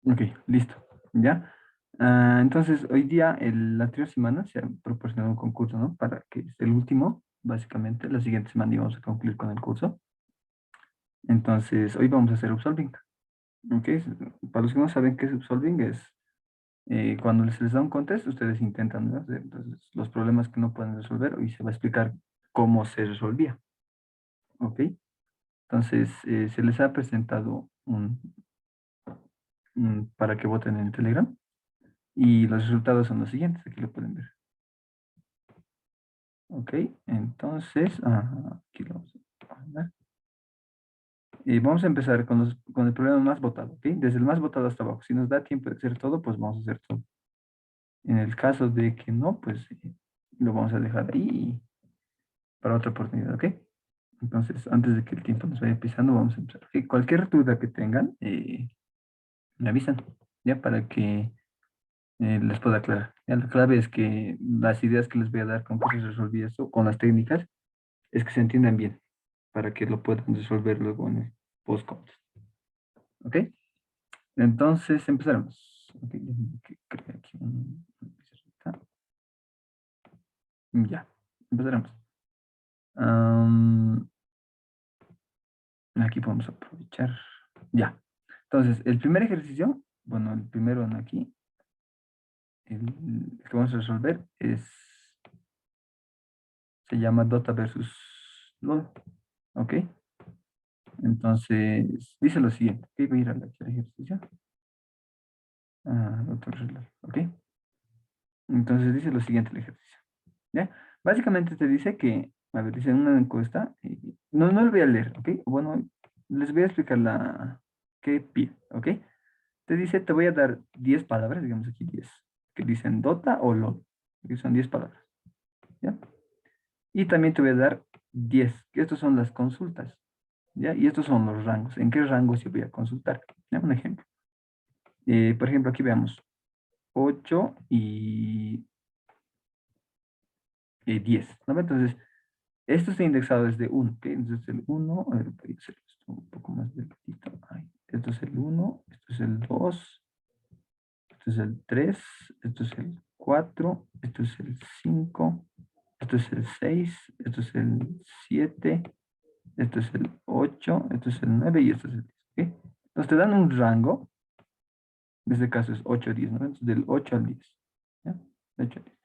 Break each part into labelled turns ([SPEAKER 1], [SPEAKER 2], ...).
[SPEAKER 1] Ok, listo. ¿Ya? Entonces, hoy día, la anterior semana, se ha proporcionado un concurso, ¿no? Para que es el último, básicamente. La siguiente semana íbamos a concluir con el curso. Entonces, hoy vamos a hacer Upsolving. ¿Ok? Para los que no saben qué es Upsolving, es cuando se les da un contest, ustedes intentan, ¿no? Entonces, los problemas que no pueden resolver, hoy se va a explicar cómo se resolvía. ¿Ok? Entonces, se les ha presentado para que voten en el Telegram. Y los resultados son los siguientes, aquí lo pueden ver. Ok, entonces, aquí lo vamos a ver. Y vamos a empezar con el problema más votado, ¿ok? Desde el más votado hasta abajo. Si nos da tiempo de hacer todo, pues vamos a hacer todo. En el caso de que no, pues lo vamos a dejar ahí para otra oportunidad, ¿ok? Entonces, antes de que el tiempo nos vaya pisando, vamos a empezar. ¿Ok? Cualquier duda que tengan, me avisan, ¿ya? Para que les pueda aclarar. Ya, la clave es que las ideas que les voy a dar con cómo se resolví eso, con las técnicas, es que se entiendan bien, para que lo puedan resolver luego en el post-contest. ¿Ok? Entonces empezaremos. Ok, déjenme que cree aquí una pizarrita. Ya, empezaremos. Am, Aquí podemos aprovechar. Ya. Entonces, el primer ejercicio, bueno, el primero en aquí, el que vamos a resolver se llama Dota versus LOL. ¿Ok? Entonces, dice lo siguiente. Ok, voy a ir al ejercicio. Dota versus LOL. ¿Ok? Entonces dice lo siguiente el ejercicio. ¿Ya? Básicamente te dice que, a ver, dice una encuesta, no lo voy a leer, ¿ok? Bueno, les voy a explicar qué pide, ¿ok? Te dice, te voy a dar 10 palabras, digamos aquí 10 que dicen Dota o LOL, que son 10 palabras, ¿ya? Y también te voy a dar 10 que estos son las consultas, ¿ya? Y estos son los rangos, ¿en qué rangos yo voy a consultar? ¿Ya? Un ejemplo. Por ejemplo, aquí veamos 8 y 10, ¿no? Entonces, esto está indexado desde 1, ¿ok? Entonces el 1, a ver, voy a hacer esto un poco más delgadito. Esto es el 1, esto es el 2, esto es el 3, esto es el 4, esto es el 5, esto es el 6, esto es el 7, esto es el 8, esto es el 9 y esto es el 10, ¿ok? Entonces te dan un rango, en este caso es 8 a 10, ¿no? Entonces del 8 al 10, ¿ya? De 8 al 10.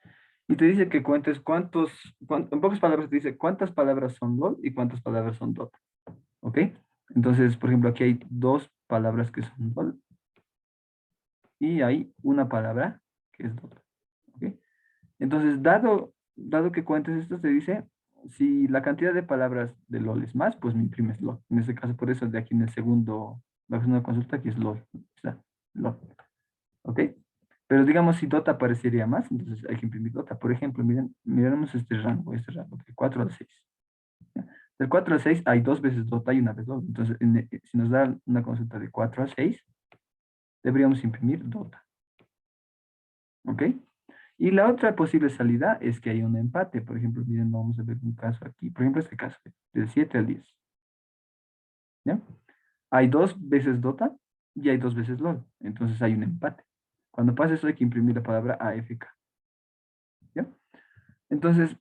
[SPEAKER 1] Y te dice que cuentes en pocas palabras te dice cuántas palabras son LOL y cuántas palabras son Dota. ¿Ok? Entonces, por ejemplo, aquí hay dos palabras que son LOL y hay una palabra que es Dota. ¿Ok? Entonces, dado que cuentes esto, te dice, si la cantidad de palabras de LOL es más, pues me imprimes LOL. En este caso, por eso de aquí en el segundo, la segunda consulta, aquí es LOL. Está, LOL. ¿Ok? Pero digamos, si Dota aparecería más, entonces hay que imprimir Dota. Por ejemplo, miren, miremos este rango, de 4 al 6. ¿Ya? Del 4 al 6 hay dos veces Dota y una vez LOL. Entonces, si nos da una consulta de 4 a 6, deberíamos imprimir Dota. ¿Ok? Y la otra posible salida es que haya un empate. Por ejemplo, miren, vamos a ver un caso aquí. Por ejemplo, este caso, del 7 al 10. ¿Ya? Hay dos veces Dota y hay dos veces LOL. Entonces hay un empate. Cuando pasa eso hay que imprimir la palabra AFK. ¿Ya? Entonces,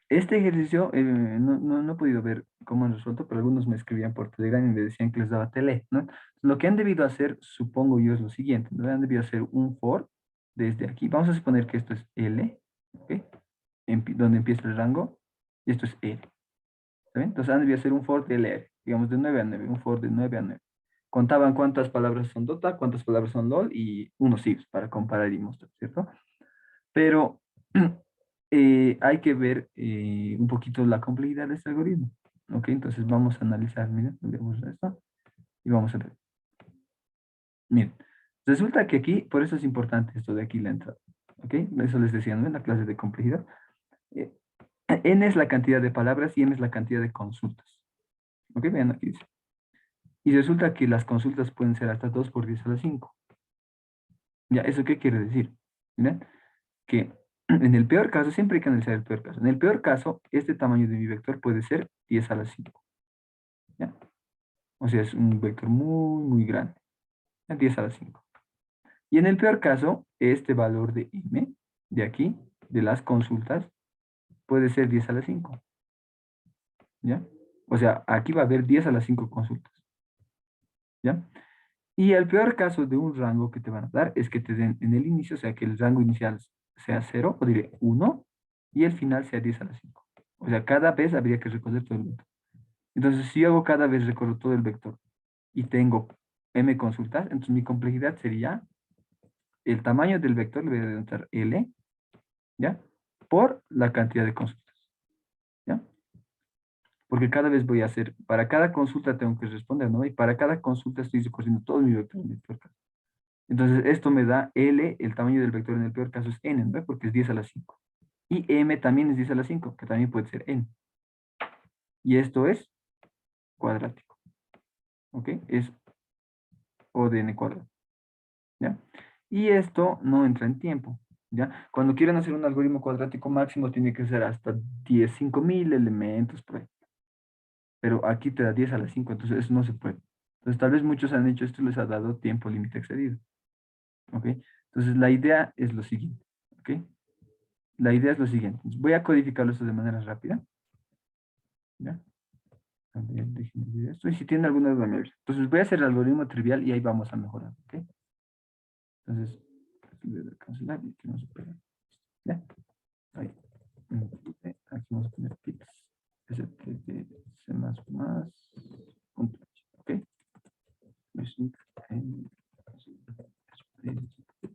[SPEAKER 1] este ejercicio no he podido ver cómo han resuelto, pero algunos me escribían por Telegram y me decían que les daba tele, ¿no? Lo que han debido hacer, supongo yo, es lo siguiente, ¿no? Han debido hacer un for desde aquí. Vamos a suponer que esto es L, ¿ok? Donde empieza el rango, y esto es L, ¿está bien? Entonces han debido hacer un for de L, digamos de 9 a 9, un for de 9 a 9. Contaban cuántas palabras son Dota, cuántas palabras son LOL y unos ifs para comparar y mostrar, ¿cierto? Pero hay que ver un poquito la complejidad de este algoritmo. ¿Ok? Entonces vamos a analizar, miren, vamos a esto y vamos a ver. Miren, resulta que aquí, por eso es importante esto de aquí la entrada. ¿Ok? Eso les decía, ¿no? En la clase de complejidad. Eh, N es la cantidad de palabras y N es la cantidad de consultas. ¿Ok? Vean aquí dice. Y resulta que las consultas pueden ser hasta 2 por 10 a la 5. ¿Ya? ¿Eso qué quiere decir? Miren, que en el peor caso, siempre hay que analizar el peor caso. En el peor caso, este tamaño de mi vector puede ser 10 a la 5. ¿Ya? O sea, es un vector muy, muy grande. 10 a la 5. Y en el peor caso, este valor de m, de aquí, de las consultas, puede ser 10 a la 5. ¿Ya? O sea, aquí va a haber 10 a las 5 consultas. ¿Ya? Y el peor caso de un rango que te van a dar es que te den en el inicio, o sea, que el rango inicial sea 0, o diré 1, y el final sea 10 a la 5. O sea, cada vez habría que recorrer todo el vector. Entonces, si yo hago cada vez recorro todo el vector y tengo m consultas, entonces mi complejidad sería el tamaño del vector, le voy a denotar L, ¿ya? Por la cantidad de consultas, ¿ya? Porque cada vez voy a hacer, para cada consulta tengo que responder, ¿no? Y para cada consulta estoy recorriendo todo mi vector en el peor caso. Entonces, esto me da L, el tamaño del vector en el peor caso es N, ¿no? Porque es 10 a la 5. Y M también es 10 a la 5, que también puede ser N. Y esto es cuadrático, ¿ok? Es O de N cuadrado, ¿ya? Y esto no entra en tiempo, ¿ya? Cuando quieren hacer un algoritmo cuadrático máximo, tiene que ser hasta 10.000 elementos, por ahí. Pero aquí te da 10 a la 5, entonces eso no se puede. Entonces, tal vez muchos han hecho esto y les ha dado tiempo límite excedido, ¿ok? Entonces, la idea es lo siguiente, ¿ok? La idea es lo siguiente. Voy a codificarlo esto de manera rápida, ¿ya? A ver, déjenme ver esto. Y si tienen alguna duda, me avisa. Entonces, voy a hacer el algoritmo trivial y ahí vamos a mejorar, ¿ok? Entonces, voy a cancelar y que no se pegue. ¿Ya? Ahí. Aquí vamos a poner pix. STD, C++, punto H, ¿ok?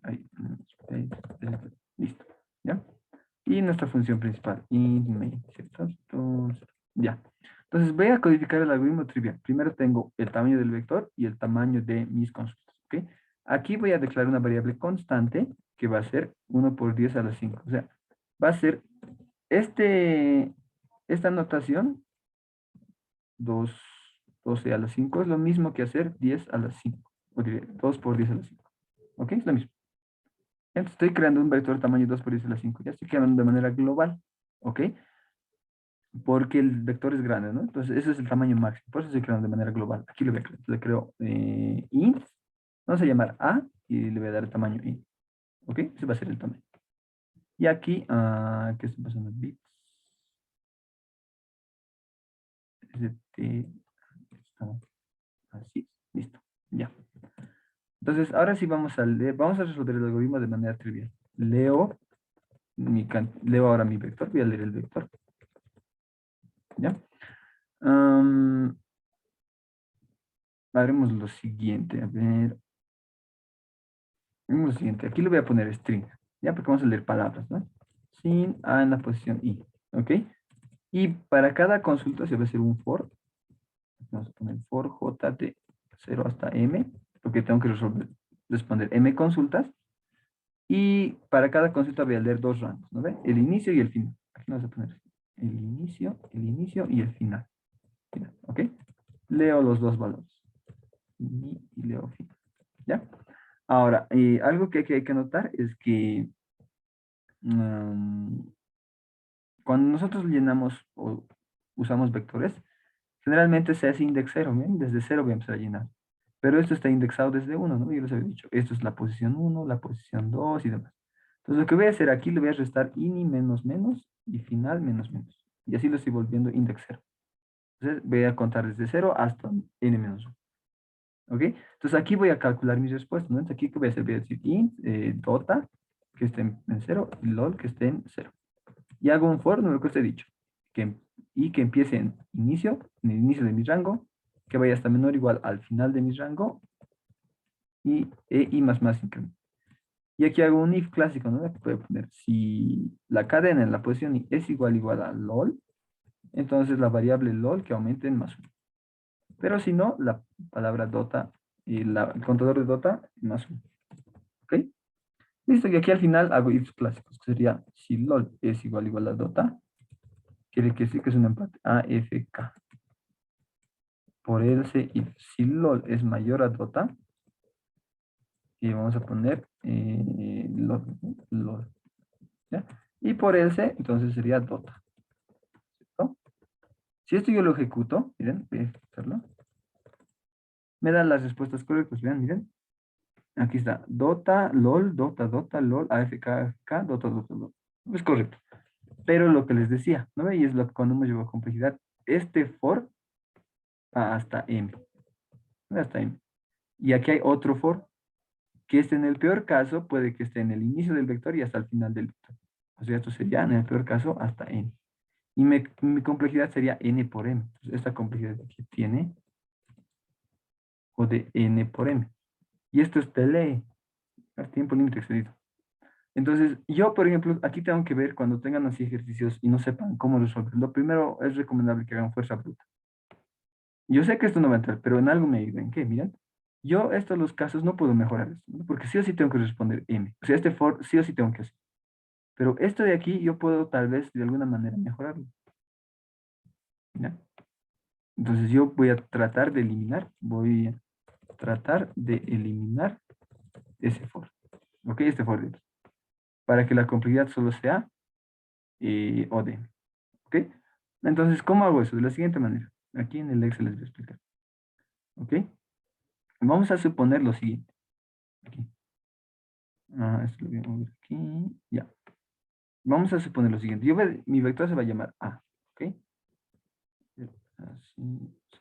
[SPEAKER 1] Ahí, listo, ¿ya? Y nuestra función principal, int main, ¿cierto? Entonces, ya. Entonces voy a codificar el algoritmo trivial. Primero tengo el tamaño del vector y el tamaño de mis consultas, ¿ok? Aquí voy a declarar una variable constante que va a ser 1 por 10 a la 5. O sea, va a ser esta notación, 2, 12 a la 5, es lo mismo que hacer 10 a la 5. O diré 2 por 10 a la 5. ¿Ok? Es lo mismo. Entonces estoy creando un vector tamaño 2 por 10 a la 5. Ya estoy creando de manera global. ¿Ok? Porque el vector es grande, ¿no? Entonces ese es el tamaño máximo. Por eso estoy creando de manera global. Aquí lo voy a crear. Le creo int. Vamos a llamar a y le voy a dar el tamaño int. ¿Ok? Ese va a ser el tamaño. Y aquí, ¿qué está pasando? Bits. Así, listo. Ya. Entonces, ahora sí vamos a leer, vamos a resolver el algoritmo de manera trivial. Leo ahora mi vector, voy a leer el vector. ¿Ya? Haremos lo siguiente, a ver. Haremos lo siguiente, aquí le voy a poner string, ¿ya? Porque vamos a leer palabras, ¿no? Sin A en la posición I, ¿ok? Y para cada consulta se va a hacer un for. Vamos a poner for j de 0 hasta m, porque tengo que responder m consultas. Y para cada consulta voy a leer dos rangos, ¿no ve? El inicio y el final. Aquí vamos a poner el inicio y el final. ¿Ok? Leo los dos valores. Y leo final. ¿Ya? Ahora, algo que hay que notar es que mm, cuando nosotros llenamos o usamos vectores, generalmente se hace index 0, ¿bien? Desde 0 voy a empezar a llenar. Pero esto está indexado desde 1, ¿no? Yo les había dicho, esto es la posición 1, la posición 2 y demás. Entonces lo que voy a hacer aquí, le voy a restar ini menos menos y final menos menos. Y así lo estoy volviendo index 0. Entonces voy a contar desde 0 hasta n menos 1. ¿Ok? Entonces aquí voy a calcular mis respuestas, ¿no? Entonces aquí ¿qué voy a hacer? Voy a decir int, dota, que esté en 0, y lol, que esté en 0. Y hago un for, no lo que os he dicho. Y que empiece en el inicio de mi rango, que vaya hasta menor o igual al final de mi rango, y i más incremento. Y aquí hago un if clásico, ¿no? Que puedo poner, si la cadena en la posición i es igual a lol, entonces la variable lol que aumente en más 1. Pero si no, la palabra dota, el contador de dota más 1. ¿Ok? Listo, y aquí al final hago ifs clásicos, que sería si lol es igual a dota, quiere decir que es un empate, AFK. Por else if si lol es mayor a dota, y vamos a poner lol, ¿ya? Y por else, entonces sería dota, ¿cierto? Si esto yo lo ejecuto, miren, voy a ejecutarlo, me dan las respuestas correctas, vean, miren. Aquí está, dota, lol, dota, lol, afk, afk, dota, lol. Es correcto. Pero lo que les decía, ¿no ve? Y es lo que cuando hemos llevado a complejidad, este for va hasta m, ¿no? Hasta m. Y aquí hay otro for, que este en el peor caso puede que esté en el inicio del vector y hasta el final del vector. O sea, esto sería en el peor caso hasta n. Y mi complejidad sería n por m. Entonces, esta complejidad aquí tiene o de n por m. Y esto es tele, al tiempo límite excedido. Entonces, yo, por ejemplo, aquí tengo que ver cuando tengan así ejercicios y no sepan cómo resolver. Lo primero es recomendable que hagan fuerza bruta. Yo sé que esto no va a entrar, pero en algo me ayuda. ¿En qué? Miren, yo estos los casos no puedo mejorar esto, ¿no? Porque sí o sí tengo que responder m. O sea, este for sí o sí tengo que hacer. Pero esto de aquí yo puedo tal vez de alguna manera mejorarlo. ¿Ya? Entonces yo voy a tratar de eliminar, ese for. ¿Ok? Este for de aquí. Para que la complejidad solo sea OD. ¿Ok? Entonces, ¿cómo hago eso? De la siguiente manera. Aquí en el Excel les voy a explicar. ¿Ok? Vamos a suponer lo siguiente. Aquí. Esto lo voy a mover aquí. Ya. Vamos a suponer lo siguiente. Mi vector se va a llamar A. ¿Ok? Así.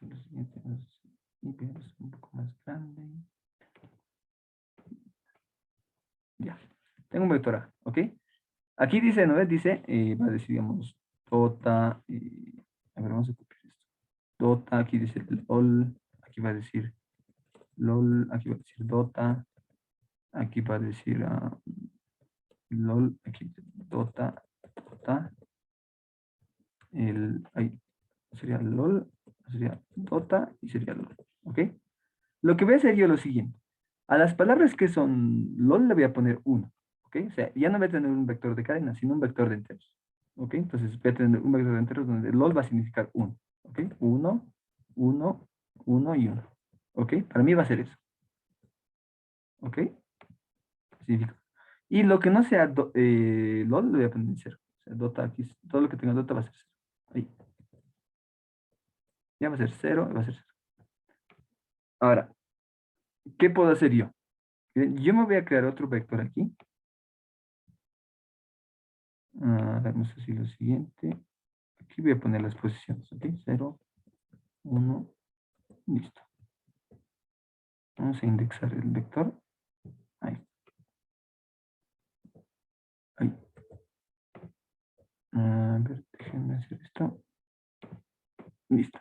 [SPEAKER 1] Lo siguiente. Así, pero es un poco más grande. Ya. Tengo un vector A. ¿Ok? Aquí dice, ¿no ves? Dice, va a decir, digamos, dota. A ver, vamos a copiar esto. Dota, aquí dice LOL. Aquí va a decir LOL. Aquí va a decir Dota. Aquí va a decir LOL. Aquí Dota. Dota. Ahí sería LOL. Sería Dota y sería LOL. ¿Ok? Lo que voy a hacer yo es lo siguiente. A las palabras que son LOL le voy a poner 1. ¿Ok? O sea, ya no voy a tener un vector de cadena, sino un vector de enteros. ¿Ok? Entonces voy a tener un vector de enteros donde LOL va a significar 1. ¿Ok? 1, 1, 1 y 1. ¿Ok? Para mí va a ser eso. ¿Ok? Significa. Y lo que no sea LOL lo voy a poner en 0. O sea, Dota aquí, todo lo que tenga Dota va a ser 0. Ahí. Ya va a ser 0, va a ser 0. Ahora, ¿qué puedo hacer yo? Yo me voy a crear otro vector aquí. Vamos a decir lo siguiente. Aquí voy a poner las posiciones, ¿ok? 0, 1, listo. Vamos a indexar el vector. Ahí, ahí. A ver, déjenme hacer esto. Listo.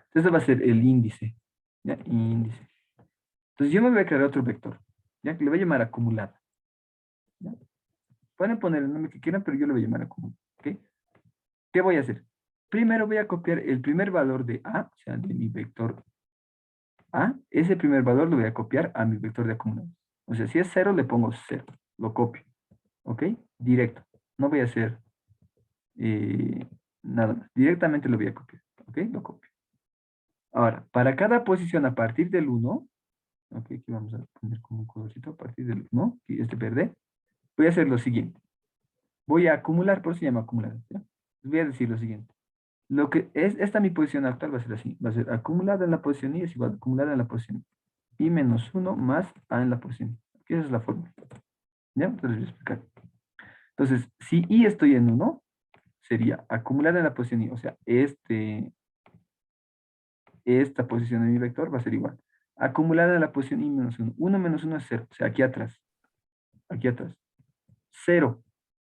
[SPEAKER 1] Entonces va a ser el índice. ¿Ya? Índice. Entonces yo me voy a crear otro vector. ¿Ya? Que le voy a llamar acumulada. ¿Ya? Pueden poner el nombre que quieran, pero yo le voy a llamar acumulada. ¿Ok? ¿Qué voy a hacer? Primero voy a copiar el primer valor de A, o sea, de mi vector A. Ese primer valor lo voy a copiar a mi vector de acumulado. O sea, si es 0, le pongo 0. Lo copio. ¿Ok? Directo. No voy a hacer nada más. Directamente lo voy a copiar. ¿Ok? Lo copio. Ahora, para cada posición a partir del 1, ok, aquí vamos a poner como un colorcito a partir del 1, aquí este verde, voy a hacer lo siguiente. Voy a acumular, por eso se llama acumular. ¿Ya? Voy a decir lo siguiente. Lo que es, esta mi posición actual va a ser así. Va a ser acumulada en la posición I es igual a acumulada en la posición I menos 1 más A en la posición I. Aquí esa es la fórmula. ¿Ya? Entonces les voy a explicar. Entonces, si I estoy en 1, sería acumulada en la posición I. O sea, esta posición de mi vector va a ser igual. Acumulada en la posición I menos 1. 1 menos 1 es 0. O sea, aquí atrás. Aquí atrás. 0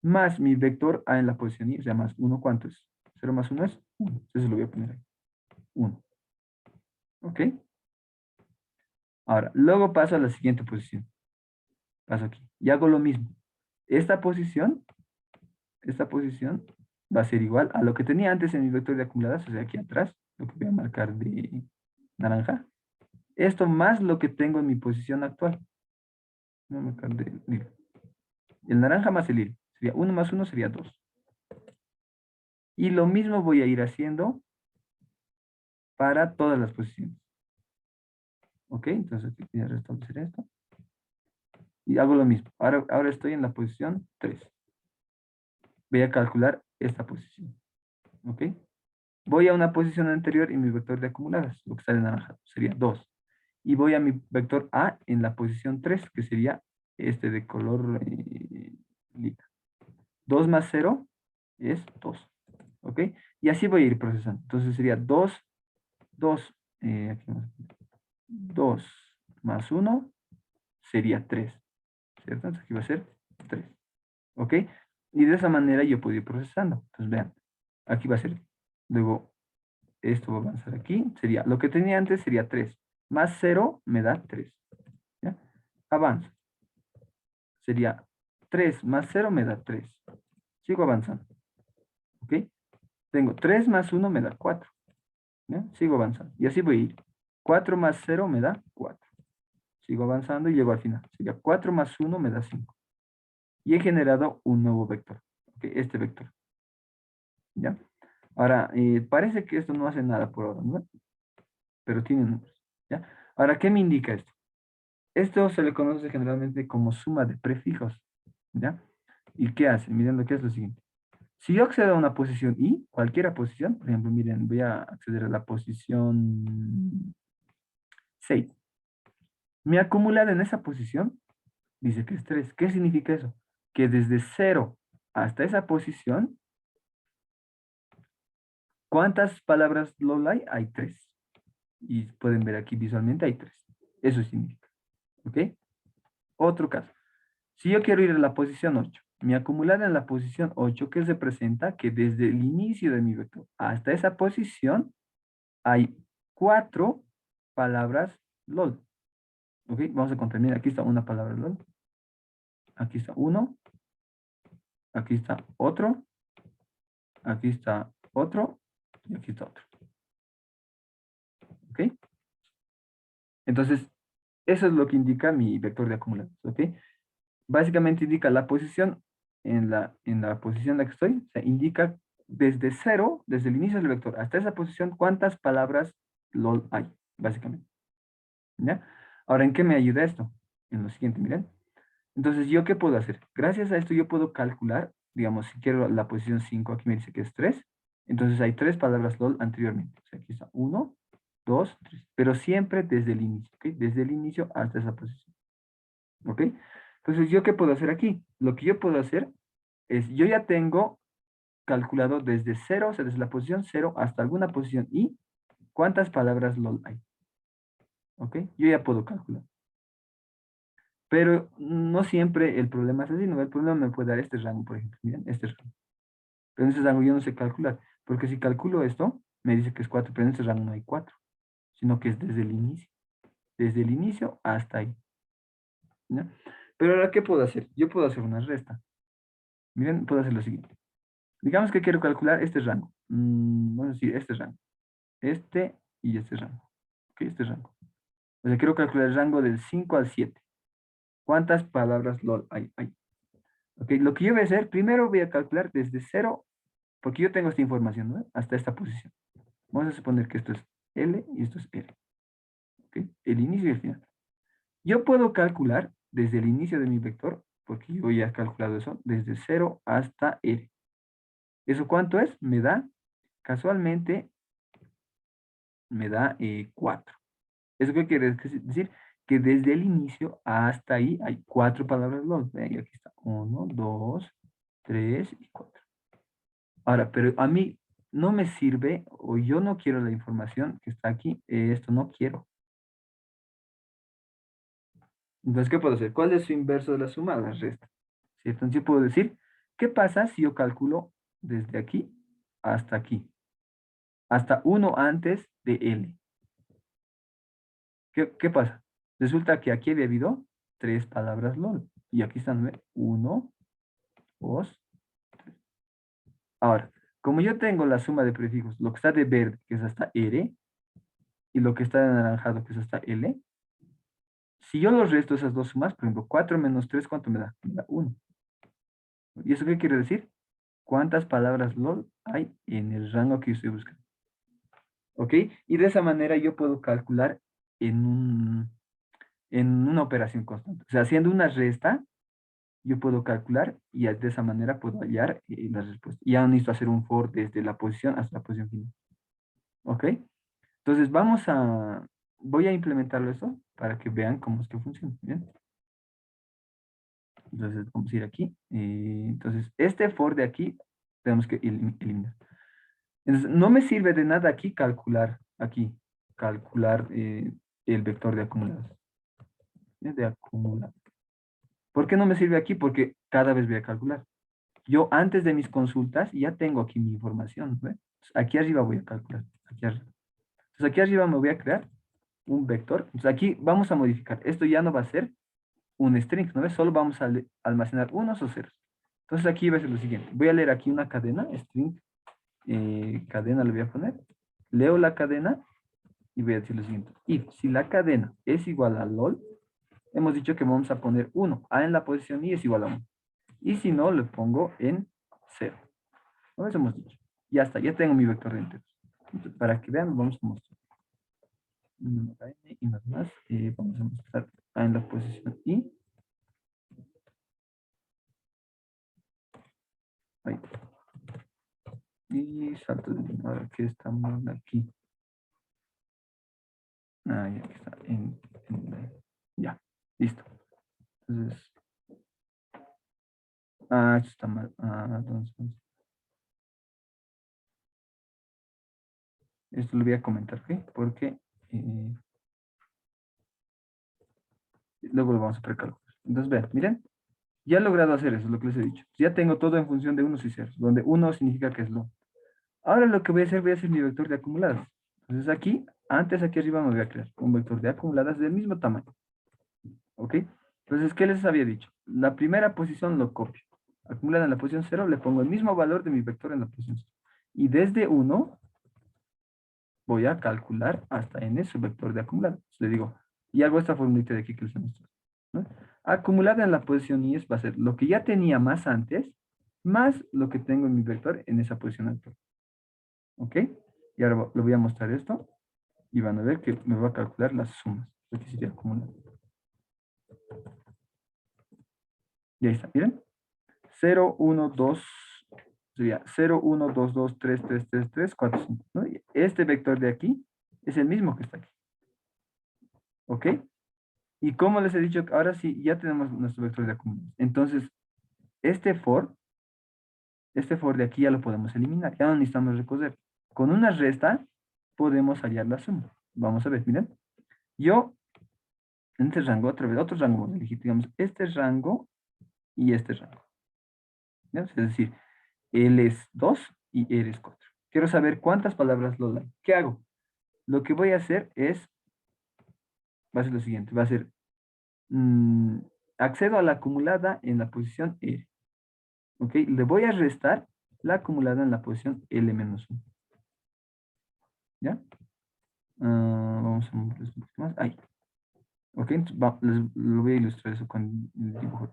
[SPEAKER 1] más mi vector A en la posición I. O sea, más 1, ¿cuánto es? 0 más 1 es 1. Entonces lo voy a poner ahí. 1. ¿Ok? Ahora, luego paso a la siguiente posición. Paso aquí. Y hago lo mismo. Esta posición va a ser igual a lo que tenía antes en mi vector de acumuladas, o sea, aquí atrás, lo que voy a marcar de naranja. Esto más lo que tengo en mi posición actual. Voy a marcar de lila. El naranja más el lila. Sería 1 más 1 sería 2. Y lo mismo voy a ir haciendo para todas las posiciones. ¿Ok? Entonces aquí voy a restablecer esto. Y hago lo mismo. Ahora estoy en la posición 3. Voy a calcular esta posición. ¿Ok? Voy a una posición anterior y mi vector de acumuladas, lo que está de naranja, sería 2. y voy a mi vector A en la posición 3, que sería este de color lila. 2 más 0 es 2. ¿Ok? Y así voy a ir procesando. Entonces sería 2, 2, aquí vamos, 2 más 1 sería 3. ¿Cierto? Entonces aquí va a ser 3. ¿Ok? Y de esa manera yo puedo ir procesando. Entonces vean, aquí va a ser. Luego, esto va a avanzar aquí. Sería, lo que tenía antes sería 3. Más 0 me da 3. ¿Ya? Avanzo. Sería 3 más 0 me da 3. Sigo avanzando. ¿Ok? Tengo 3 más 1 me da 4. ¿Ya? Sigo avanzando. Y así voy a ir. 4 más 0 me da 4. Sigo avanzando y llego al final. Sería 4 más 1 me da 5. Y he generado un nuevo vector. ¿Ok? Este vector. ¿Ya? Ahora, parece que esto no hace nada por ahora, ¿no? Pero tiene números. ¿Ya? Ahora, ¿qué me indica esto? Esto se le conoce generalmente como suma de prefijos. ¿Ya? ¿Y qué hace? Miren lo que es lo siguiente. Si yo accedo a una posición I, cualquier posición, por ejemplo, miren, voy a acceder a la posición 6. Mi acumulada en esa posición dice que es 3. ¿Qué significa eso? Que desde 0 hasta esa posición, ¿cuántas palabras LOL hay? Hay 3. Y pueden ver aquí visualmente hay 3. Eso significa. ¿Ok? Otro caso. Si yo quiero ir a la posición 8, mi acumulada en la posición 8, ¿qué representa? Que desde el inicio de mi vector hasta esa posición hay 4 palabras LOL. ¿Ok? Vamos a contar. Mira, aquí está una palabra LOL. Aquí está uno. Aquí está otro. Aquí está otro. Y aquí está otro. ¿Ok? Entonces, eso es lo que indica mi vector de acumulados. ¿Ok? Básicamente indica la posición en la posición en la que estoy. O sea, indica desde 0, desde el inicio del vector hasta esa posición, cuántas palabras LOL hay, básicamente. ¿Ya? Ahora, ¿en qué me ayuda esto? En lo siguiente, miren. Entonces, ¿yo qué puedo hacer? Gracias a esto yo puedo calcular, digamos, si quiero la posición 5, aquí me dice que es 3. Entonces hay 3 palabras LOL anteriormente. O sea, aquí está 1, 2, 3. Pero siempre desde el inicio, ¿ok? Desde el inicio hasta esa posición, ¿ok? Entonces, ¿yo qué puedo hacer aquí? Lo que yo puedo hacer es, yo ya tengo calculado desde 0, o sea, desde la posición 0 hasta alguna posición I, cuántas palabras LOL hay, ¿ok? Yo ya puedo calcular. Pero no siempre el problema es así, ¿no? El problema me puede dar este rango, por ejemplo. Miren, este rango. Pero en este rango yo no sé calcular. Porque si calculo esto, me dice que es 4, pero en este rango no hay 4, sino que es desde el inicio. Desde el inicio hasta ahí. ¿Ya? Pero ahora, ¿qué puedo hacer? Yo puedo hacer una resta. Miren, puedo hacer lo siguiente. Digamos que quiero calcular este rango. Vamos a decir este rango. Este y este rango. ¿Ok? Este rango. O sea, quiero calcular el rango del 5 al 7. ¿Cuántas palabras LOL hay ahí? Ok, lo que yo voy a hacer, primero voy a calcular desde 0, porque yo tengo esta información, ¿no? Hasta esta posición. Vamos a suponer que esto es L y esto es R. ¿Ok? El inicio y el final. Yo puedo calcular desde el inicio de mi vector, porque yo ya he calculado eso, desde 0 hasta R. ¿Eso cuánto es? Me da, casualmente, me da 4. ¿Eso qué quiere decir? Que desde el inicio hasta ahí hay 4 palabras LOL. Ven, aquí está. 1, 2, 3 y 4. Ahora, pero a mí no me sirve o yo no quiero la información que está aquí. Esto no quiero. Entonces, ¿qué puedo hacer? ¿Cuál es su inverso de la suma? La resta. ¿Cierto? Entonces, yo puedo decir, ¿qué pasa si yo calculo desde aquí hasta aquí? Hasta uno antes de L. ¿Qué pasa? Resulta que aquí había habido 3 palabras LOL. Y aquí están 1, 2. Ahora, como yo tengo la suma de prefijos, lo que está de verde, que es hasta R, y lo que está de anaranjado, que es hasta L, si yo los resto esas dos sumas, por ejemplo, 4 menos 3, ¿cuánto me da? Me da 1. ¿Y eso qué quiere decir? ¿Cuántas palabras LOL hay en el rango que yo estoy buscando? ¿Ok? Y de esa manera yo puedo calcular en, en una operación constante. O sea, haciendo una resta, yo puedo calcular y de esa manera puedo hallar las respuestas. Y ya no necesito hacer un for desde la posición hasta la posición final. ¿Ok? Entonces vamos a voy a implementarlo eso para que vean cómo es que funciona. ¿Bien? Entonces vamos a ir aquí. Entonces este for de aquí tenemos que eliminar. Entonces no me sirve de nada calcular el vector de acumulados. De acumular. ¿Por qué no me sirve aquí? Porque cada vez voy a calcular. Yo antes de mis consultas ya tengo aquí mi información. ¿Ve? Aquí arriba voy a calcular. Aquí arriba. Entonces aquí arriba me voy a crear un vector. Entonces aquí vamos a modificar. Esto ya no va a ser un string, ¿no ves? Solo vamos a almacenar unos o ceros. Entonces aquí va a ser lo siguiente. Voy a leer aquí una cadena, string, cadena le voy a poner. Leo la cadena y voy a decir lo siguiente. If si la cadena es igual a LOL, hemos dicho que vamos a poner 1. A en la posición y es igual a 1. Y si no, le pongo en 0. ¿No? Eso hemos dicho. Ya está, ya tengo mi vector de enteros. Entonces, para que vean, vamos a mostrar. Y nada más, vamos a mostrar A en la posición y. Ahí. Y salto de línea. Ahora que estamos aquí. Ah, ya que está. Ya, listo. Entonces. Ah, esto está mal. Ah, entonces. Esto lo voy a comentar, ¿ok? Porque luego lo vamos a precalcular. Entonces, vean, miren. Ya he logrado hacer eso, es lo que les he dicho. Ya tengo todo en función de unos y ceros, donde uno significa que es lo. Ahora lo que voy a hacer mi vector de acumuladas. Entonces aquí, antes aquí arriba me voy a crear un vector de acumuladas del mismo tamaño. ¿Ok? Entonces, ¿qué les había dicho? La primera posición lo copio. Acumulada en la posición 0, le pongo el mismo valor de mi vector en la posición 0. Y desde 1 voy a calcular hasta n su vector de acumulada. Entonces, le digo, y hago esta formulita de aquí que les he mostrado, ¿no? Acumulada en la posición y va a ser lo que ya tenía más antes, más lo que tengo en mi vector en esa posición actual. ¿Ok? Y ahora le voy a mostrar esto y van a ver que me va a calcular las sumas. Aquí sería acumulado. Y ahí está, miren. 0, 1, 2, sería 0, 1, 2, 2, 3, 3, 3, 3, 4, 5. ¿No? Y este vector de aquí es el mismo que está aquí. ¿Ok? Y como les he dicho, ahora sí, ya tenemos nuestro vector de acumulación. Entonces, este for de aquí ya lo podemos eliminar. Ya no necesitamos recoger. Con una resta podemos hallar la suma. Vamos a ver, miren. Yo, en este rango, otra vez, otro rango vamos a elegir, digamos, este rango y este rango. ¿Ya? Es decir, él es 2 y él es 4. Quiero saber cuántas palabras lo dan. ¿Qué hago? Lo que voy a hacer es, va a ser lo siguiente, va a ser, mm, accedo a la acumulada en la posición R. ¿Ok? Le voy a restar la acumulada en la posición L-1. ¿Ya? Vamos a mover esto un poquito más. Ahí. ¿Ok? Entonces, lo voy a ilustrar eso con el dibujo.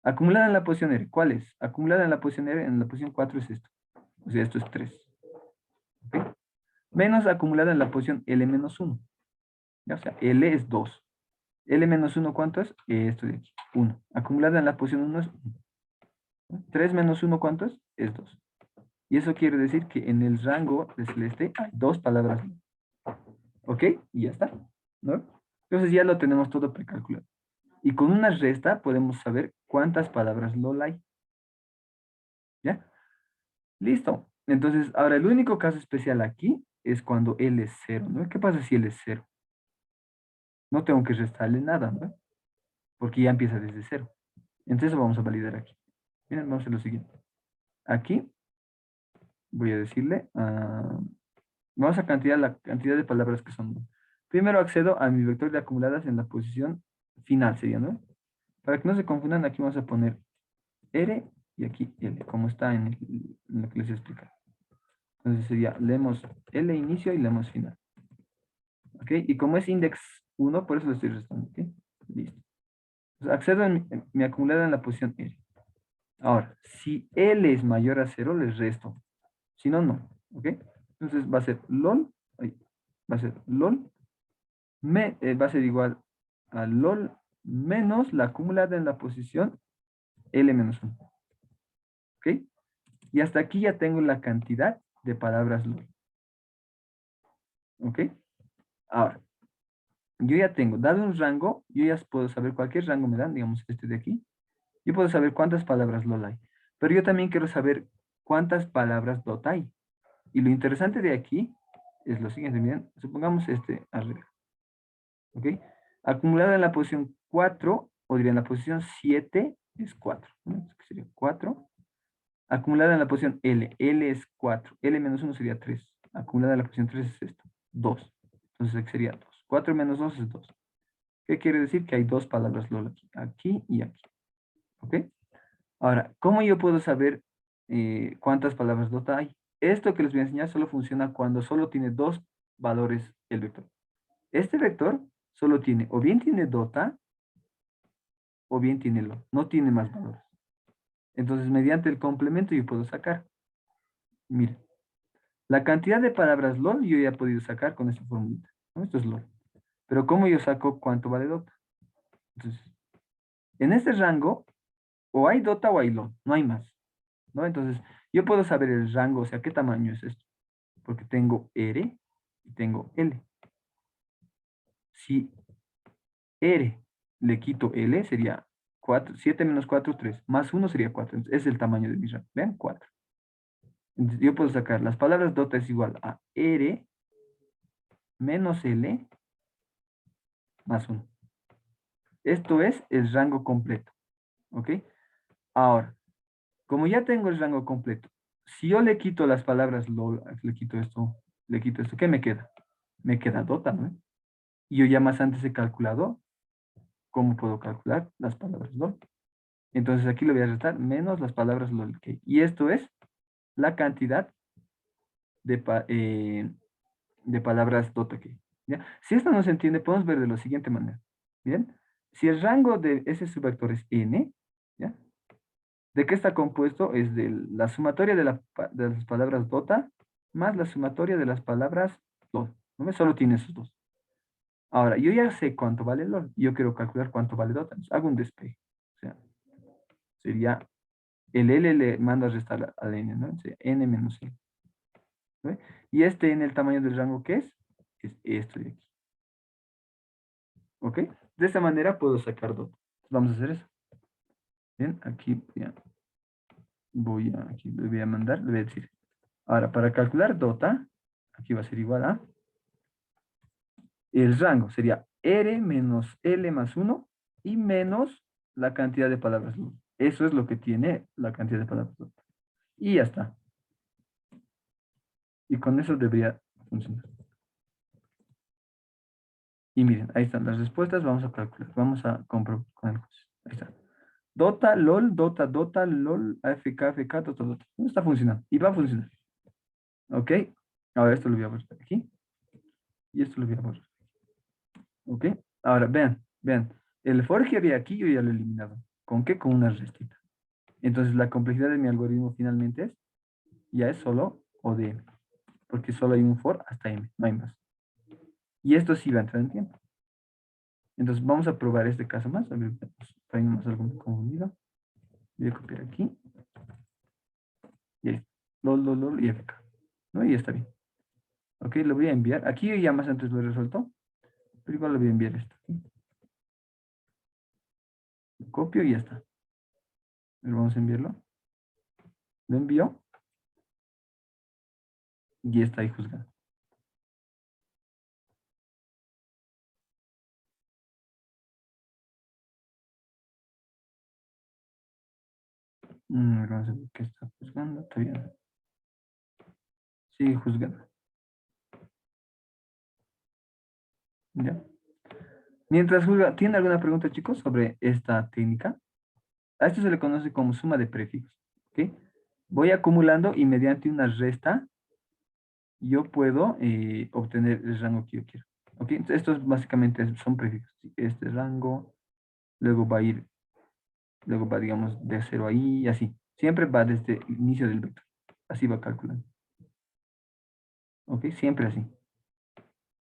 [SPEAKER 1] Acumulada en la posición R. ¿Cuál es? Acumulada en la posición R, en la posición 4 es esto. O sea, esto es 3. ¿Ok? Menos acumulada en la posición L-1. ¿Ya? O sea, L es 2. L-1, ¿cuánto es? Esto de aquí, 1. Acumulada en la posición 1 es 1. 3 menos 1, ¿cuánto es? Es 2. Y eso quiere decir que en el rango de celeste hay 2 palabras. ¿Ok? Y ya está. ¿No? Entonces ya lo tenemos todo precalculado. Y con una resta podemos saber cuántas palabras LOL hay. ¿Ya? Listo. Entonces, ahora el único caso especial aquí es cuando L es 0, ¿no? ¿Qué pasa si L es 0? No tengo que restarle nada, ¿no? Porque ya empieza desde 0. Entonces vamos a validar aquí. Miren, vamos a hacer lo siguiente. Aquí voy a decirle, vamos a la cantidad de palabras que son. Primero accedo a mi vector de acumuladas en la posición final, sería, ¿no? Para que no se confundan, aquí vamos a poner R y aquí L, como está en lo que les he explicado. Entonces sería, leemos L inicio y leemos final. ¿Ok? Y como es index 1, por eso lo estoy restando. ¿Ok? Listo. Entonces, accedo en mi acumulada en la posición R. Ahora, si L es mayor a 0, les resto. Si no, no. ¿Ok? Entonces va a ser LOL. Va a ser LOL. Va a ser igual a LOL menos la acumulada en la posición L-1. ¿Ok? Y hasta aquí ya tengo la cantidad de palabras LOL. ¿Ok? Ahora, yo ya tengo, dado un rango, yo ya puedo saber cualquier rango me dan, digamos este de aquí. Yo puedo saber cuántas palabras LOL hay. Pero yo también quiero saber cuántas palabras DOT hay. Y lo interesante de aquí es lo siguiente, miren, supongamos este arreglo, ¿ok? Acumulada en la posición 4, o diría en la posición 7 es 4, ¿no? Esto sería 4. Acumulada en la posición L, L es 4, L menos 1 sería 3. Acumulada en la posición 3 es esto, 2. Entonces aquí sería 2. 4 menos 2 es 2. ¿Qué quiere decir? Que hay dos palabras LOL aquí, aquí y aquí, ¿ok? Ahora, ¿cómo yo puedo saber cuántas palabras DOT hay? Esto que les voy a enseñar solo funciona cuando solo tiene dos valores el vector. Este vector solo tiene, o bien tiene DOTA, o bien tiene LOL. No tiene más valores. Entonces, mediante el complemento yo puedo sacar. Miren, la cantidad de palabras LOL yo ya he podido sacar con esta formulita, ¿no? Esto es LOL. Pero ¿cómo yo saco cuánto vale DOTA? Entonces, en este rango, o hay DOTA o hay LOL. No hay más, ¿no? Entonces, yo puedo saber el rango, o sea, qué tamaño es esto. Porque tengo R y tengo L. Si R le quito L, sería 4, 7 menos 4, 3. Más 1 sería 4. Entonces, es el tamaño de mi rango. Vean, 4. Entonces, yo puedo sacar las palabras DOTA es igual a R menos L más 1. Esto es el rango completo. ¿Ok? Ahora, como ya tengo el rango completo, si yo le quito las palabras LOL, le quito esto, ¿qué me queda? Me queda DOTA, ¿no? Y yo ya más antes he calculado cómo puedo calcular las palabras LOL. Entonces aquí le voy a restar menos las palabras LOL. Y esto es la cantidad de, de palabras DOTA que. ¿Ya? Si esto no se entiende, podemos ver de la siguiente manera. ¿Bien? Si el rango de ese subvector es n, ¿ya? ¿De qué está compuesto? Es de la sumatoria de, de las palabras DOTA más la sumatoria de las palabras LOL. ¿No? Solo tiene esos dos. Ahora, yo ya sé cuánto vale LOL. Yo quiero calcular cuánto vale DOTA. Entonces, hago un despeje. O sea, sería el L le mando a restar al N, ¿no? O sea, N menos L. ¿Ve? Y este en el tamaño del rango que es esto de aquí. ¿Ok? De esta manera puedo sacar DOTA. Vamos a hacer eso. Bien, aquí aquí le voy a mandar, le voy a decir. Ahora, para calcular DOTA, aquí va a ser igual a el rango, sería R menos L más 1 y menos la cantidad de palabras luz. Eso es lo que tiene la cantidad de palabras luz. Y ya está. Y con eso debería funcionar. Y miren, ahí están las respuestas. Vamos a calcular. Vamos a comprobar con el quiz. Ahí está. Dota, LOL, Dota, Dota, LOL, AFK, AFK, Dota, Dota. No está funcionando. Y va a funcionar. ¿Ok? Ahora esto lo voy a borrar aquí. Y esto lo voy a borrar. ¿Ok? Ahora, vean, vean. El for que había aquí yo ya lo he eliminado. ¿Con qué? Con una restita. Entonces la complejidad de mi algoritmo finalmente ya es solo O de M. Porque solo hay un for hasta M. No hay más. Y esto sí va a entrar en tiempo. Entonces vamos a probar este caso más. A ver, hay más algo confundido. Voy a copiar aquí. Y ahí. LOL, LOL, LOL y FK. ¿No? Y ya está bien. Ok, lo voy a enviar. Aquí yo ya más antes lo he resuelto. Pero igual lo voy a enviar esto. ¿Sí? Lo copio y ya está. Pero vamos a enviarlo. Lo envío. Y está ahí juzgado. Vamos a ver qué está juzgando. Está bien. Sigue juzgando. ¿Ya? Mientras juzga, ¿tiene alguna pregunta, chicos, sobre esta técnica? A esto se le conoce como suma de prefijos. ¿Ok? Voy acumulando y mediante una resta yo puedo obtener el rango que yo quiero. ¿Ok? Entonces, estos básicamente son prefijos. Este rango, luego va a ir, luego va, digamos, de 0 ahí y así. Siempre va desde el inicio del vector. Así va calculando. ¿Ok? Siempre así.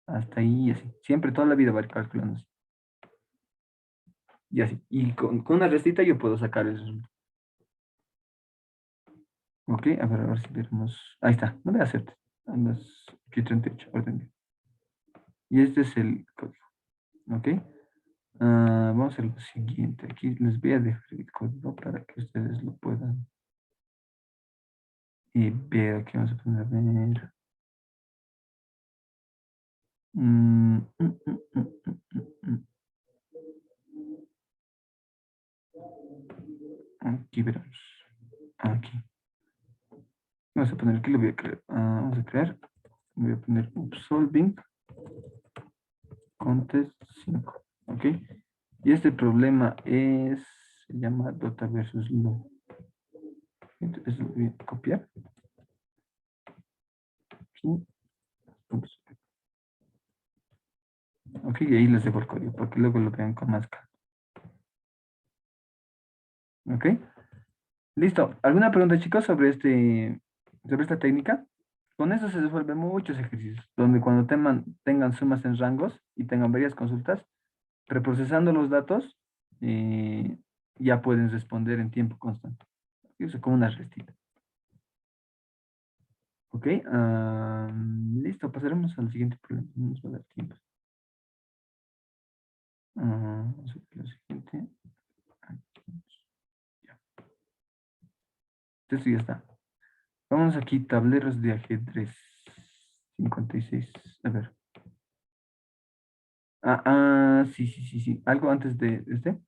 [SPEAKER 1] Hasta ahí y así. Siempre, toda la vida va a ir calculando así. Y así. Y con una restita yo puedo sacar el resultado. Ok, a ver si vemos. Ahí está, no voy a hacerte. Andas aquí 38, orden. Y este es el código. ¿Ok? Vamos a hacer lo siguiente. Aquí les voy a dejar el código para que ustedes lo puedan ver. Aquí vamos a poner, a ver. Aquí veremos. Aquí. Vamos a poner, aquí lo voy a crear. Vamos a crear. Voy a poner solving contest 5. ¿Ok? Y este problema se llama Dota versus Low. Entonces lo voy a copiar. Aquí. Ups. Ok, y ahí les dejo el código para que luego lo vean con más calma. ¿Ok? Listo. ¿Alguna pregunta, chicos, sobre esta técnica? Con eso se resuelven muchos ejercicios, donde cuando tengan sumas en rangos y tengan varias consultas, preprocesando los datos, eh, ya pueden responder en tiempo constante. Eso es como una restita. Ok, listo, pasaremos al siguiente problema. No nos va a dar tiempo. Vamos a ver lo siguiente. Ya. Esto ya está. Vamos aquí, tableros de ajedrez. 56. A ver. Sí, sí, sí, sí. Algo antes de este.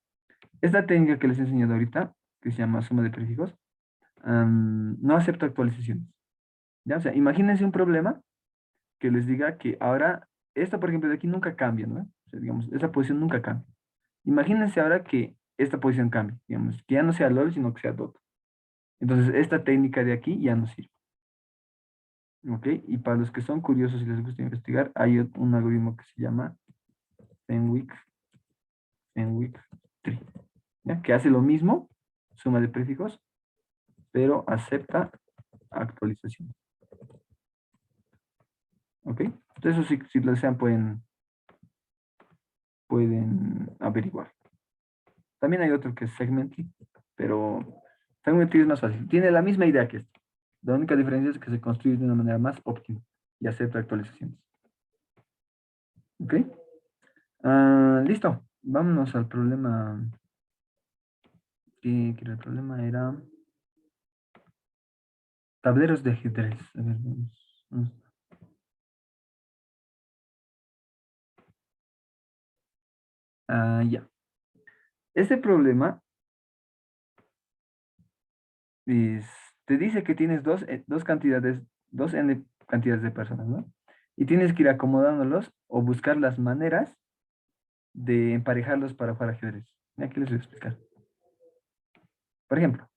[SPEAKER 1] Esta técnica que les he enseñado ahorita, que se llama suma de prefijos, no acepta actualizaciones. ¿Ya? O sea, imagínense un problema que les diga que ahora, esta, por ejemplo, de aquí nunca cambia, ¿no? O sea, digamos, esa posición nunca cambia. Imagínense ahora que esta posición cambie, digamos, que ya no sea LOL, sino que sea DOT. Entonces, esta técnica de aquí ya no sirve. ¿Ok? Y para los que son curiosos y les gusta investigar, hay un algoritmo que se llama Fenwick, Fenwick Tree, ¿ya? Que hace lo mismo, suma de prefijos, pero acepta actualización. ¿Ok? Entonces, eso sí, si lo desean, pueden averiguar. También hay otro que es Segmently, pero Segmently es más fácil. Tiene la misma idea que este. La única diferencia es que se construye de una manera más óptima y acepta actualizaciones. ¿Ok? Listo. Vámonos al problema. Que el problema era tableros de ajedrez. A ver, vamos. Ya. Este problema es, te dice que tienes dos cantidades, dos n cantidades de personas, ¿no? Y tienes que ir acomodándolos o buscar las maneras de emparejarlos para jugar ajedrez. Aquí les voy a explicar. Por ejemplo,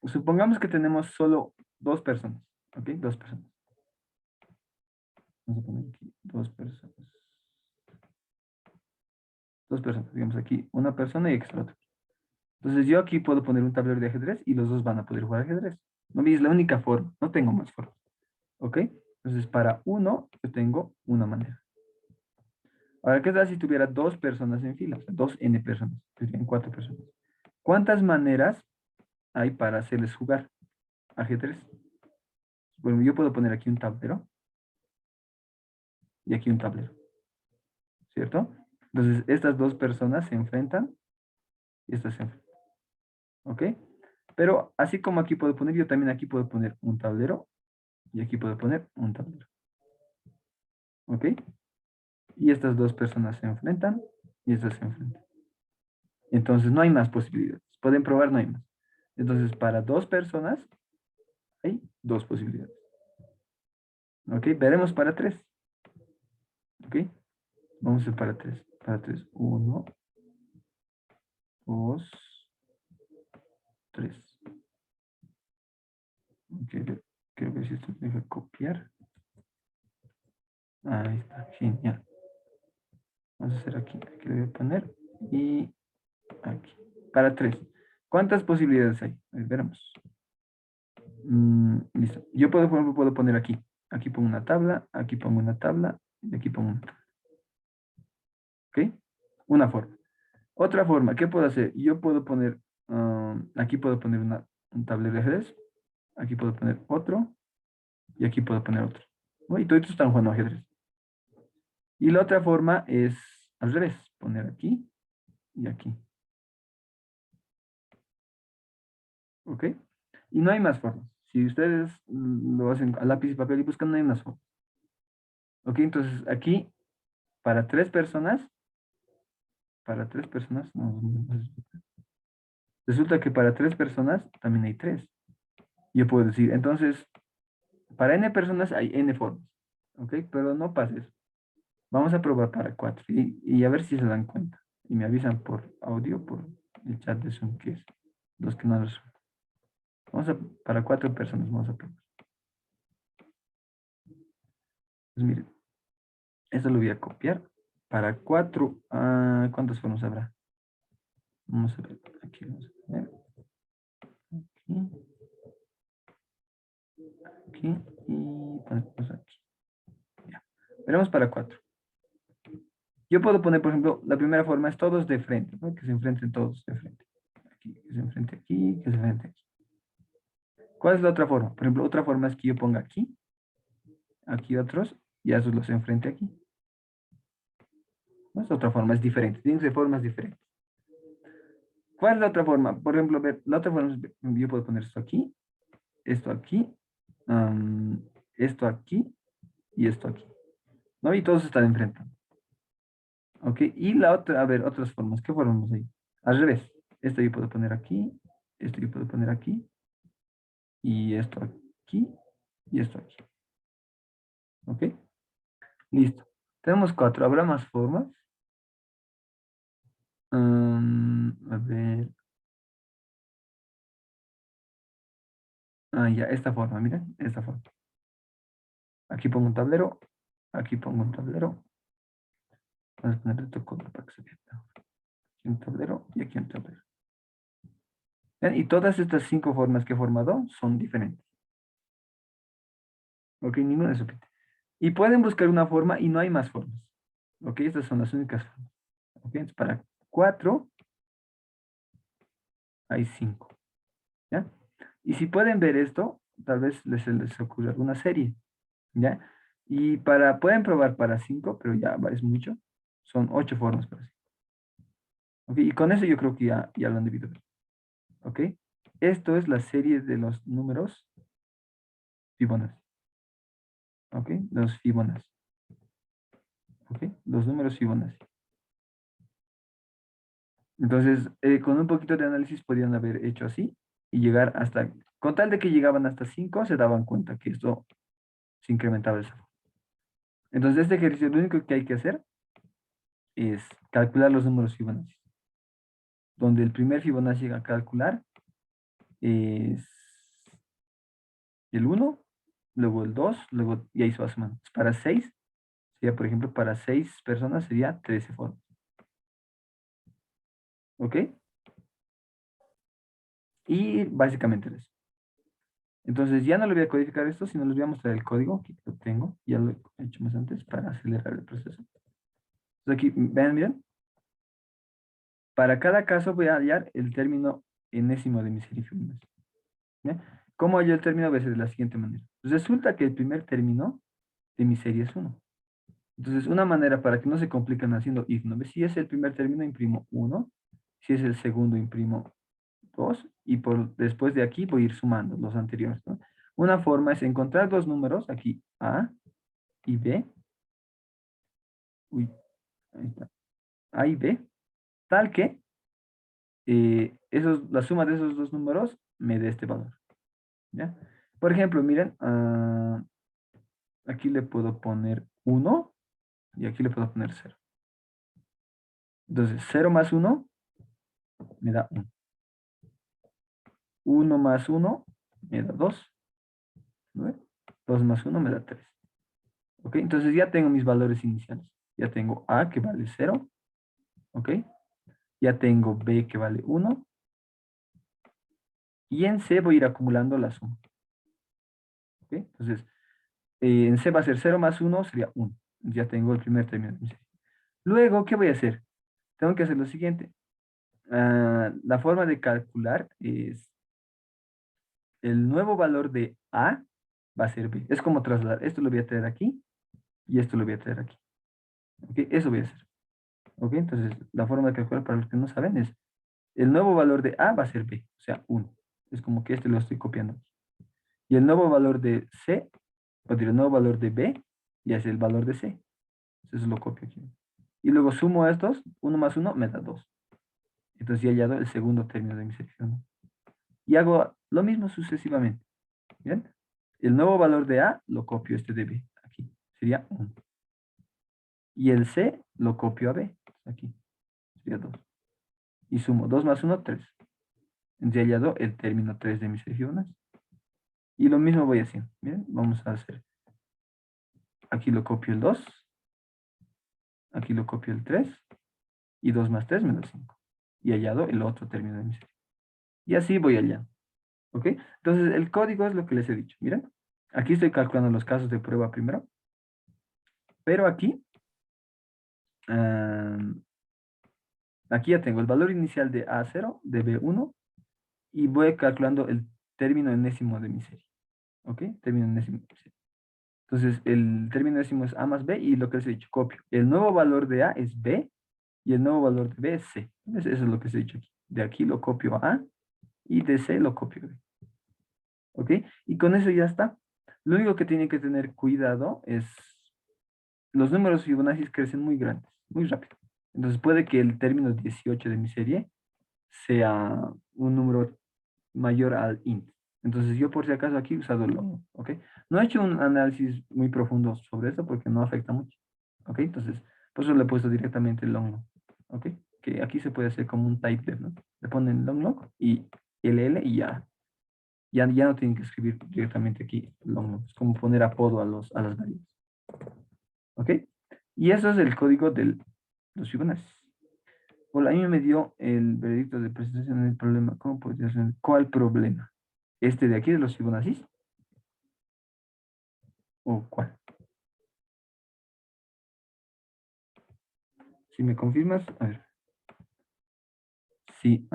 [SPEAKER 1] supongamos que tenemos solo dos personas, ¿ok? Dos personas. Vamos a poner aquí dos personas. Dos personas, digamos aquí, una persona y extra otra. Entonces yo aquí puedo poner un tablero de ajedrez y los dos van a poder jugar ajedrez. No es la única forma, no tengo más formas, ¿ok? Entonces para uno yo tengo una manera. Ahora, ¿qué tal si tuviera dos personas en fila? O sea, dos n personas, serían cuatro personas. ¿Cuántas maneras hay para hacerles jugar ajedrez? Bueno, yo puedo poner aquí un tablero y aquí un tablero, ¿cierto? Entonces, estas dos personas se enfrentan y estas se enfrentan, ¿ok? Pero así como aquí puedo poner, yo también aquí puedo poner un tablero y aquí puedo poner un tablero, ¿ok? Y estas dos personas se enfrentan y estas se enfrentan. Entonces, no hay más posibilidades. Pueden probar, no hay más. Entonces, para dos personas hay dos posibilidades, ¿ok? Veremos para tres, ¿ok? Vamos a hacer para tres. Para tres, uno, dos, tres. Ok, quiero ver si esto me deja copiar. Ahí está, genial. Vamos a hacer aquí, aquí le voy a poner y aquí. Para tres. ¿Cuántas posibilidades hay? A ver, veremos. Listo. Yo puedo, por ejemplo, puedo poner aquí. Aquí pongo una tabla, aquí pongo una tabla y aquí pongo una tabla. ¿Ok? Una forma. Otra forma, ¿qué puedo hacer? Yo puedo poner, aquí puedo poner un tablero de ajedrez, aquí puedo poner otro y aquí puedo poner otro. ¿No? Y todos están jugando ajedrez. Y la otra forma es al revés, poner aquí y aquí. ¿Ok? Y no hay más formas. Si ustedes lo hacen a lápiz y papel y buscan, no hay más formas. ¿Ok? Entonces aquí, para tres personas, no, resulta que para tres personas también hay tres. Yo puedo decir, entonces, para n personas hay n formas. ¿Ok? Pero no pasa eso. Vamos a probar para cuatro y a ver si se dan cuenta. Y me avisan por audio, por el chat de Zoom, que es los que no resultan. Para cuatro personas, vamos a probar. Pues miren, esto lo voy a copiar. Para cuatro, ¿cuántas formas habrá? Vamos a ver, aquí vamos a poner, aquí y ponemos aquí. Ya. Veremos para cuatro. Yo puedo poner, por ejemplo, la primera forma es todos de frente, ¿no? Que se enfrenten todos de frente. Aquí, que se enfrente aquí, que se enfrente aquí. ¿Cuál es la otra forma? Por ejemplo, otra forma es que yo ponga aquí, aquí otros, y a esos los enfrente aquí. ¿No? Es otra forma, es diferente. Tienen que ser formas diferentes. ¿Cuál es la otra forma? Por ejemplo, ver, la otra forma es, yo puedo poner esto aquí, am, esto aquí y esto aquí. ¿No? Y todos están enfrente. ¿Ok? Y la otra, a ver, otras formas. ¿Qué formas hay? Al revés. Esto yo puedo poner aquí, esto yo puedo poner aquí, y esto aquí, y esto aquí. ¿Ok? Listo. Tenemos cuatro. ¿Habrá más formas? A ver. Ya, esta forma, miren, esta forma. Aquí pongo un tablero, aquí pongo un tablero. Vamos a ponerle otro color para que se vea mejor. Aquí un tablero y aquí un tablero. ¿Ven? Y todas estas cinco formas que he formado son diferentes. Ok, ninguna es repite. Y pueden buscar una forma y no hay más formas. Ok, estas son las únicas formas. Ok, entonces para cuatro hay cinco. ¿Ya? Y si pueden ver esto, tal vez les ocurra alguna serie. ¿Ya? Y pueden probar para cinco, pero ya es mucho. Son ocho formas para cinco. Ok, y con eso yo creo que ya lo han debido ver. Ok, esto es la serie de los números Fibonacci. Ok, los Fibonacci. Ok, los números Fibonacci. Entonces, con un poquito de análisis podían haber hecho así y llegar hasta, con tal de que llegaban hasta 5 se daban cuenta que esto se incrementaba de esa forma. Entonces, este ejercicio lo único que hay que hacer es calcular los números Fibonacci. Donde el primer Fibonacci a calcular es el uno, luego el 2, luego, y ahí se va sumando. Para 6 sería, por ejemplo, para 6 personas sería 13 formas. ¿Ok? Y básicamente eso. Entonces ya no le voy a codificar esto, sino les voy a mostrar el código que lo tengo. Ya lo he hecho más antes para acelerar el proceso. Entonces aquí, vean, miren. Para cada caso voy a hallar el término enésimo de mi serie Fibonacci. ¿Ya? ¿Cómo hallo el término? Voy a hacer de la siguiente manera. Resulta que el primer término de mi serie es 1. Entonces, una manera para que no se complican haciendo if, ¿no? Si es el primer término, imprimo 1. Si es el segundo, imprimo 2. Y después de aquí voy a ir sumando los anteriores, ¿no? Una forma es encontrar dos números, aquí A y B. Uy, ahí está. A y B. Tal que la suma de esos dos números me dé este valor. ¿Ya? Por ejemplo, miren, aquí le puedo poner 1 y aquí le puedo poner 0. Entonces, 0 más 1 me da 1. 1 más 1 me da 2. 2 más 1 me da 3. ¿Ok? Entonces ya tengo mis valores iniciales. Ya tengo A que vale 0. ¿Ok? Ya tengo B que vale 1. Y en C voy a ir acumulando la suma. ¿Ok? Entonces, en C va a ser 0 más 1 sería 1. Ya tengo el primer término de mi serie. Luego, ¿qué voy a hacer? Tengo que hacer lo siguiente. La forma de calcular es el nuevo valor de A va a ser B. Es como trasladar. Esto lo voy a traer aquí y esto lo voy a traer aquí. ¿Ok? Eso voy a hacer. ¿Ok? Entonces, la forma de calcular para los que no saben es, el nuevo valor de A va a ser B, o sea, 1. Es como que este lo estoy copiando aquí. Y el nuevo valor de C, o decir, el nuevo valor de B, ya es el valor de C. Entonces lo copio aquí. Y luego sumo estos, 1 más 1 me da 2. Entonces ya hallado el segundo término de mi sección. Y hago lo mismo sucesivamente. ¿Bien? El nuevo valor de A lo copio este de B. Aquí. Sería 1. Y el C lo copio a B. Aquí. Sería 2. Y sumo 2 más 1, 3. Entonces ya hallado el término 3 de mi serie Fibonacci. Y lo mismo voy haciendo. Bien, vamos a hacer. Aquí lo copio el 2. Aquí lo copio el 3. Y 2 más 3 me da 5. Y hallado el otro término de mi serie. Y así voy hallando. ¿Ok? Entonces, el código es lo que les he dicho. Miren, aquí estoy calculando los casos de prueba primero, pero aquí, ah, aquí ya tengo el valor inicial de A0, de B1, y voy calculando el término enésimo de mi serie. ¿Ok? Término enésimo de mi serie. Entonces, el término enésimo es A más B, y lo que les he dicho, copio. El nuevo valor de A es B, y el nuevo valor de B es C. Eso es lo que les he dicho aquí. De aquí lo copio a A, y de C lo copio a B. ¿Ok? Y con eso ya está. Lo único que tienen que tener cuidado es los números Fibonacci crecen muy grandes, muy rápido. Entonces puede que el término 18 de mi serie sea un número mayor al int. Entonces yo por si acaso aquí he usado el log, ¿ok? No he hecho un análisis muy profundo sobre esto porque no afecta mucho, ¿ok? Entonces, por eso le he puesto directamente el long, ¿ok? Que aquí se puede hacer como un type def, ¿no? Le ponen long log y ll y ya no tienen que escribir directamente aquí long log. Es como poner apodo a las variables, ¿ok? Y eso es el código de los Fibonacci. Hola, a mí me dio el veredicto de presentación del problema. ¿Cómo podría ser? ¿Cuál problema? ¿Este de aquí de los Fibonacci? ¿O cuál? Si me confirmas, a ver. Sí,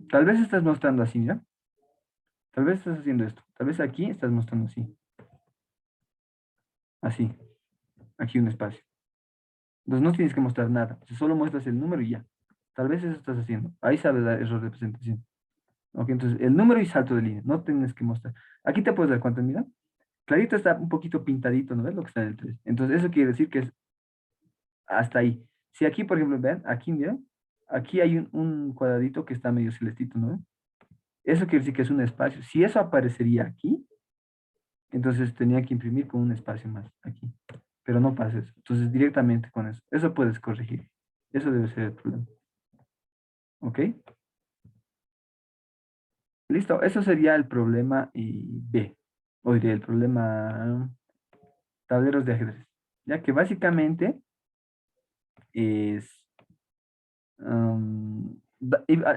[SPEAKER 1] tal vez estás mostrando así, ¿ya? Tal vez estás haciendo esto. Tal vez aquí estás mostrando así. Así. Aquí un espacio. Entonces no tienes que mostrar nada. Solo muestras el número y ya. Tal vez eso estás haciendo. Ahí sale el error de presentación. Ok, entonces el número y salto de línea. No tienes que mostrar. Aquí te puedes dar cuenta, mira. Clarito está un poquito pintadito, ¿no ves lo que está en el 3? Entonces eso quiere decir que es hasta ahí. Si aquí, por ejemplo, vean, aquí, miren, aquí hay un cuadradito que está medio celestito, ¿no ven? Eso quiere decir que es un espacio. Si eso aparecería aquí, entonces tenía que imprimir con un espacio más aquí. Pero no pasa eso. Entonces directamente con eso. Eso puedes corregir. Eso debe ser el problema. ¿Ok? Listo. Eso sería el problema B. O diría el problema tableros de ajedrez. Ya que básicamente es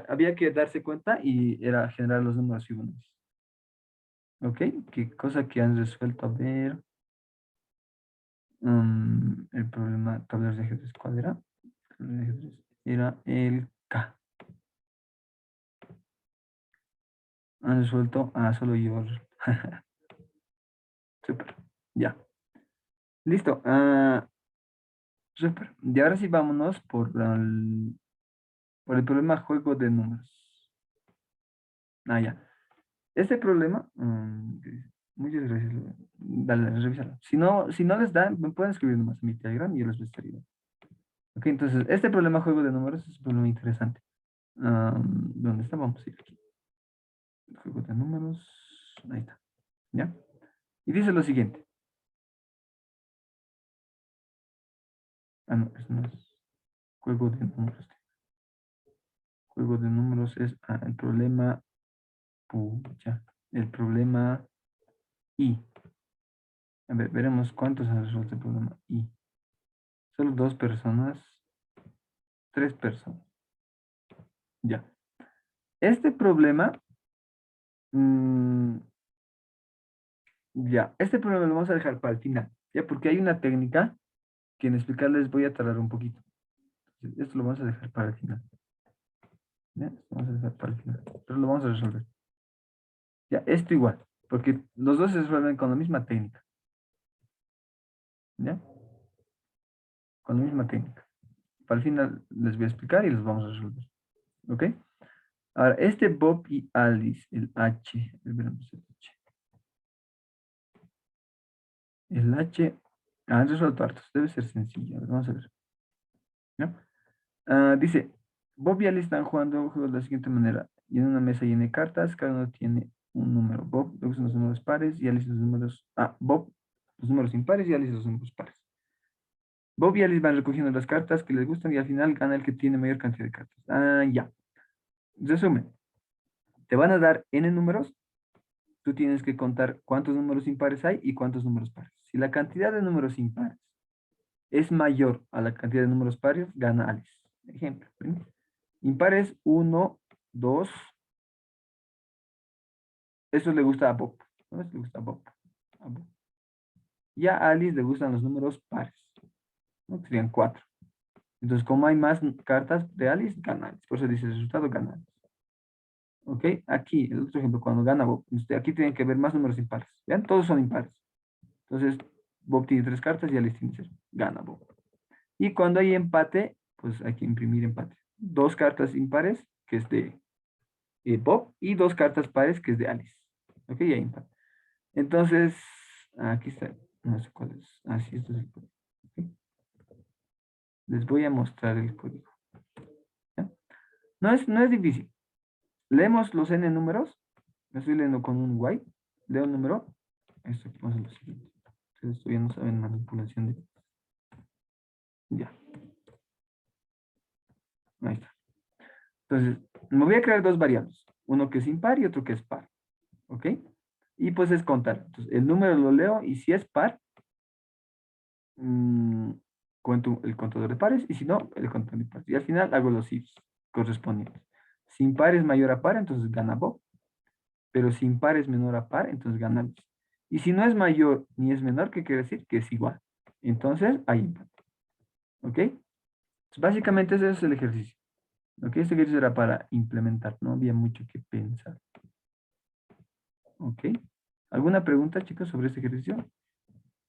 [SPEAKER 1] había que darse cuenta y era generar los números Fibonacci. ¿Ok? ¿Qué cosa que han resuelto? A ver. El problema, tableros de ajedrez, ¿cuál era? Tableros de ajedrez era el K. Han resuelto, solo yo. Súper, ya. Listo. Súper. Y ahora sí vámonos por el problema juego de números. Ya. Este problema, muchas gracias. Dale, revísalo. Si no les da, me pueden escribir nomás en mi Telegram y yo les voy a estar ayudando. Ok, entonces, este problema juego de números es un problema interesante. ¿Dónde está? Vamos a ir aquí. Juego de números. Ahí está. ¿Ya? Y dice lo siguiente. No, eso no es juego de números. Juego de números es el problema. Ya. El problema I. A ver, veremos cuántos han resuelto el problema I. Solo 2 personas. 3 personas. Ya. Este problema, mm, ya, este problema lo vamos a dejar para el final, ya, porque hay una técnica que en explicarles voy a tardar un poquito. Esto lo vamos a dejar para el final. ¿Ya? Esto lo vamos a dejar para el final, pero lo vamos a resolver. Ya, esto igual, porque los dos se resuelven con la misma técnica. ¿Ya? Con la misma técnica. Para el final les voy a explicar y los vamos a resolver. ¿Ok? Ahora, este Bob y Alice, el H, veremos el H. El H, han resuelto hartos, debe ser sencillo. A ver, vamos a ver. ¿Ya? Dice, Bob y Alice están jugando un juego de la siguiente manera. Y en una mesa llena de cartas, cada uno tiene un número. Bob le gustan los números pares y Alice los números... Bob los números impares y Alice los números pares. Bob y Alice van recogiendo las cartas que les gustan y al final gana el que tiene mayor cantidad de cartas. Ya. Resumen, te van a dar n números, tú tienes que contar cuántos números impares hay y cuántos números pares. Si la cantidad de números impares es mayor a la cantidad de números pares, gana Alice. Ejemplo, ¿sí? Impares 1, 2. Eso le gusta a Bob. ¿No? Eso le gusta a Bob. A Bob. Y a Alice le gustan los números pares. ¿No? Serían 4. Entonces, como hay más cartas de Alice, gana Alice. Por eso dice el resultado, gana Alice. ¿Ok? Aquí, el otro ejemplo, cuando gana Bob. Aquí tienen que ver más números impares. ¿Vean? Todos son impares. Entonces, Bob tiene 3 cartas y Alice tiene 0. Gana Bob. Y cuando hay empate, pues hay que imprimir empate. 2 cartas impares, que es de Bob, y 2 cartas pares, que es de Alice. ¿Ok? Y hay empate. Entonces, aquí está. No sé cuál es. Sí, esto es el código. ¿Ok? Les voy a mostrar el código. ¿Ya? No es difícil. Leemos los n números. Me estoy leyendo con un y. Leo el número. Esto vamos a lo siguiente. Ustedes todavía no saben manipulación de... Ya. Ahí está. Entonces, me voy a crear dos variables. Uno que es impar y otro que es par. ¿Ok? Y pues es contar. Entonces, el número lo leo y si es par, cuento el contador de pares y si no, el contador de pares. Y al final hago los ifs correspondientes. Si impar es mayor a par, entonces gana Bob. Pero si impar es menor a par, entonces gana Luis. Y si no es mayor ni es menor, ¿qué quiere decir? Que es igual. Entonces hay empate. ¿Ok? Entonces, básicamente ese es el ejercicio. ¿Ok? Este ejercicio era para implementar. No había mucho que pensar. ¿Ok? ¿Alguna pregunta, chicos, sobre este ejercicio?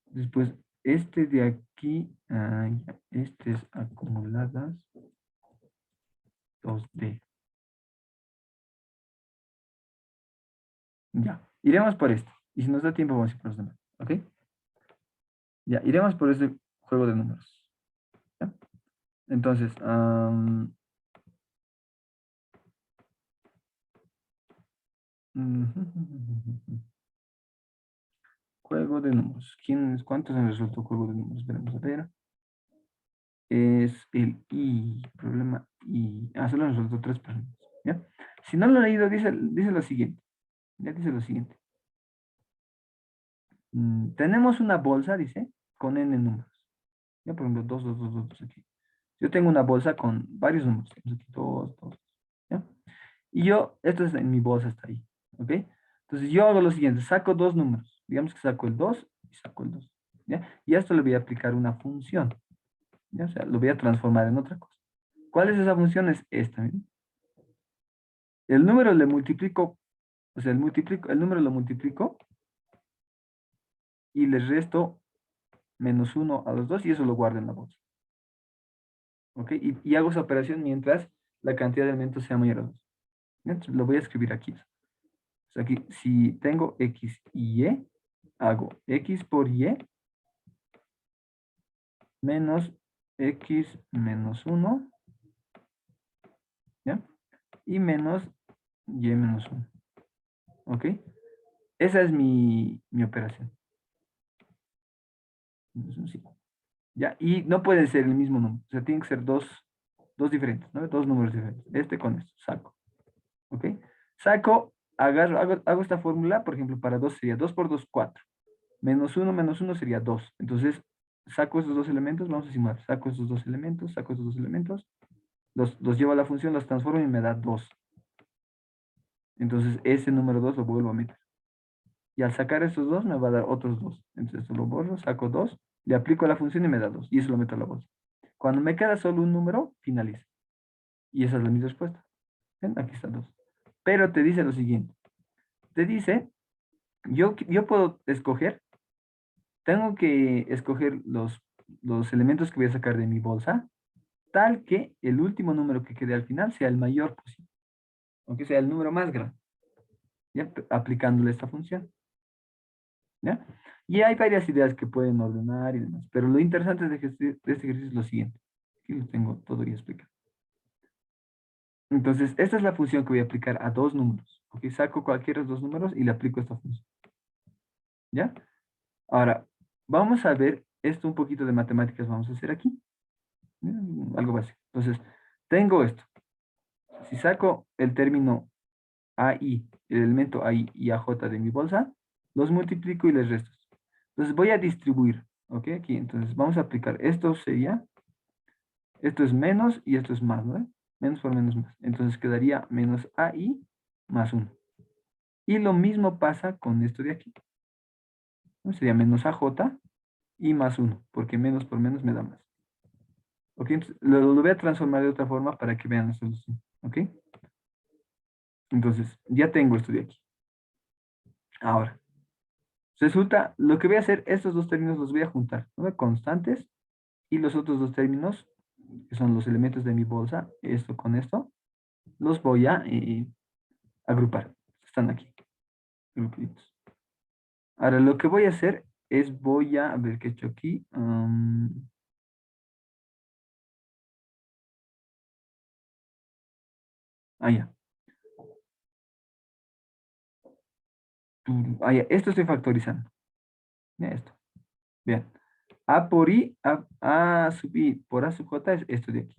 [SPEAKER 1] Después, este de aquí, este es acumuladas 2D. Ya, iremos por este. Y si nos da tiempo, vamos a ir por los demás. ¿Ok? Ya, iremos por este juego de números. ¿Ya? Entonces, juego de números. ¿Cuántos han resuelto juego de números? Veremos a ver. Es el I. Problema I. Solo han resuelto 3 personas. ¿Ya? Si no lo he leído, dice lo siguiente. Ya dice lo siguiente. Tenemos una bolsa, dice, con n números. Ya, por ejemplo, 2, 2, 2, 2, 2 aquí. Yo tengo una bolsa con varios números. Tenemos aquí 2, 2, ¿ya? Y esto es en mi bolsa, está ahí. ¿Ok? Entonces yo hago lo siguiente, saco dos números. Digamos que saco el 2 y saco el 2. ¿Ya? Y a esto le voy a aplicar una función. ¿Ya? O sea, lo voy a transformar en otra cosa. ¿Cuál es esa función? Es esta. ¿Miren? El número le multiplico, o sea, el número lo multiplico y le resto -1 a los dos y eso lo guardo en la bolsa. ¿Ok? Y hago esa operación mientras la cantidad de elementos sea mayor a 2. Entonces, lo voy a escribir aquí. O sea, aquí, si tengo X y Y, hago X por Y menos X menos 1, ¿ya? Y menos Y menos 1. ¿Ok? Esa es mi operación. Sí. ¿Ya? Y no puede ser el mismo número. O sea, tienen que ser dos diferentes, ¿no? Dos números diferentes. Este con esto, saco. ¿Ok? Saco, hago esta fórmula, por ejemplo, para 2 sería 2 por 2, 4. Menos 1 sería 2. Entonces, saco esos dos elementos, vamos a sumar. Saco esos dos elementos, saco esos dos elementos, los llevo a la función, los transformo y me da 2. Entonces, ese número 2 lo vuelvo a meter. Y al sacar estos dos, me va a dar otros 2. Entonces, esto lo borro, saco 2, le aplico la función y me da 2. Y eso lo meto a la bolsa. Cuando me queda solo un número, finaliza. Y esa es mi respuesta. ¿Ven? Aquí está 2. Pero te dice lo siguiente. Te dice, yo puedo escoger tengo que escoger los elementos que voy a sacar de mi bolsa, tal que el último número que quede al final sea el mayor posible, aunque sea el número más grande, ¿ya? Aplicándole esta función, ¿ya? Y hay varias ideas que pueden ordenar y demás, pero lo interesante de este ejercicio es lo siguiente. Aquí lo tengo todo ya explicado. Entonces, esta es la función que voy a aplicar a dos números. Ok, saco cualquiera de los dos números y le aplico esta función, ¿ya? Ahora, vamos a ver esto un poquito de matemáticas, vamos a hacer aquí. Algo básico. Entonces, tengo esto. Si saco el término AI, el elemento AI y AJ de mi bolsa, los multiplico y les resto. Entonces voy a distribuir, ¿ok? Aquí, entonces vamos a aplicar, esto sería, esto es menos y esto es más, ¿no? Menos por menos más. Entonces quedaría menos AI más 1. Y lo mismo pasa con esto de aquí, ¿no? Sería menos AJ y más 1, porque menos por menos me da más. ¿Ok? Entonces, lo voy a transformar de otra forma para que vean la solución, ¿ok? Entonces, ya tengo esto de aquí. Ahora, resulta, lo que voy a hacer, estos dos términos los voy a juntar, ¿no? Constantes y los otros dos términos, que son los elementos de mi bolsa, esto con esto, los voy a agrupar. Están aquí, grupitos. Ahora, lo que voy a hacer es a ver qué he hecho aquí. Ya. Ya, esto estoy factorizando. Ya, esto. Bien. A por I, A sub I por A sub J es esto de aquí.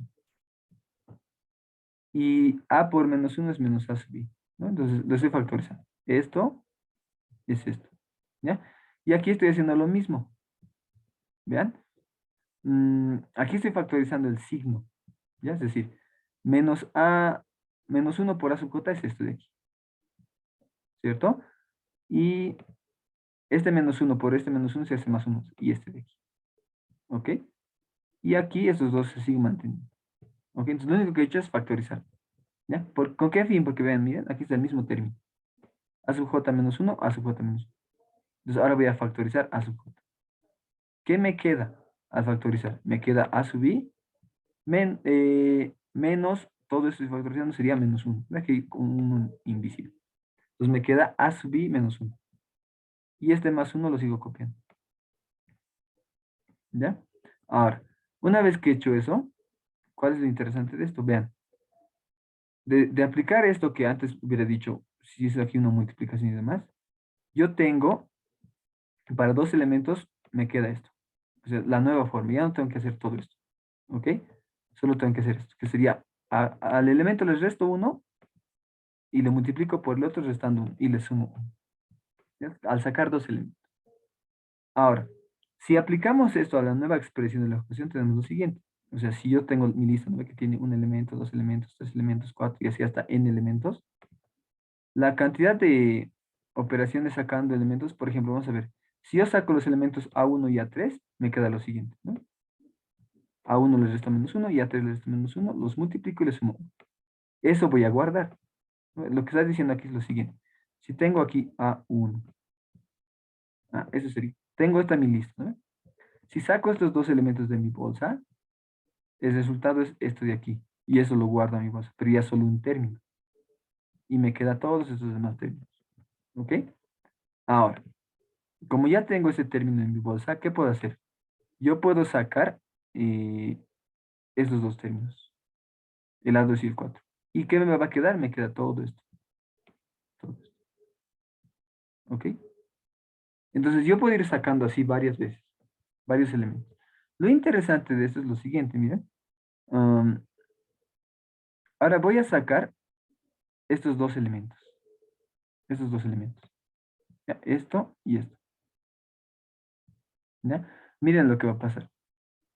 [SPEAKER 1] Y A por menos 1 es menos A sub I, ¿no? Entonces, lo estoy factorizando. Esto es esto, ¿ya? Y aquí estoy haciendo lo mismo, ¿vean? Aquí estoy factorizando el signo, ¿ya? Es decir, menos A, menos 1 por A sub J es esto de aquí, ¿cierto? Y este menos 1 por este menos 1 se hace más 1, y este de aquí, ¿ok? Y aquí estos dos se siguen manteniendo, ¿ok? Entonces lo único que he hecho es factorizar, ¿ya? ¿Con qué fin? Porque vean, miren, aquí está el mismo término. A sub j menos 1, A sub j menos 1. Entonces ahora voy a factorizar A sub j. ¿Qué me queda al factorizar? Me queda A sub i menos, todo esto factorizando sería menos 1. Aquí con un invisible. Entonces me queda A sub i menos 1. Y este más 1 lo sigo copiando. ¿Ya? Ahora, una vez que he hecho eso, ¿cuál es lo interesante de esto? Vean, de aplicar esto que antes hubiera dicho, si es aquí una multiplicación y demás, yo tengo, para dos elementos, me queda esto. O sea, la nueva forma, ya no tengo que hacer todo esto. ¿Ok? Solo tengo que hacer esto, que sería, al elemento le resto 1 y le multiplico por el otro restando 1 y le sumo 1. ¿Ya? Al sacar dos elementos. Ahora, si aplicamos esto a la nueva expresión de la ecuación, tenemos lo siguiente. O sea, si yo tengo mi lista, ¿no? Que tiene un elemento, dos elementos, tres elementos, cuatro y así hasta n elementos, la cantidad de operaciones sacando elementos, por ejemplo, vamos a ver, si yo saco los elementos A1 y A3, me queda lo siguiente, ¿no? A1 les resta menos 1 y A3 les resta menos 1, los multiplico y les sumo 1. Eso voy a guardar, ¿no? Lo que está diciendo aquí es lo siguiente. Si tengo aquí A1, eso sería, tengo esta mi lista, ¿no? Si saco estos dos elementos de mi bolsa, el resultado es esto de aquí. Y eso lo guardo a mi bolsa, pero ya solo un término. Y me queda todos estos demás términos. ¿Ok? Ahora, como ya tengo ese término en mi bolsa, ¿qué puedo hacer? Yo puedo sacar eh, esos dos términos, el A2 y el 4. ¿Y qué me va a quedar? Me queda todo esto. Todo esto. ¿Ok? Entonces yo puedo ir sacando así varias veces, varios elementos. Lo interesante de esto es lo siguiente, miren. Um, ahora voy a sacar estos dos elementos. Estos dos elementos. ¿Ya? Esto y esto. ¿Ya? Miren lo que va a pasar.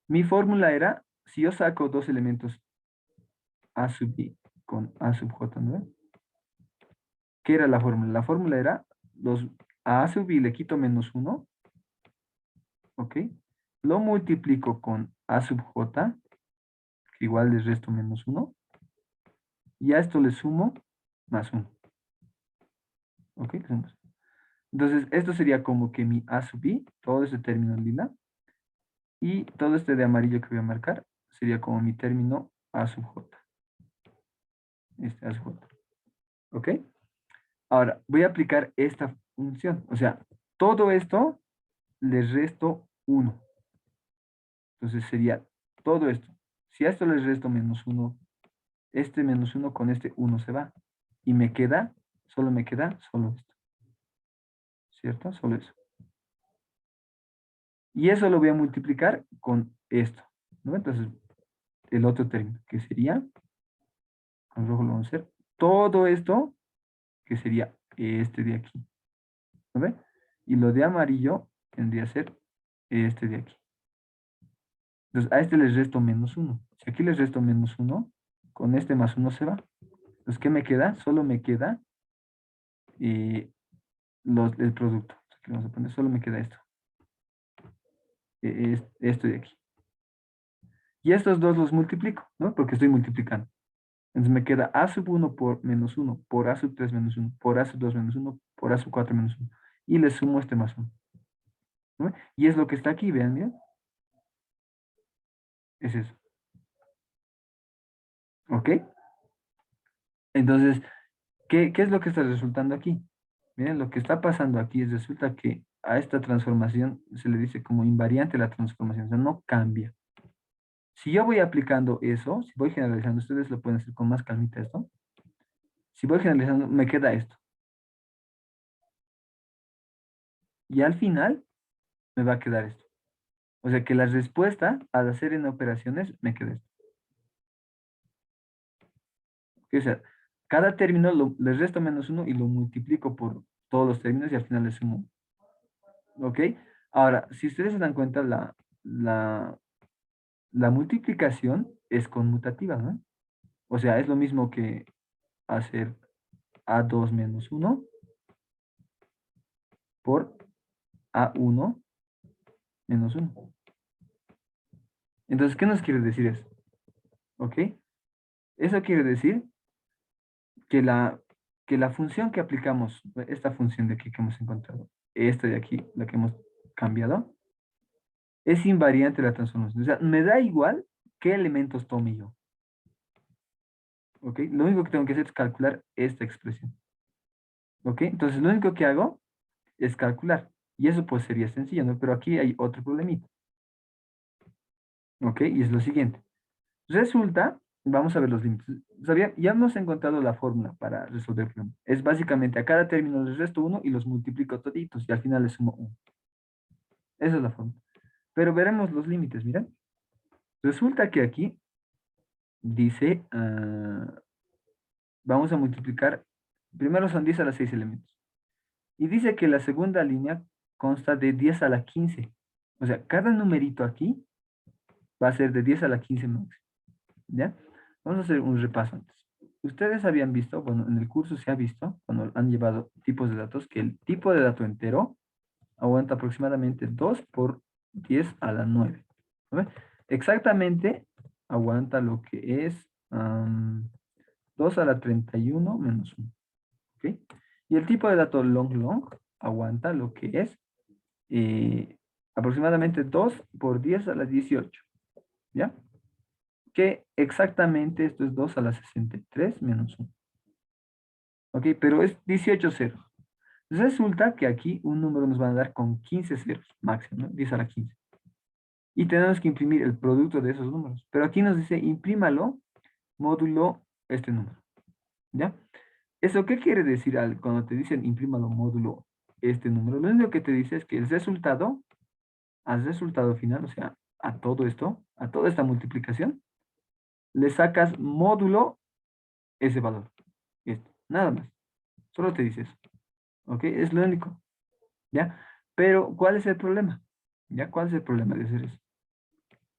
[SPEAKER 1] Mi fórmula era, si yo saco dos elementos A sub i con A sub j, ¿no? ¿Qué era la fórmula? La fórmula era, a A sub i le quito menos 1, ¿ok? Lo multiplico con A sub j, que igual les resto menos 1, y a esto le sumo más 1, ¿ok? Entonces, esto sería como que mi A sub I, todo este término en lila, y todo este de amarillo que voy a marcar sería como mi término A sub J. Este A sub J. ¿Ok? Ahora, voy a aplicar esta función. O sea, todo esto le resto 1. Entonces sería todo esto. Si a esto le resto menos 1, este menos 1 con este 1 se va. Y me queda solo esto. ¿Cierto? Solo eso. Y eso lo voy a multiplicar con esto, ¿no? Entonces, el otro término, que sería, con rojo lo vamos a hacer, todo esto, que sería este de aquí, ¿no ve? Y lo de amarillo tendría que ser este de aquí. Entonces, a este les resto menos 1. Si aquí les resto menos 1, con este más 1 se va. Entonces, ¿qué me queda? Solo me queda eh, el producto. Aquí vamos a poner, solo me queda esto. Es esto de aquí. Y estos dos los multiplico, ¿no? Porque estoy multiplicando. Entonces me queda A sub 1 por menos 1, por A sub 3 menos 1, por A sub 2 menos 1, por A sub 4 menos 1. Y le sumo este más 1. ¿No? Y es lo que está aquí, vean, miren. Es eso. ¿Ok? Entonces, ¿qué es lo que está resultando aquí? Miren, lo que está pasando aquí es resulta que a esta transformación se le dice como invariante la transformación, o sea, no cambia. Si yo voy aplicando eso, si voy generalizando, ustedes lo pueden hacer con más calmita esto. Si voy generalizando, me queda esto. Y al final me va a quedar esto. O sea que la respuesta al hacer en operaciones me queda esto. O sea, cada término le resto menos uno y lo multiplico por todos los términos y al final le sumo. ¿Ok? Ahora, si ustedes se dan cuenta, la multiplicación es conmutativa, ¿no? O sea, es lo mismo que hacer A2 menos 1 por A1 menos 1. Entonces, ¿qué nos quiere decir eso? ¿Ok? Eso quiere decir que la función que aplicamos, esta función de aquí que hemos encontrado, esta de aquí, la que hemos cambiado, es invariante la transformación. O sea, me da igual qué elementos tome yo. ¿Ok? Lo único que tengo que hacer es calcular esta expresión. ¿Ok? Entonces, lo único que hago es calcular. Y eso pues sería sencillo, ¿no? Pero aquí hay otro problemita. ¿Ok? Y es lo siguiente. Resulta, vamos a ver los límites. ¿Sabía? Ya hemos encontrado la fórmula para resolver el problema. Es básicamente a cada término les resto 1 y los multiplico toditos y al final les sumo 1. Esa es la fórmula. Pero veremos los límites, miren. Resulta que aquí dice, vamos a multiplicar, primero son 10 a la 6 elementos. Y dice que la segunda línea consta de 10 a la 15. O sea, cada numerito aquí va a ser de 10 a la 15 máximo. ¿Ya? Vamos a hacer un repaso antes. Ustedes habían visto, bueno, en el curso se ha visto, cuando han llevado tipos de datos, que el tipo de dato entero aguanta aproximadamente 2 por 10 a la 9. ¿No? Exactamente aguanta lo que es 2 a la 31 menos 1. ¿Ok? Y el tipo de dato long long aguanta lo que es aproximadamente 2 por 10 a la 18. ¿Ya? Que exactamente esto es 2 a la 63 menos 1. ¿Ok? Pero es 18 ceros. Resulta que aquí un número nos va a dar con 15 ceros máximo, ¿no? 10 a la 15. Y tenemos que imprimir el producto de esos números. Pero aquí nos dice, imprímalo módulo este número. ¿Ya? ¿Eso qué quiere decir cuando te dicen imprímalo módulo este número? Lo único que te dice es que el resultado, al resultado final, o sea, a todo esto, a toda esta multiplicación, le sacas módulo ese valor. Esto, nada más. Solo te dice eso. ¿Ok? Es lo único. ¿Ya? Pero, ¿cuál es el problema? ¿Ya? ¿Cuál es el problema de hacer eso?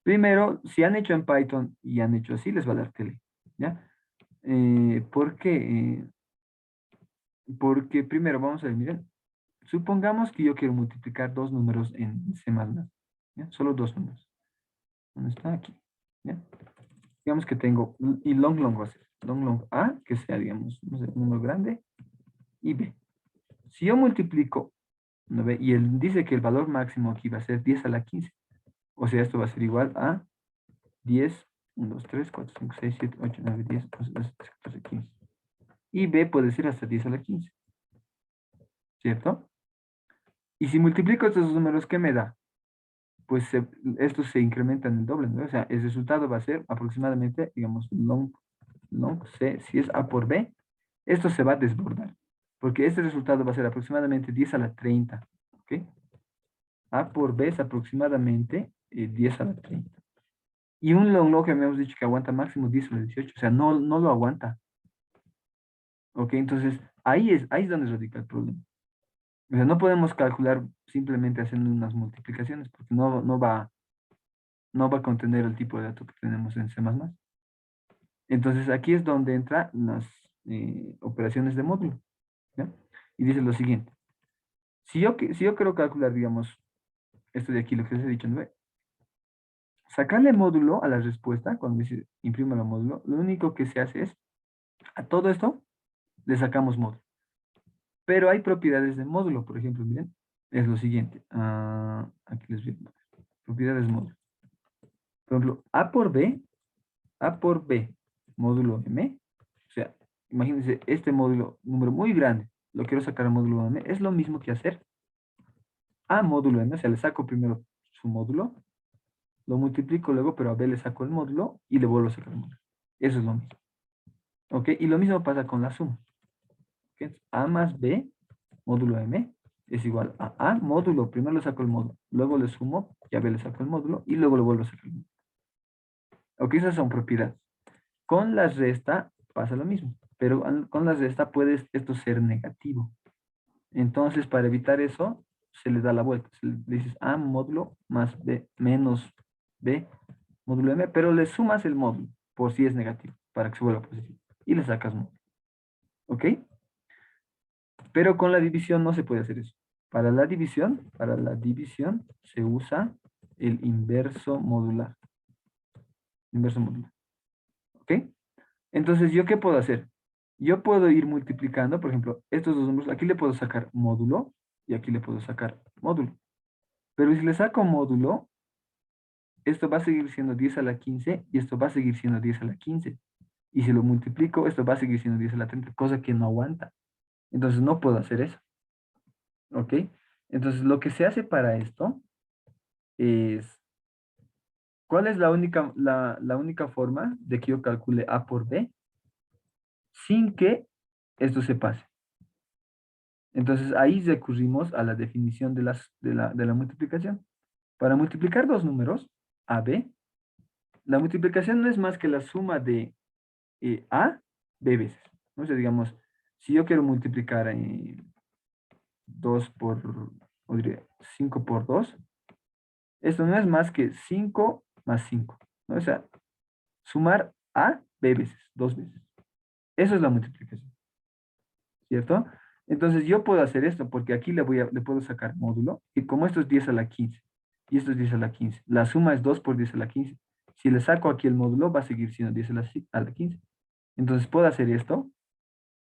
[SPEAKER 1] Primero, si han hecho en Python y han hecho así, les va a dar tele. ¿Ya? ¿Por qué? Porque primero, vamos a ver, miren, supongamos que yo quiero multiplicar dos números en C++. ¿Ya? Solo dos números. ¿Dónde está? Aquí. ¿Ya? Digamos que tengo, y long long va a ser. Long long A, que sea, digamos, no sé, un número grande, y B. Si yo multiplico ¿No ve? Y él dice que el valor máximo aquí va a ser 10 a la 15. O sea, esto va a ser igual a 10, 1, 2, 3, 4, 5, 6, 7, 8, 9, 10, 11, 12, 13, 14, 15. Y B puede ser hasta 10 a la 15, ¿cierto? Y si multiplico estos dos números, ¿qué me da? Pues estos se incrementan el doble, ¿no? O sea, el resultado va a ser aproximadamente, digamos, long C, si es A por B, esto se va a desbordar, porque este resultado va a ser aproximadamente 10 a la 30, ¿ok? A por B es aproximadamente 10 a la 30. Y un long log que habíamos dicho que aguanta máximo 10 a la 18, o sea, no lo aguanta, ¿ok? Entonces, ahí es donde radica el problema. O sea, no podemos calcular simplemente haciendo unas multiplicaciones, porque no va a contener el tipo de dato que tenemos en C++. Entonces, aquí es donde entran las operaciones de módulo, ¿ya? Y dice lo siguiente. Si yo quiero calcular, digamos, esto de aquí, lo que les he dicho, ¿no? Sacarle módulo a la respuesta, cuando dice imprime el módulo, lo único que se hace es, a todo esto, le sacamos módulo. Pero hay propiedades de módulo, por ejemplo, miren, es lo siguiente. Aquí les voy a poner. Propiedades módulo. Por ejemplo, A por B, módulo M. O sea, imagínense este módulo, número muy grande, lo quiero sacar al módulo M, es lo mismo que hacer A módulo M, o sea, le saco primero su módulo, lo multiplico luego, pero a B le saco el módulo y le vuelvo a sacar el módulo. Eso es lo mismo. ¿Ok? Y lo mismo pasa con la suma. ¿Ok? A más B, módulo M, es igual a A módulo, primero le saco el módulo, luego le sumo, y a B le saco el módulo y luego le vuelvo a sacar el módulo. ¿Ok? Esas son propiedades. Con la resta pasa lo mismo, pero con la resta puede esto ser negativo. Entonces, para evitar eso, se le da la vuelta. Le dices A módulo más B menos B módulo M, pero le sumas el módulo por si es negativo, para que se vuelva positivo. Y le sacas módulo. ¿Ok? Pero con la división no se puede hacer eso. Para la división se usa el inverso modular. Inverso modular. ¿Ok? Entonces, ¿yo qué puedo hacer? Yo puedo ir multiplicando, por ejemplo, estos dos números, aquí le puedo sacar módulo y aquí le puedo sacar módulo. Pero si le saco módulo, esto va a seguir siendo 10 a la 15 y esto va a seguir siendo 10 a la 15. Y si lo multiplico, esto va a seguir siendo 10 a la 30, cosa que no aguanta. Entonces no puedo hacer eso. ¿Ok? Entonces lo que se hace para esto es, ¿cuál es la única forma de que yo calcule A por B sin que esto se pase? Entonces ahí recurrimos a la definición de la multiplicación. Para multiplicar dos números, A, B, la multiplicación no es más que la suma de A, B veces. ¿No? O sea, digamos, si yo quiero multiplicar 2 por, o diría 5 por 2, esto no es más que 5 más 5. ¿No? O sea, sumar A, B veces, dos veces. Eso es la multiplicación, ¿cierto? Entonces yo puedo hacer esto porque aquí le puedo sacar módulo y como esto es 10 a la 15 y esto es 10 a la 15, la suma es 2 por 10 a la 15. Si le saco aquí el módulo va a seguir siendo 10 a la 15. Entonces puedo hacer esto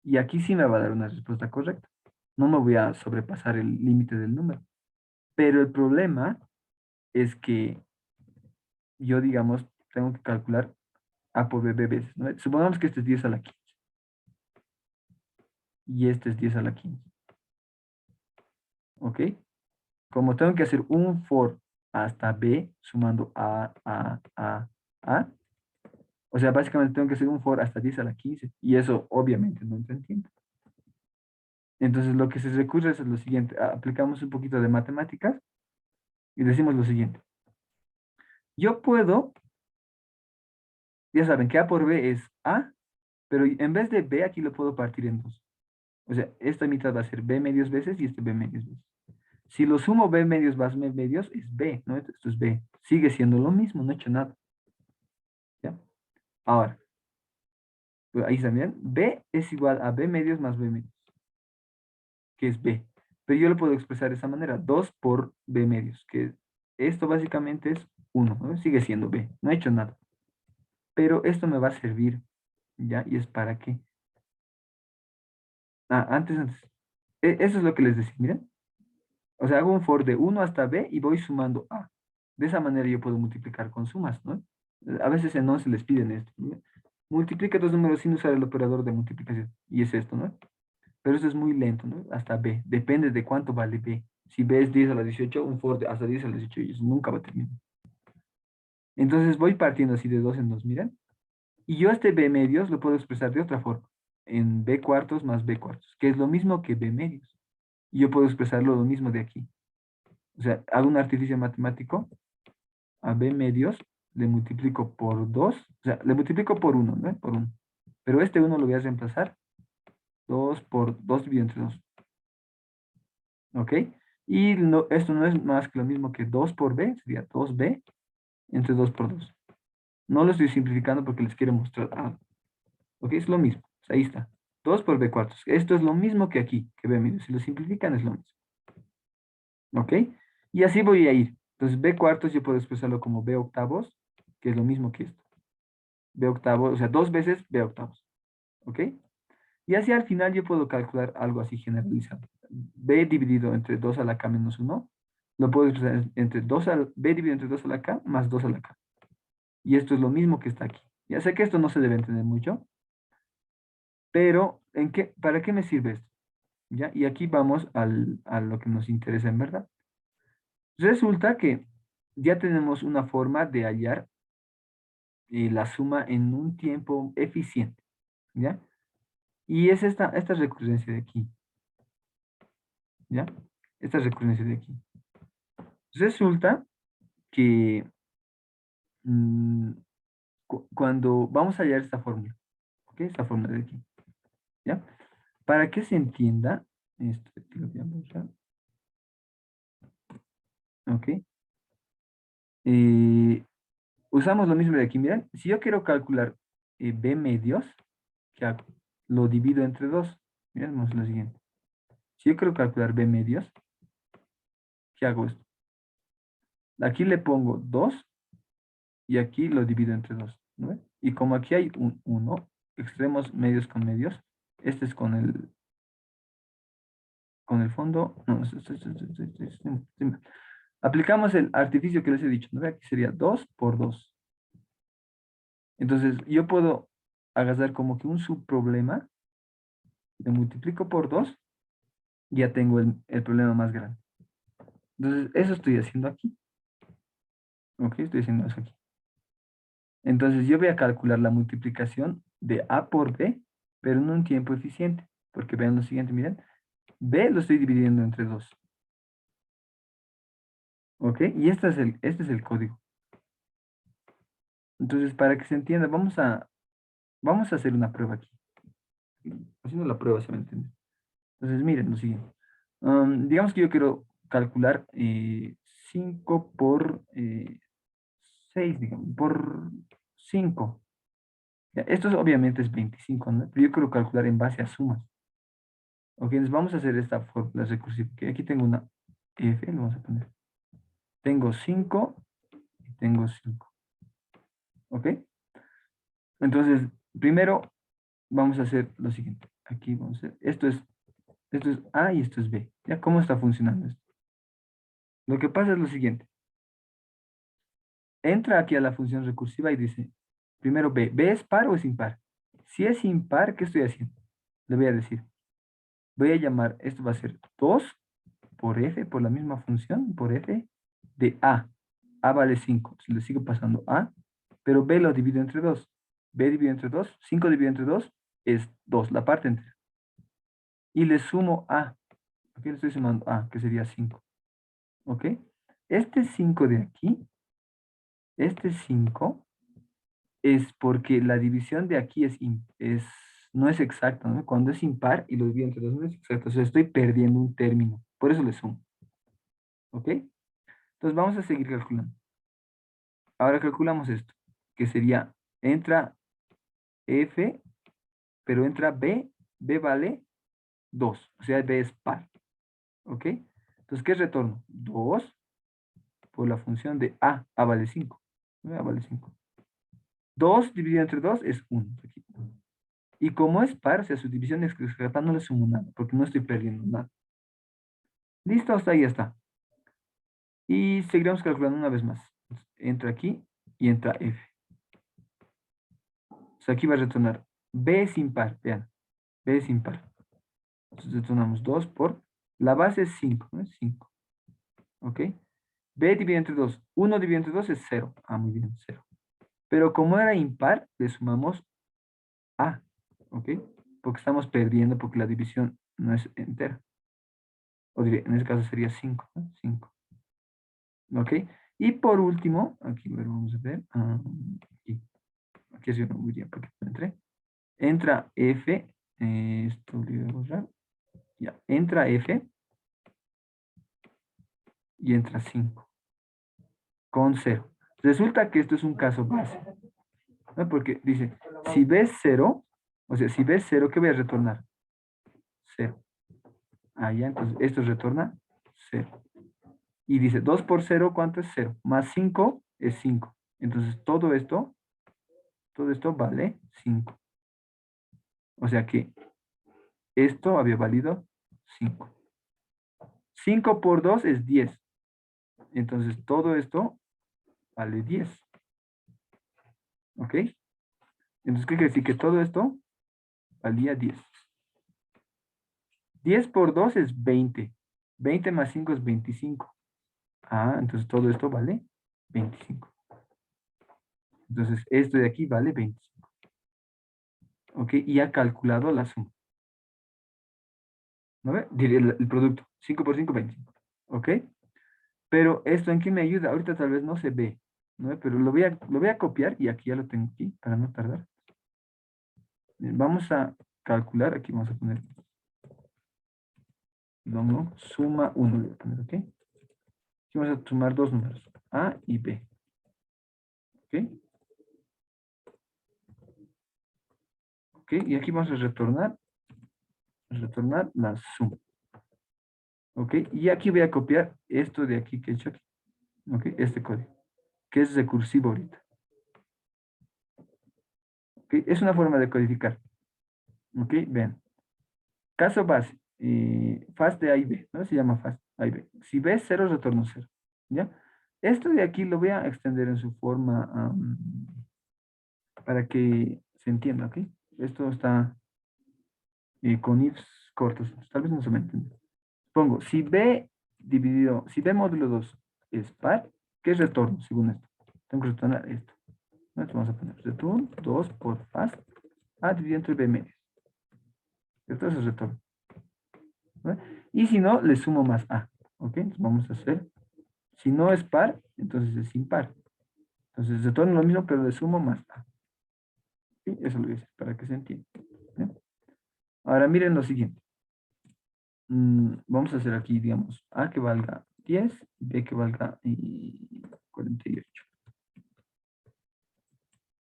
[SPEAKER 1] y aquí sí me va a dar una respuesta correcta. No me voy a sobrepasar el límite del número. Pero el problema es que yo, digamos, tengo que calcular A por B veces, ¿no? Supongamos que este es 10 a la 15 y este es 10 a la 15. ¿Ok? Como tengo que hacer un for hasta B sumando A, o sea, básicamente tengo que hacer un for hasta 10 a la 15 y eso obviamente no entra en tiempo. Entonces lo que se recurre es lo siguiente, aplicamos un poquito de matemáticas y decimos lo siguiente. Yo puedo, ya saben que A por B es A, pero en vez de B aquí lo puedo partir en dos. O sea, esta mitad va a ser B medios veces y este B medios veces. Si lo sumo B medios más B medios es B, ¿no? Esto es B. Sigue siendo lo mismo, no he hecho nada. ¿Ya? Ahora, pues ahí también, B es igual a B medios más B medios, que es B. Pero yo lo puedo expresar de esa manera, 2 por B medios, que esto básicamente es 1, ¿no? Sigue siendo B, no he hecho nada. Pero esto me va a servir, ¿ya? ¿Y es para qué? Antes. Eso es lo que les decía, miren. O sea, hago un for de 1 hasta b y voy sumando a. De esa manera yo puedo multiplicar con sumas, ¿no? A veces en 11 les piden esto. ¿No? Multiplica dos números sin usar el operador de multiplicación. Y es esto, ¿no? Pero eso es muy lento, ¿no? Hasta b. Depende de cuánto vale b. Si b es 10 a la 18, un for de hasta 10 a la 18 y eso nunca va a terminar. Entonces voy partiendo así de 2 en 2, miren. Y yo este b medios lo puedo expresar de otra forma. En b cuartos más b cuartos, que es lo mismo que b medios. Y yo puedo expresarlo lo mismo de aquí. O sea, hago un artificio matemático a b medios, le multiplico por 2, o sea, le multiplico por 1, ¿no? Por 1. Pero este 1 lo voy a reemplazar 2 por 2 dividido entre 2. ¿Ok? Y no, esto no es más que lo mismo que 2 por b, sería 2b entre 2 por 2. No lo estoy simplificando porque les quiero mostrar algo. ¿Ok? Es lo mismo. O sea, ahí está. 2 por b cuartos. Esto es lo mismo que aquí, que b medios. Si lo simplifican es lo mismo. ¿Ok? Y así voy a ir. Entonces, b cuartos yo puedo expresarlo como b octavos, que es lo mismo que esto. B octavos, o sea, 2 veces b octavos. ¿Ok? Y así al final yo puedo calcular algo así generalizado. B dividido entre 2 a la k menos 1, lo puedo expresar entre 2 B dividido entre 2 a la k más 2 a la k. Y esto es lo mismo que está aquí. Ya sé que esto no se debe entender mucho, pero ¿para qué me sirve esto? ¿Ya? Y aquí vamos a lo que nos interesa en verdad. Resulta que ya tenemos una forma de hallar la suma en un tiempo eficiente. ¿Ya? Y es esta recurrencia de aquí. ¿Ya? Esta recurrencia de aquí. Resulta que mm, cuando vamos a hallar esta fórmula, ¿ok? Esta fórmula de aquí, ¿ya? Para que se entienda, esto aquí lo voy a borrar, ¿ok? Eh, usamos lo mismo de aquí, miren, si yo quiero calcular b medios, ¿qué hago? Lo divido entre 2. Miren, vamos a lo siguiente. Si yo quiero calcular b medios, ¿qué hago esto? Aquí le pongo 2 y aquí lo divido entre 2, ¿no ven? Y como aquí hay un 1, extremos medios con medios, este es con el fondo, no, aplicamos el artificio que les he dicho, ¿no? Aquí sería 2 por 2. Entonces, yo puedo agarrar como que un subproblema, le multiplico por 2, ya tengo el problema más grande. Entonces, eso estoy haciendo aquí. ¿Ok? Estoy haciendo eso aquí. Entonces, yo voy a calcular la multiplicación de A por B, pero en un tiempo eficiente. Porque vean lo siguiente, miren. B lo estoy dividiendo entre 2. ¿Ok? Y este es el código. Entonces, para que se entienda, vamos a hacer una prueba aquí. Haciendo la prueba se va a entender. Entonces, miren lo siguiente. Digamos que yo quiero calcular 5 por 6, digamos, por 5. Ya, esto obviamente es 25, ¿no? Pero yo quiero calcular en base a sumas. Ok, entonces vamos a hacer esta fórmula recursiva. Que aquí tengo una f, lo vamos a poner. Tengo 5 y tengo 5. ¿Ok? Entonces, primero vamos a hacer lo siguiente. Aquí vamos a hacer, esto es A y esto es B. ¿Ya cómo está funcionando esto? Lo que pasa es lo siguiente. Entra aquí a la función recursiva y dice, primero B. ¿B es par o es impar? Si es impar, ¿qué estoy haciendo? Le voy a decir, voy a llamar, esto va a ser 2 por F, por la misma función, por F, de A. A vale 5. Entonces le sigo pasando A, pero B lo divido entre 2. B dividido entre 2, 5 dividido entre 2 es 2, la parte entera. Y le sumo A. Aquí le estoy sumando A, que sería 5. ¿Ok? Este 5 de aquí, este 5 es porque la división de aquí no es exacta, ¿no? Cuando es impar y lo divido entre 2 no es exacto. O sea, estoy perdiendo un término. Por eso le sumo. ¿Ok? Entonces vamos a seguir calculando. Ahora calculamos esto, que sería, entra F, pero entra B, B vale 2, o sea, B es par. ¿Ok? Entonces, ¿qué es retorno? 2 por la función de A. A vale 5. A vale 5. 2 dividido entre 2 es 1. Y como es par, o sea, su división excreta no le sumo nada, porque no estoy perdiendo nada. Listo, hasta ahí está. Y seguiremos calculando una vez más. Entra aquí y entra F. O sea, aquí va a retornar B es impar, vean. B es impar. Entonces retornamos 2 por... La base es 5, ¿no? Es 5. ¿Ok? B dividido entre 2. 1 dividido entre 2 es 0. Ah, muy bien, 0. Pero como era impar, le sumamos A. ¿Ok? Porque estamos perdiendo porque la división no es entera. O en este caso sería 5, ¿no? 5. ¿Ok? Y por último, aquí vamos a ver. Aquí es yo muy bien porque no entré. Entra F. Esto lo voy a borrar. Ya, entra F y entra 5 con 0. Resulta que esto es un caso base, ¿no? Porque dice, si ves 0, o sea, si ves 0, ¿qué voy a retornar? 0. Ah, ya, entonces esto retorna 0. Y dice, 2 por 0, ¿cuánto es 0? Más 5 es 5. Entonces todo esto vale 5. O sea que esto había valido 5. 5 por 2 es 10. Entonces todo esto vale 10. ¿Ok? Entonces, ¿qué quiere decir? Que todo esto valía 10. 10 por 2 es 20. 20 más 5 es 25. Ah, entonces todo esto vale 25. Entonces, esto de aquí vale 25. ¿Ok? Y ha calculado la suma. ¿No ve? El producto. 5 por 5, 25. ¿Ok? Pero esto en qué me ayuda. Ahorita tal vez no se ve. ¿No ve? Pero lo voy a copiar y aquí ya lo tengo aquí para no tardar. Bien, vamos a calcular. Aquí vamos a poner. No, suma 1. Le voy a poner, ¿ok? Aquí vamos a sumar dos números. A y B. ¿Ok? ¿Ok? Y aquí vamos a retornar la suma. ¿Ok? Y aquí voy a copiar esto de aquí que he hecho aquí. ¿Ok? Este código, que es recursivo ahorita. ¿Ok? Es una forma de codificar. ¿Ok? Vean. Caso base. Fast de A y B, ¿no? Se llama fast A y B. Si B es 0, retorno 0. ¿Ya? Esto de aquí lo voy a extender en su forma para que se entienda, ¿ok? Esto está con ifs cortos. Tal vez no se me entiende. Pongo, si B módulo 2 es par, ¿qué es retorno según esto? Tengo que retornar esto. Entonces vamos a poner return 2 por fast A dividido entre B medio. Esto es el retorno. ¿Vale? Y si no, le sumo más A. ¿Ok? Entonces vamos a hacer, si no es par, entonces es impar. Entonces retorno lo mismo, pero le sumo más A. ¿Sí? Eso lo hice para que se entienda. ¿Bien? Ahora miren lo siguiente. Vamos a hacer aquí, digamos, A que valga 10 y B que valga 48.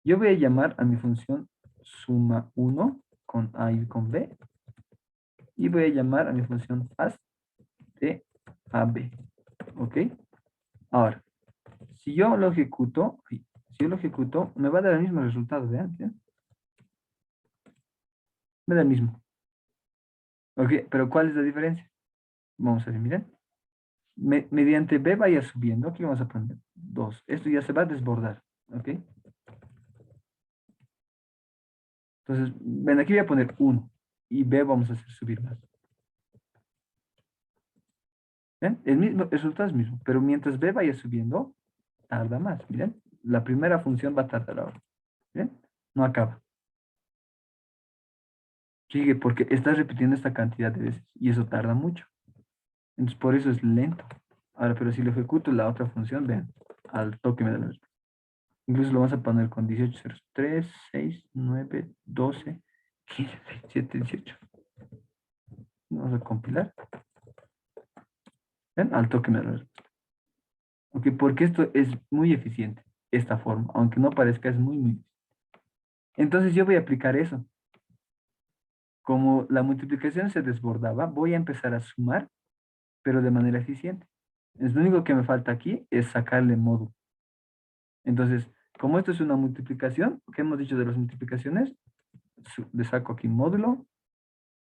[SPEAKER 1] Yo voy a llamar a mi función suma 1 con A y con B. Y voy a llamar a mi función fast de AB. ¿Ok? Ahora, si yo lo ejecuto, me va a dar el mismo resultado, ¿vean? ¿Sí? Me da el mismo. ¿Ok? Pero ¿cuál es la diferencia? Vamos a ver, miren. Mediante B vaya subiendo, aquí vamos a poner 2. Esto ya se va a desbordar. ¿Ok? Entonces, ven, aquí voy a poner 1. Y B vamos a hacer subir más. ¿Ven? El resultado es el mismo. Pero mientras B vaya subiendo, tarda más. Miren. La primera función va a tardar ahora. ¿Bien? No acaba. Sigue porque estás repitiendo esta cantidad de veces y eso tarda mucho. Entonces por eso es lento. Ahora, pero si lo ejecuto la otra función, vean, al toque me da la respuesta. Incluso lo vamos a poner con 18 ceros. 3, 6, 9, 12, 15, 17, 18. Vamos a compilar. ¿Ven? Al toque me da la respuesta. Ok, porque esto es muy eficiente, esta forma. Aunque no parezca, es muy, muy eficiente. Entonces yo voy a aplicar eso. Como la multiplicación se desbordaba, voy a empezar a sumar, pero de manera eficiente. Es lo único que me falta aquí es sacarle módulo. Entonces, como esto es una multiplicación, ¿qué hemos dicho de las multiplicaciones? Le saco aquí módulo,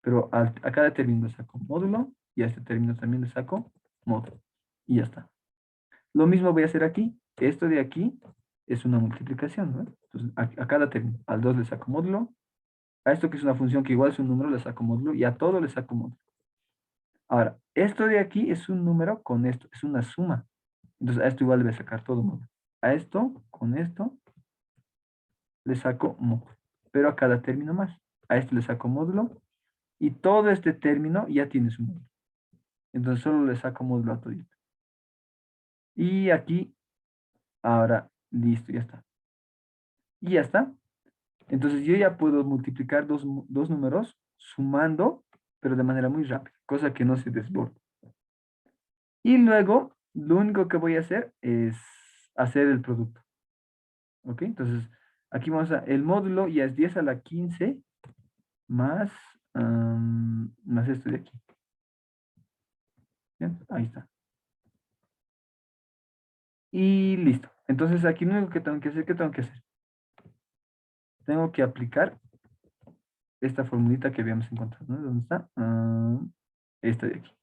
[SPEAKER 1] pero a cada término le saco módulo Y a este término también le saco módulo. Y ya está. Lo mismo voy a hacer aquí. Esto de aquí es una multiplicación, ¿no? Entonces, a cada término. Al 2 le saco módulo. A esto que es una función que igual es un número, le saco módulo. Y a todo le saco módulo. Ahora, esto de aquí es un número con esto. Es una suma. Entonces, a esto igual le voy a sacar todo módulo. A esto, con esto, le saco módulo. Pero a cada término más. A esto le saco módulo. Y todo este término ya tiene su módulo. Entonces, solo le saco módulo a todo. Y aquí, ahora, listo, ya está. Y ya está. Entonces yo ya puedo multiplicar dos números sumando, pero de manera muy rápida, cosa que no se desborda. Y luego, lo único que voy a hacer es hacer el producto. ¿Ok? Entonces, aquí vamos a, el módulo ya es 10 a la 15 más, más esto de aquí. ¿Bien? Ahí está. Y listo. Entonces aquí lo único que tengo que hacer, ¿qué tengo que hacer? Tengo que aplicar esta formulita que habíamos encontrado, ¿no? ¿Dónde está? Esta de aquí.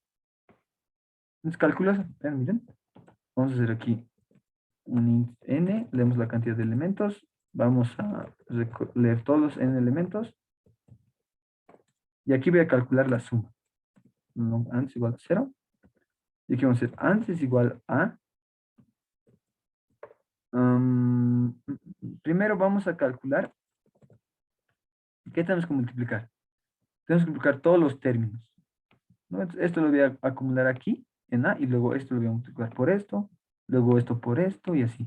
[SPEAKER 1] Entonces calculas, vean, miren. Vamos a hacer aquí un int n, leemos la cantidad de elementos, vamos a leer todos los n elementos, y aquí voy a calcular la suma. Antes igual a 0, y aquí vamos a hacer antes igual a, primero vamos a calcular, ¿qué tenemos que multiplicar? Tenemos que multiplicar todos los términos, ¿no? Entonces, esto lo voy a acumular aquí, en A, y luego esto lo voy a multiplicar por esto, luego esto por esto, y así.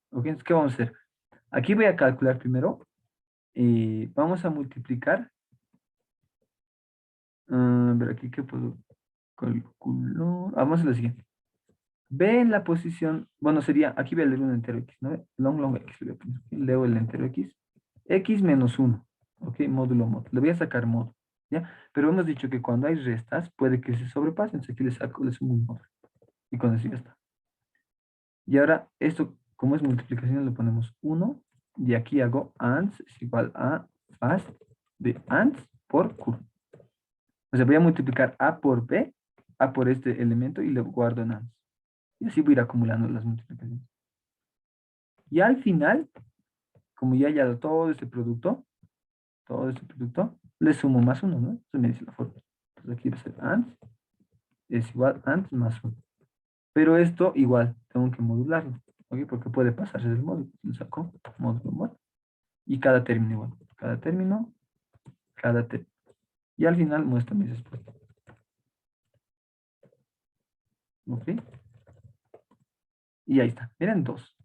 [SPEAKER 1] ¿Ok? Entonces, ¿qué vamos a hacer? Aquí voy a calcular primero, vamos a multiplicar. A ver, aquí qué puedo calcular. Vamos a lo siguiente. Ve en la posición, bueno, sería, aquí voy a leer un entero x, ¿no? Long x, le voy a poner aquí, leo el entero x. X menos 1, ¿ok? Módulo módulo. Le voy a sacar módulo, ¿ya? Pero hemos dicho que cuando hay restas, puede que se sobrepasen. Entonces aquí le saco, le sumo un módulo. Y con eso ya está. Y ahora, esto, como es multiplicación, le ponemos 1. Y aquí hago ans es igual a fast de ans por q. O sea, voy a multiplicar A por B, A por este elemento y lo guardo en ANS. Y así voy a ir acumulando las multiplicaciones. Y al final, como ya he hallado todo este producto, le sumo más 1, ¿no? Eso me dice la fórmula. Entonces aquí va a ser ANS es igual a ANS más 1. Pero esto igual, tengo que modularlo, ¿ok? Porque puede pasarse del módulo. Lo saco, módulo, módulo. Y cada término igual. Cada término, cada término. Y al final muestro mis respuestas. ¿Ok? Y ahí está. Miren dos.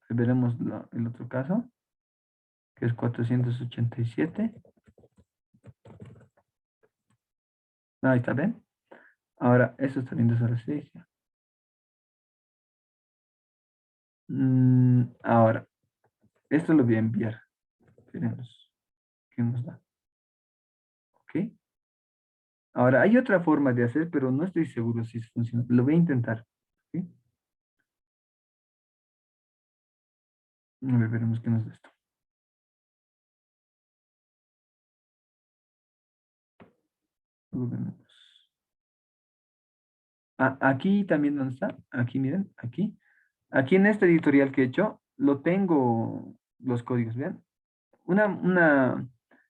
[SPEAKER 1] Veremos el otro caso, que es 487. Ahí está, ¿ven? Ahora, eso está viendo esa resistencia. Ahora, esto lo voy a enviar. Veremos qué nos da. ¿Ok? Ahora, hay otra forma de hacer, pero no estoy seguro si funciona. Lo voy a intentar. ¿Ok? A ver, veremos qué nos da esto. Luego veremos. Aquí también, ¿dónde está? Aquí, miren, aquí. Aquí en este editorial que he hecho, lo tengo los códigos, ¿vean?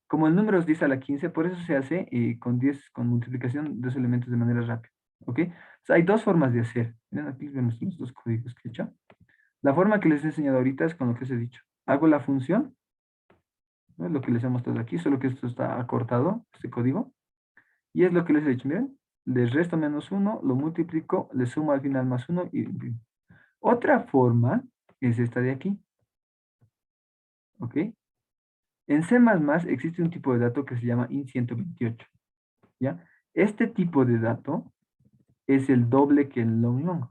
[SPEAKER 1] Como el número es 10 a la 15, por eso se hace con 10, con multiplicación de dos elementos de manera rápida, ¿ok? O sea, hay dos formas de hacer. Miren, aquí vemos los dos códigos que he hecho. La forma que les he enseñado ahorita es con lo que les he dicho. Hago la función, ¿no? Es lo que les he mostrado aquí, solo que esto está acortado, este código. Y es lo que les he dicho, miren. Les resto menos 1, lo multiplico, le sumo al final más 1 y... Otra forma es esta de aquí, ¿ok? En C++ existe un tipo de dato que se llama int128, ¿ya? Este tipo de dato es el doble que el long long,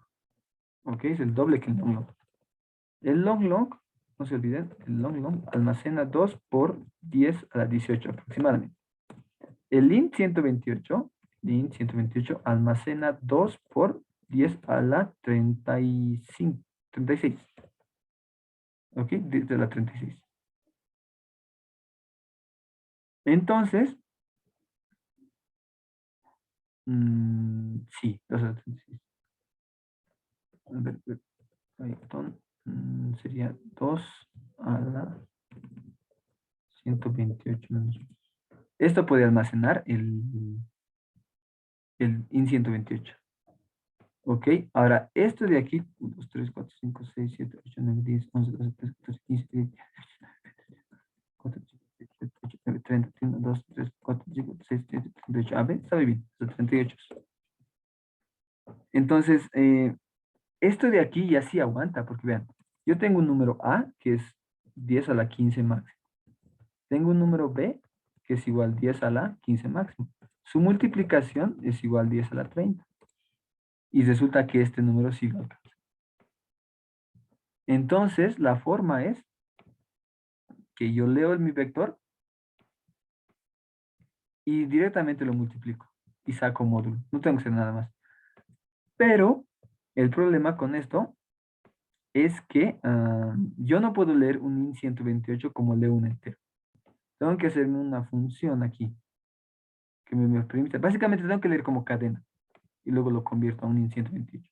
[SPEAKER 1] ¿ok? Es el doble que el long long. El long long, no se olviden, el long long almacena 2 por 10 a la 18 aproximadamente. El int128 almacena 2 por 10 a la 35, 36, ¿ok? Desde la 36. Entonces, Sí, 2 a la 36. A ver, Python sería 2 a la 128 menos. Esto puede almacenar el IN128. Ok, ahora esto de aquí, 1, 2, 3, 4, 5, 6, 7, 8, 9, 10, 11, 12, 13, 14, 15, 16, 4, 5, 6, 7, 8, 9, 30, 31, 2, 3, 4, 5, 6, 7, 38. A ver, está muy bien, hasta 38. Entonces, esto de aquí ya sí aguanta, porque vean, yo tengo un número A, que es 10 a la 15 máximo. Tengo un número B, que es igual 10 a la 15 máximo. Su multiplicación es igual 10 a la 30. Y resulta que este número sí lo alcanza. Entonces, la forma es que yo leo mi vector y directamente lo multiplico y saco módulo. No tengo que hacer nada más. Pero el problema con esto es que yo no puedo leer un IN128 como leo un entero. Tengo que hacerme una función aquí que me permite. Básicamente tengo que leer como cadena y luego lo convierto a un IN128.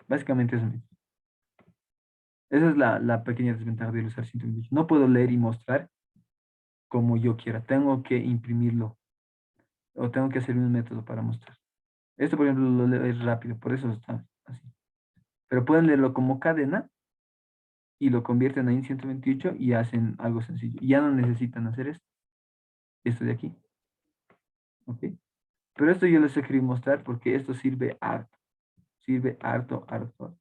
[SPEAKER 1] Básicamente eso mismo. Esa es la pequeña desventaja de usar 128. No puedo leer y mostrar como yo quiera. Tengo que imprimirlo o tengo que hacer un método para mostrar. Esto, por ejemplo, lo leo es rápido, por eso está así. Pero pueden leerlo como cadena y lo convierten ahí en 128 y hacen algo sencillo. Y ya no necesitan hacer esto de aquí. ¿Ok? Pero esto yo les quería mostrar porque esto sirve harto. Sirve harto, harto.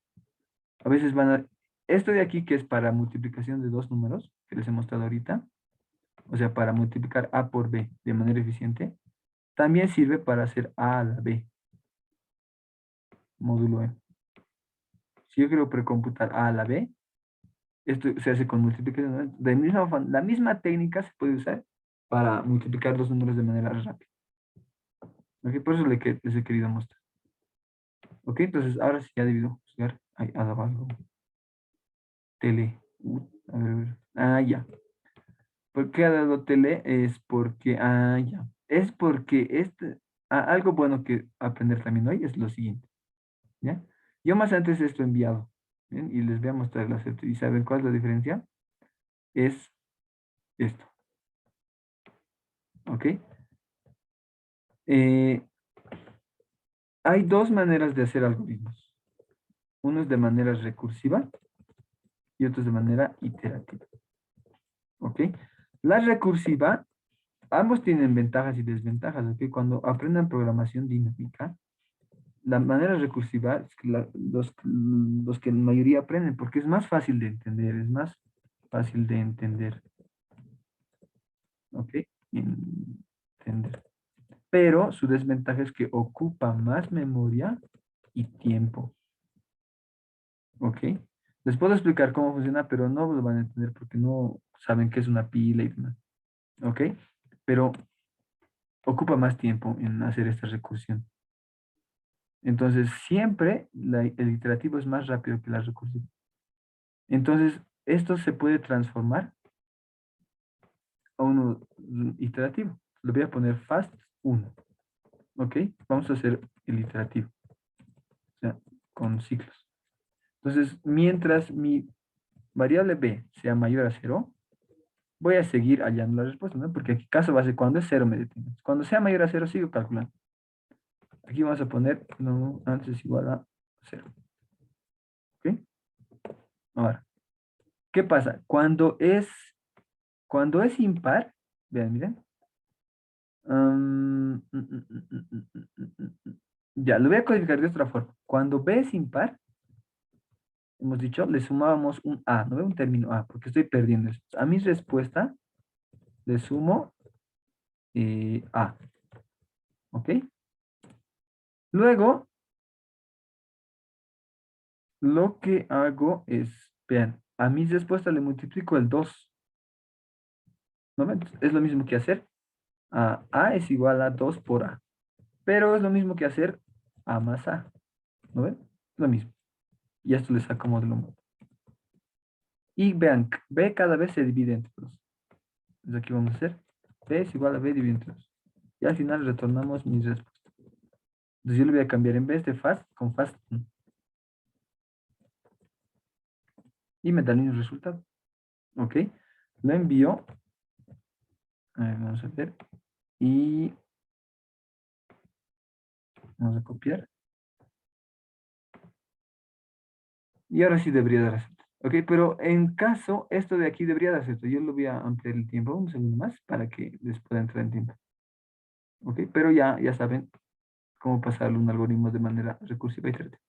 [SPEAKER 1] A veces van a... Esto de aquí que es para multiplicación de dos números, que les he mostrado ahorita, o sea, para multiplicar A por B de manera eficiente, también sirve para hacer A a la B, módulo E. Si yo quiero precomputar A a la B, esto se hace con multiplicación, ¿no? La misma técnica se puede usar para multiplicar los números de manera rápida. ¿Ok? Por eso les he querido mostrar. Ok, entonces ahora sí ya debido juzgar. Ahí, algo. Tele. A ver. Ah, ya. ¿Por qué ha dado tele? Es porque, ya. Es porque algo bueno que aprender también hoy es lo siguiente. ¿Ya? Yo más antes esto he enviado. ¿Bien? Y les voy a mostrar el acepto. ¿Y saben cuál es la diferencia? Es esto. ¿Ok? Eh, hay dos maneras de hacer algoritmos. Uno es de manera recursiva y otro es de manera iterativa. ¿Ok? La recursiva, ambos tienen ventajas y desventajas. ¿Ok? Cuando aprendan programación dinámica, la manera recursiva es que los que en mayoría aprenden, porque es más fácil de entender, es más fácil de entender. ¿Ok? Entender. Pero su desventaja es que ocupa más memoria y tiempo. ¿Ok? Les puedo explicar cómo funciona, pero no lo van a entender porque no saben qué es una pila y demás. ¿Ok? Pero ocupa más tiempo en hacer esta recursión. Entonces, siempre el iterativo es más rápido que la recursiva. Entonces, esto se puede transformar a uno iterativo. Le voy a poner fast 1. ¿Ok? Vamos a hacer el iterativo. O sea, con ciclos. Entonces, mientras mi variable b sea mayor a 0, voy a seguir hallando la respuesta, ¿no? Porque aquí caso base cuando es 0 me detengo. Cuando sea mayor a 0, sigo calculando. Aquí vamos a poner, no, antes es igual a 0. ¿Ok? Ahora, ¿qué pasa? Cuando es impar, vean, miren. Ya, lo voy a codificar de otra forma. Cuando b es impar, hemos dicho, le sumábamos un a, no veo un término a, porque estoy perdiendo eso. A mi respuesta le sumo a. ¿Ok? Luego, lo que hago es, vean, a mi respuesta le multiplico el 2. ¿No ven? Es lo mismo que hacer a es igual a 2 por a. Pero es lo mismo que hacer a más a. ¿No ven? Lo mismo. Y esto les acomodo lo mismo. Y vean, b cada vez se divide entre 2. Entonces aquí vamos a hacer b es igual a b dividido entre 2. Y al final retornamos mi respuesta. Entonces yo le voy a cambiar en vez de fast con fast. Y me da el mismo resultado. ¿Ok? Lo envío. A ver, vamos a ver. Y vamos a copiar. Y ahora sí debería dar acepto. Ok, pero en caso, esto de aquí debería dar acepto. Yo lo voy a ampliar el tiempo un segundo más para que les pueda entrar en tiempo. Ok, pero ya saben cómo pasarle un algoritmo de manera recursiva y iterativa.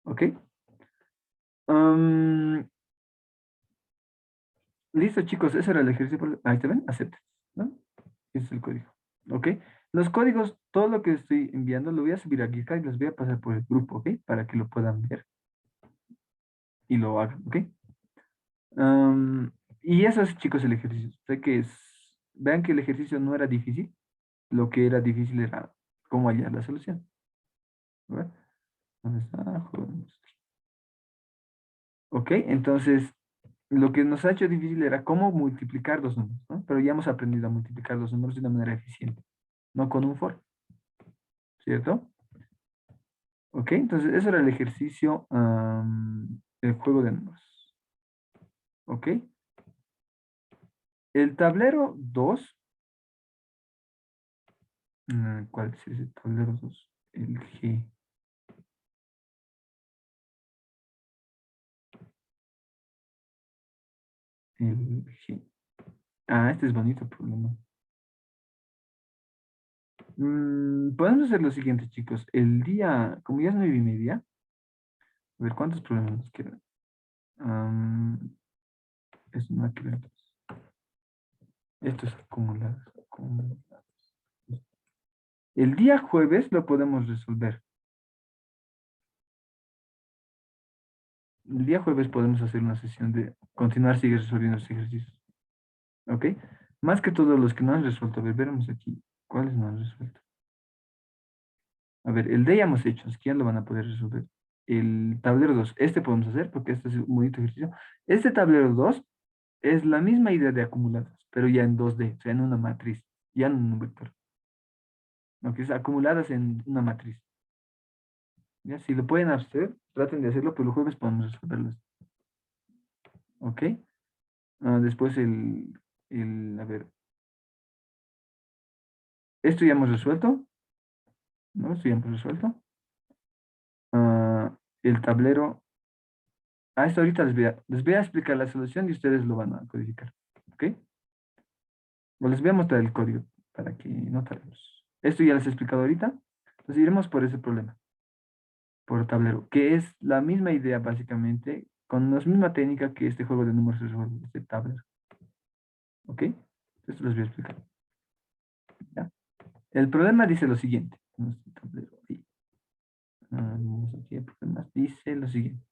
[SPEAKER 1] Ok. Am, listo, chicos, ese era el ejercicio. Ahí te ven, acepta. ¿No? Ese es el código. Ok. Los códigos, todo lo que estoy enviando, lo voy a subir a GitHub y los voy a pasar por el grupo, ¿ok? Para que lo puedan ver y lo hagan, ¿ok? Y eso es, chicos, el ejercicio. Sé que es, vean que el ejercicio no era difícil, lo que era difícil era cómo hallar la solución. ¿Verdad? ¿Dónde está? Jóvenes. Ok, entonces lo que nos ha hecho difícil era cómo multiplicar los números, ¿no? Pero ya hemos aprendido a multiplicar los números de una manera eficiente, no con un for, ¿cierto? Ok, entonces eso era el ejercicio del juego de números. Ok, el tablero 2. ¿Cuál es ese tablero 2? El G. El G. Ah, este es bonito problema. Podemos hacer lo siguiente, chicos. El día, como ya es 9:30, a ver cuántos problemas nos quedan. Es una que ver. Esto es acumulado. El día jueves lo podemos resolver. El día jueves podemos hacer una sesión de continuar, sigue resolviendo los ejercicios. ¿Ok? Más que todos los que no han resuelto. A ver, veremos aquí. ¿Cuáles no han resuelto? A ver, el de ya hemos hecho. Es que ya lo van a poder resolver. El tablero 2. Este podemos hacer porque este es un bonito ejercicio. Este tablero 2 es la misma idea de acumuladas, pero ya en 2D, o sea, en una matriz, ya en un vector. Aunque es acumuladas en una matriz. ¿Ya? Si lo pueden hacer, traten de hacerlo, pero los jueves podemos resolverlos. ¿Ok? Después a ver, esto ya hemos resuelto, ¿no? Esto ya hemos resuelto. Ah, el tablero, esto ahorita les voy a explicar la solución y ustedes lo van a codificar. ¿Ok? O les voy a mostrar el código para que no tardemos. Esto ya les he explicado ahorita. Entonces iremos por ese problema, por tablero, que es la misma idea básicamente, con la misma técnica que este juego de números se resuelve, este tablero. ¿Ok? Esto les voy a explicar. ¿Ya? El problema dice lo siguiente. Nuestro tablero, ahí. Vamos aquí a problemas. Dice lo siguiente.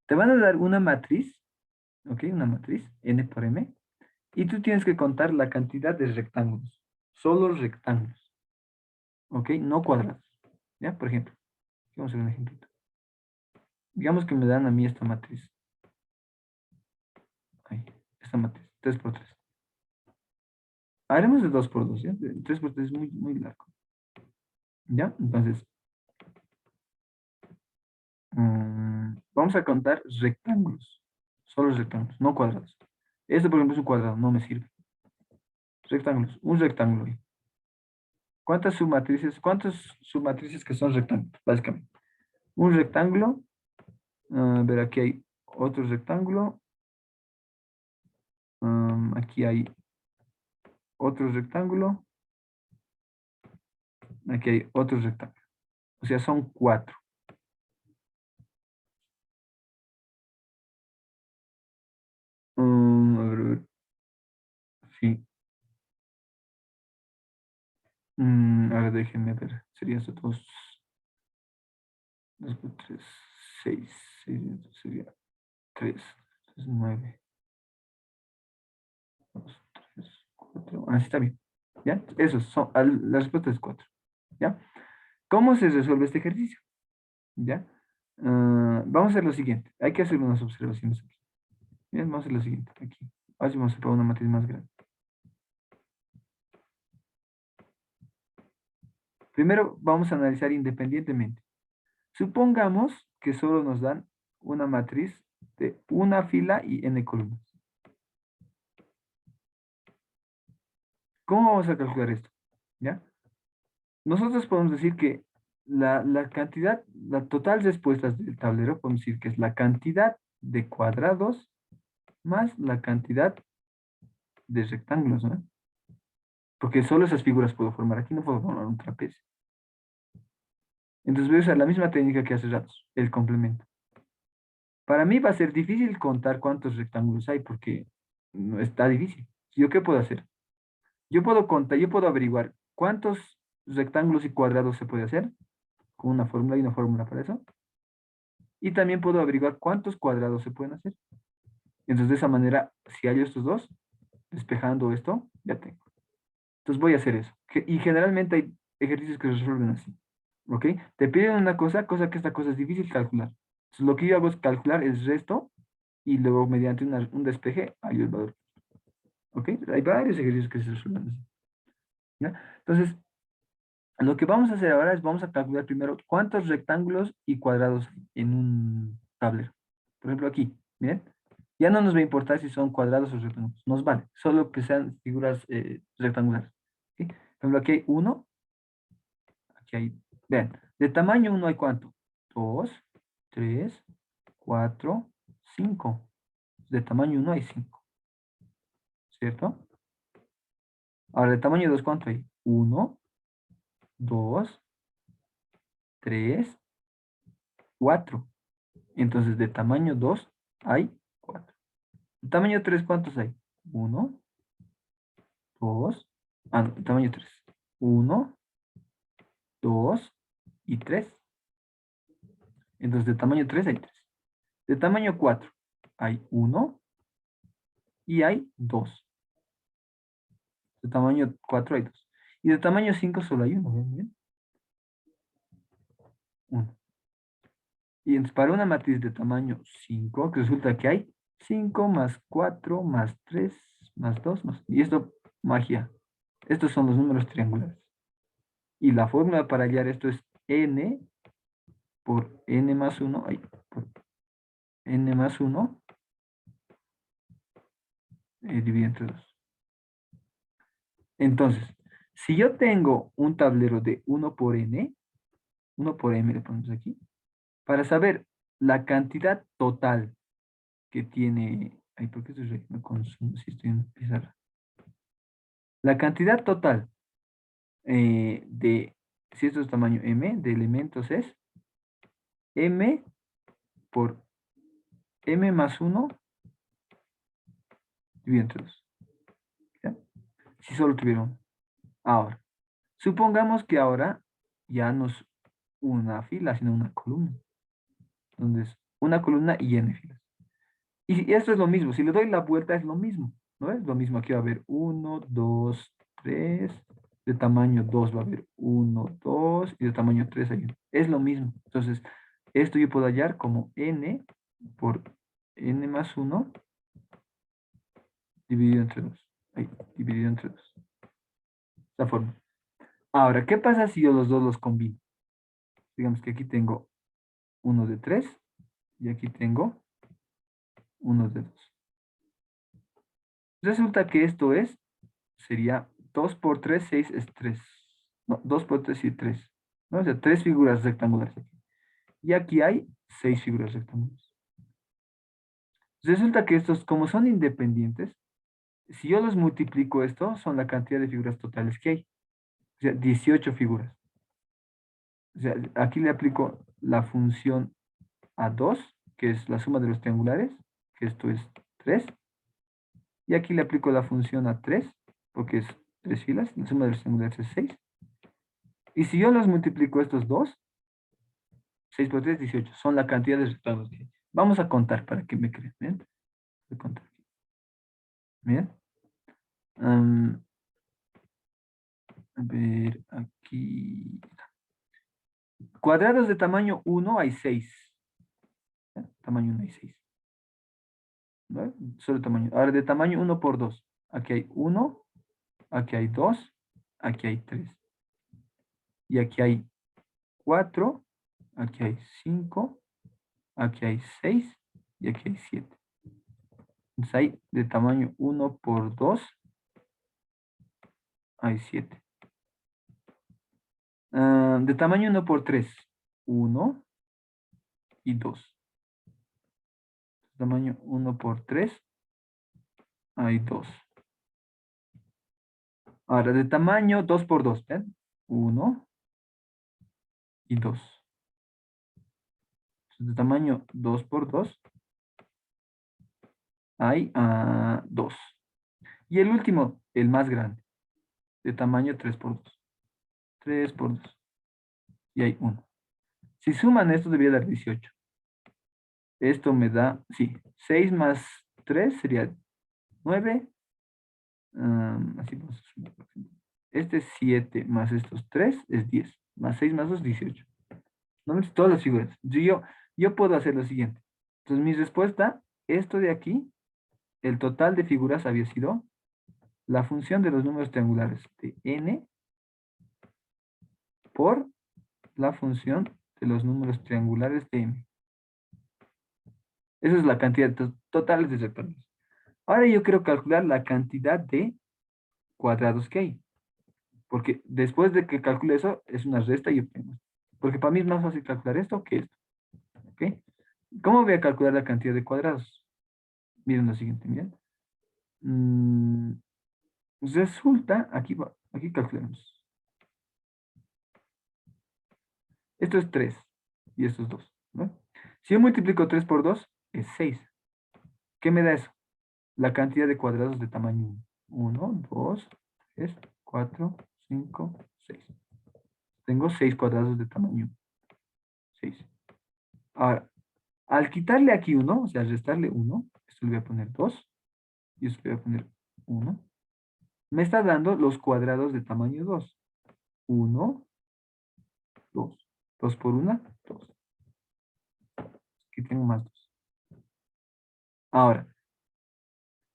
[SPEAKER 1] Te van a dar una matriz, ¿ok? Una matriz, n por m, y tú tienes que contar la cantidad de rectángulos. Solo rectángulos, ¿ok? No cuadrados. ¿Ya? Por ejemplo, vamos a hacer un ejemplito. Digamos que me dan a mí esta matriz. Ahí, esta matriz, 3 por 3. Haremos de 2 por 2, ¿ya? 3 por 3 es muy, muy largo. ¿Ya? Entonces, vamos a contar rectángulos. Solo rectángulos, no cuadrados. Este, por ejemplo, es un cuadrado, no me sirve. Rectángulos, un rectángulo ahí. ¿Cuántas submatrices que son rectángulos, básicamente? Un rectángulo, a ver, aquí hay otro rectángulo, aquí hay otro rectángulo, aquí hay otro rectángulo. O sea, son 4. A ver, sí. A ver, déjenme ver. Sería eso, 2 por 3, 6. 6 sería 3, 9, 2, 3, 4. Así está bien. ¿Ya? Eso, la respuesta es 4. ¿Ya? ¿Cómo se resuelve este ejercicio? ¿Ya? Vamos a hacer lo siguiente. Hay que hacer unas observaciones aquí. Bien, vamos a hacer lo siguiente. Aquí. Así vamos a poner una matriz más grande. Primero vamos a analizar independientemente. Supongamos que solo nos dan una matriz de una fila y n columnas. ¿Cómo vamos a calcular esto? ¿Ya? Nosotros podemos decir que la cantidad, la total respuestas del tablero, podemos decir que es la cantidad de cuadrados más la cantidad de rectángulos, ¿no? Porque solo esas figuras puedo formar. Aquí no puedo formar un trapecio. Entonces voy a usar la misma técnica que hace ratos, el complemento. Para mí va a ser difícil contar cuántos rectángulos hay porque no está difícil. ¿Yo qué puedo hacer? Yo puedo contar, yo puedo averiguar cuántos rectángulos y cuadrados se puede hacer con una fórmula y una fórmula para eso. Y también puedo averiguar cuántos cuadrados se pueden hacer. Entonces de esa manera, si hay estos dos, despejando esto, ya tengo. Entonces voy a hacer eso. Y generalmente hay ejercicios que se resuelven así. ¿Ok? Te piden una cosa que esta cosa es difícil calcular. Entonces lo que yo hago es calcular el resto y luego mediante un despeje hay el valor. ¿Ok? Hay varios ejercicios que se resuelven así. ¿Ya? Entonces, lo que vamos a hacer ahora es vamos a calcular primero cuántos rectángulos y cuadrados hay en un tablero. Por ejemplo, aquí, miren. Ya no nos va a importar si son cuadrados o rectángulos. Nos vale. Solo que sean figuras rectangulares. ¿Ok? Por ejemplo, aquí hay uno. Aquí hay, vean, de tamaño uno hay ¿cuánto? 2, 3, 4, 5. De tamaño uno hay 5, ¿cierto? Ahora, de tamaño 2 ¿cuánto hay? Uno, 2, 3, 4. Entonces, de tamaño 2 hay 4. De tamaño 3 ¿cuántos hay? Uno, 2, no, de tamaño 3. Uno, 2 y 3. Entonces, de tamaño 3 hay 3. De tamaño 4 hay uno y hay 2. De tamaño 4 hay 2. Y de tamaño 5 solo hay uno. ¿Ven? ¿Ven? Uno. Y entonces para una matriz de tamaño 5, que resulta que hay 5 más 4 más 3 más 2 más... Y esto, magia. Estos son los números triangulares. Y la fórmula para hallar esto es n por n más 1, por n más 1 dividido entre 2. Entonces, si yo tengo un tablero de 1 por n, 1 por m le ponemos aquí, para saber la cantidad total que tiene... Ay, ¿por qué estoy me consumo si estoy en pizarra? La cantidad total si esto es tamaño m, de elementos es m por m más 1 dividido entre 2. ¿Ya? Si solo tuviera uno. Ahora, supongamos que ahora ya no es una fila, sino una columna. Entonces, una columna y n filas. Y esto es lo mismo. Si le doy la vuelta es lo mismo. ¿No es? Lo mismo. Aquí va a haber 1, 2, 3. De tamaño 2 va a haber 1, 2. Y de tamaño 3 hay 1. Es lo mismo. Entonces, esto yo puedo hallar como n por n más 1 dividido entre 2. Ahí, dividido entre 2. Esta forma. Ahora, ¿qué pasa si yo los dos los combino? Digamos que aquí tengo uno de 3 y aquí tengo uno de 2. Resulta que esto sería 2 por 3 6 es 3. No, 2 por 3 y 3. ¿No? O sea, 3 figuras rectangulares aquí. Y aquí hay 6 figuras rectangulares. Resulta que estos, como son independientes, si yo los multiplico esto, son la cantidad de figuras totales que hay. O sea, 18 figuras. O sea, aquí le aplico la función a 2, que es la suma de los triangulares, que esto es 3. Y aquí le aplico la función a 3, porque es 3 filas, la suma de los triangulares es 6. Y si yo los multiplico estos dos, 6 por 3, 18, son la cantidad de rectángulos que hay. Vamos a contar para que me crean. ¿Bien? Voy a contar. ¿Bien? A ver, aquí. Cuadrados de tamaño 1 hay 6. ¿Ya? Tamaño 1 hay 6. ¿No? Solo tamaño. Ahora, de tamaño 1 por 2. Aquí hay 1, aquí hay 2, aquí hay 3. y aquí hay 4, aquí hay 5, aquí hay 6 y aquí hay 7. Entonces hay de tamaño 1 por 2, hay 7. De tamaño 1 por 3, 1 y 2. Tamaño 1 por 3, hay 2. Ahora, de tamaño 2 por 2, ¿ven? 1 y 2. De tamaño 2 por 2, hay 2. Y el último, el más grande, de tamaño 3 por 2. 3 por 2. Y hay 1. Si suman esto, debería dar 18. Esto me da, sí, 6 más 3 sería 9. Así vamos a sumar. Este es 7 más estos 3 es 10. Más 6 más 2, 18. ¿No? Todas las figuras. Yo puedo hacer lo siguiente. Entonces, mi respuesta, esto de aquí, el total de figuras había sido la función de los números triangulares de n por la función de los números triangulares de m. Esa es la cantidad total de rectángulos. Ahora yo quiero calcular la cantidad de cuadrados que hay. Porque después de que calcule eso, es una resta y obtengo. Porque para mí es más fácil calcular esto que esto. ¿Ok? ¿Cómo voy a calcular la cantidad de cuadrados? Miren lo siguiente, miren. Resulta, aquí calculemos. Esto es 3 y esto es 2. ¿No? Si yo multiplico 3 por 2, es 6. ¿Qué me da eso? La cantidad de cuadrados de tamaño 1, 2, 3, 4, 5, 6. Tengo 6 cuadrados de tamaño 6. Ahora, al quitarle aquí 1, o sea, restarle 1, esto le voy a poner 2 y esto le voy a poner 1. Me está dando los cuadrados de tamaño 2. 1, 2. 2 por 1, 2. Aquí tengo más 2. Ahora,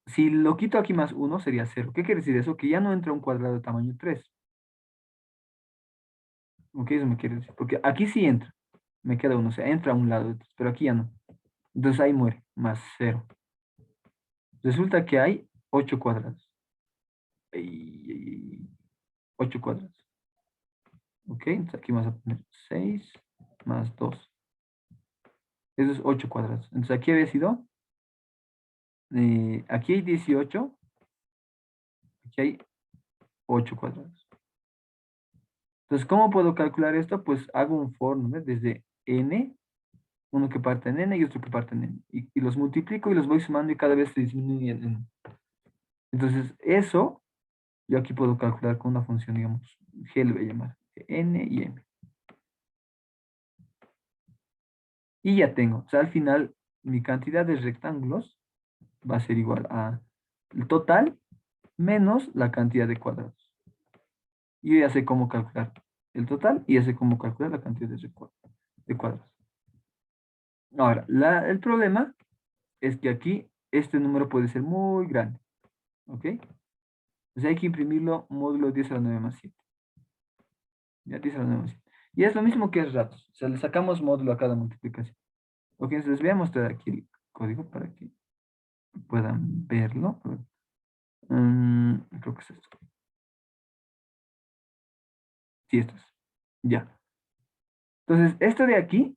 [SPEAKER 1] si lo quito aquí más 1 sería 0. ¿Qué quiere decir eso? Que ya no entra un cuadrado de tamaño 3. ¿Ok? Eso me quiere decir. Porque aquí sí entra. Me queda 1. O sea, entra a un lado. Pero aquí ya no. Entonces ahí muere. Más 0. Resulta que hay 8 cuadrados. 8 cuadrados. ¿Ok? Entonces aquí vamos a poner 6 más 2. Eso es 8 cuadrados. Entonces aquí había sido. Aquí hay 18. Aquí hay 8 cuadrados. Entonces, ¿cómo puedo calcular esto? Pues hago un for, ¿no? Desde n, uno que parte en n y otro que parte en n. Y los multiplico y los voy sumando y cada vez se disminuye en n. Entonces, eso yo aquí puedo calcular con una función, digamos, g le voy a llamar, n y m. Y ya tengo. O sea, al final, mi cantidad de rectángulos va a ser igual a el total menos la cantidad de cuadrados. Y yo ya sé cómo calcular el total y ya sé cómo calcular la cantidad de cuadrados. Ahora, el problema es que aquí este número puede ser muy grande. ¿Ok? Entonces hay que imprimirlo módulo 10 a la 9 más 7. Ya 10 a la 9 más 7. Y es lo mismo que es ratos. O sea, le sacamos módulo a cada multiplicación. Ok, entonces voy a mostrar aquí el código para que puedan verlo. Creo que es esto. Sí, esto es. Ya. Entonces, esto de aquí,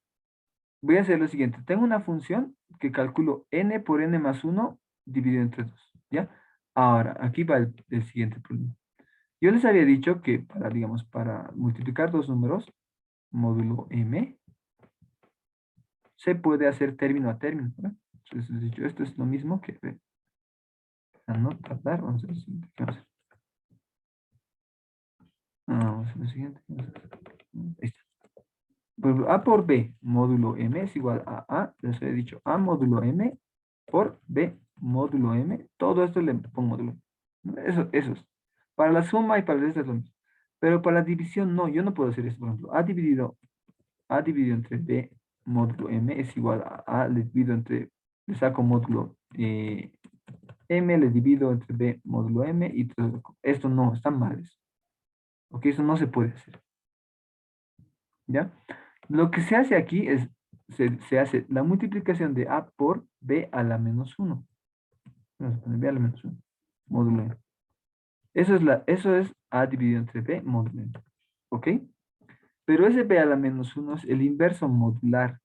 [SPEAKER 1] voy a hacer lo siguiente. Tengo una función que calculo n por n más 1 dividido entre 2. ¿Ya? Ahora, aquí va el siguiente problema. Yo les había dicho que para, digamos, para multiplicar dos números, módulo m, se puede hacer término a término, ¿no? Entonces, les he dicho, esto es lo mismo que, para no tardar, vamos a hacer lo siguiente. ¿Qué vamos a hacer? Vamos a hacer lo siguiente. Ahí está. Por ejemplo, A por B, módulo M es igual a A, les he dicho A módulo M por B módulo M. Todo esto le pongo módulo M. Eso es. Para la suma y para el resto es lo mismo. Pero para la división no, yo no puedo hacer esto. Por ejemplo, A dividido entre B módulo M es igual a le divido entre, le saco módulo M, le divido entre B módulo M y todo esto no, está mal eso. Ok, eso no se puede hacer. ¿Ya? Lo que se hace aquí es, se hace la multiplicación de A por B a la menos 1. Vamos a poner B a la menos 1. Módulo M. Eso es A dividido entre B, módulo M. ¿Ok? Pero ese B a la menos 1 es el inverso modular.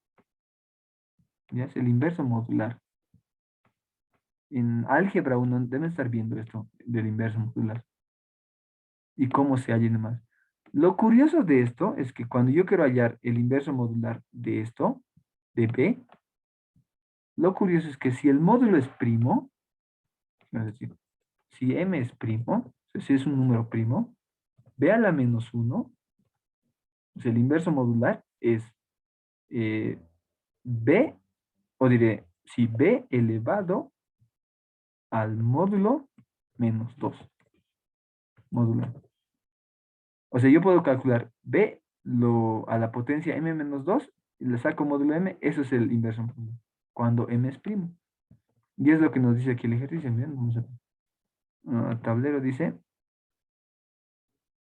[SPEAKER 1] ¿Ya? Es el inverso modular. En álgebra 1 deben estar viendo esto del inverso modular y cómo se halla y demás. Lo curioso de esto es que cuando yo quiero hallar el inverso modular de esto, de B, lo curioso es que si el módulo es primo, es decir, si M es primo, o sea, si es un número primo, B a la menos 1, o sea, el inverso modular es eh, B, o diré, si B elevado al módulo menos 2, módulo. O sea, yo puedo calcular B a la potencia M menos 2 y le saco módulo M, eso es el inverso modular, cuando M es primo. Y es lo que nos dice aquí el ejercicio. Miren, vamos a ver. Tablero dice,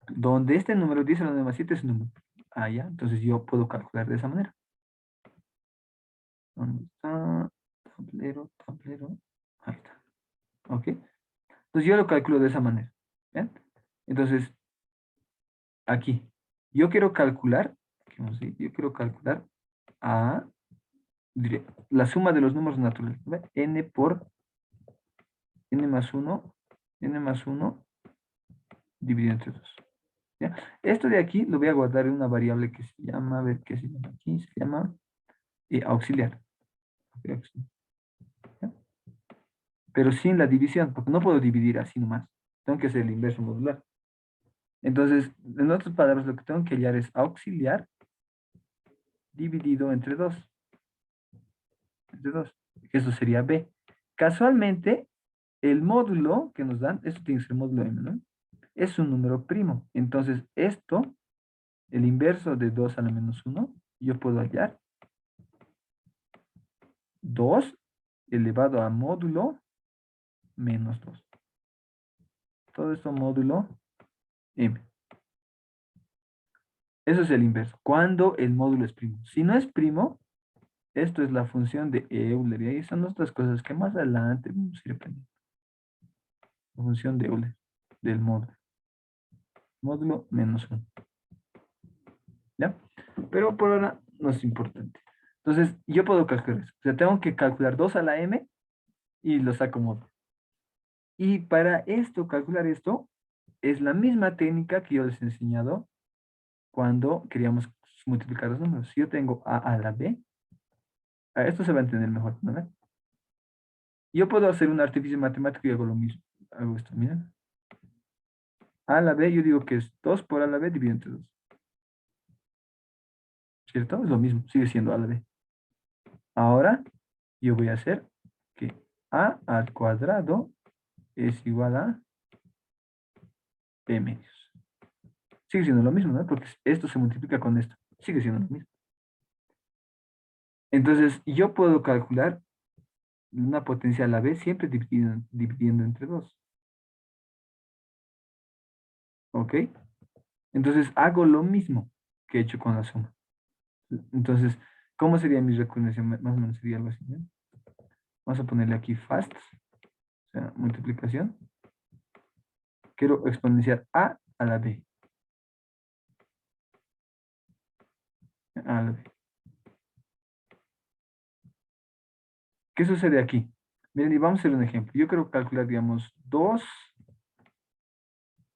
[SPEAKER 1] donde este número 10 a la 9 más 7 es un número. Ah, ya, entonces yo puedo calcular de esa manera. ¿Dónde está? Tablero, tablero. Ahí está. ¿Ok? Entonces yo lo calculo de esa manera. ¿Bien? Entonces, aquí, yo quiero calcular, aquí vamos a ir, yo quiero calcular a, diré, la suma de los números naturales. ¿Ve? N por N más 1 dividido entre 2. ¿Ya? Esto de aquí lo voy a guardar en una variable que se llama, a ver qué se llama aquí, se llama auxiliar. Ok, auxiliar. ¿Ya? Pero sin la división, porque no puedo dividir así nomás. Tengo que hacer el inverso modular. Entonces, en otras palabras, lo que tengo que hallar es auxiliar dividido entre 2. Entre 2. Eso sería B. Casualmente, el módulo que nos dan, esto tiene que ser módulo M, ¿no? Es un número primo. Entonces, esto, el inverso de 2 a la menos 1, yo puedo hallar 2 elevado a módulo menos 2. Todo esto módulo M. Eso es el inverso. Cuando el módulo es primo. Si no es primo, esto es la función de Euler. Y ahí son otras cosas que más adelante vamos a ir aprendiendo. La función de Euler, del módulo. Módulo menos 1. ¿Ya? Pero por ahora no es importante. Entonces, yo puedo calcular eso. O sea, tengo que calcular 2 a la M y lo saco módulo. Y para esto, calcular esto, es la misma técnica que yo les he enseñado cuando queríamos multiplicar los números. Si yo tengo a la B, a esto se va a entender mejor, ¿no? Yo puedo hacer un artificio matemático y hago lo mismo. Hago esto, miren. A la B, yo digo que es 2 por a la B dividido entre 2. ¿Cierto? Es lo mismo, sigue siendo a la B. Ahora, yo voy a hacer que a al cuadrado es igual a B medios. Sigue siendo lo mismo, ¿no? Porque esto se multiplica con esto. Sigue siendo lo mismo. Entonces, yo puedo calcular una potencia a la B siempre dividiendo entre 2. ¿Ok? Entonces, hago lo mismo que he hecho con la suma. Entonces, ¿cómo sería mi recurrencia? Más o menos sería algo así, ¿no? Vamos a ponerle aquí fast, o sea, multiplicación. Quiero exponenciar a la B. A la B. ¿Qué sucede aquí? Miren, y vamos a hacer un ejemplo. Yo quiero calcular, digamos, 2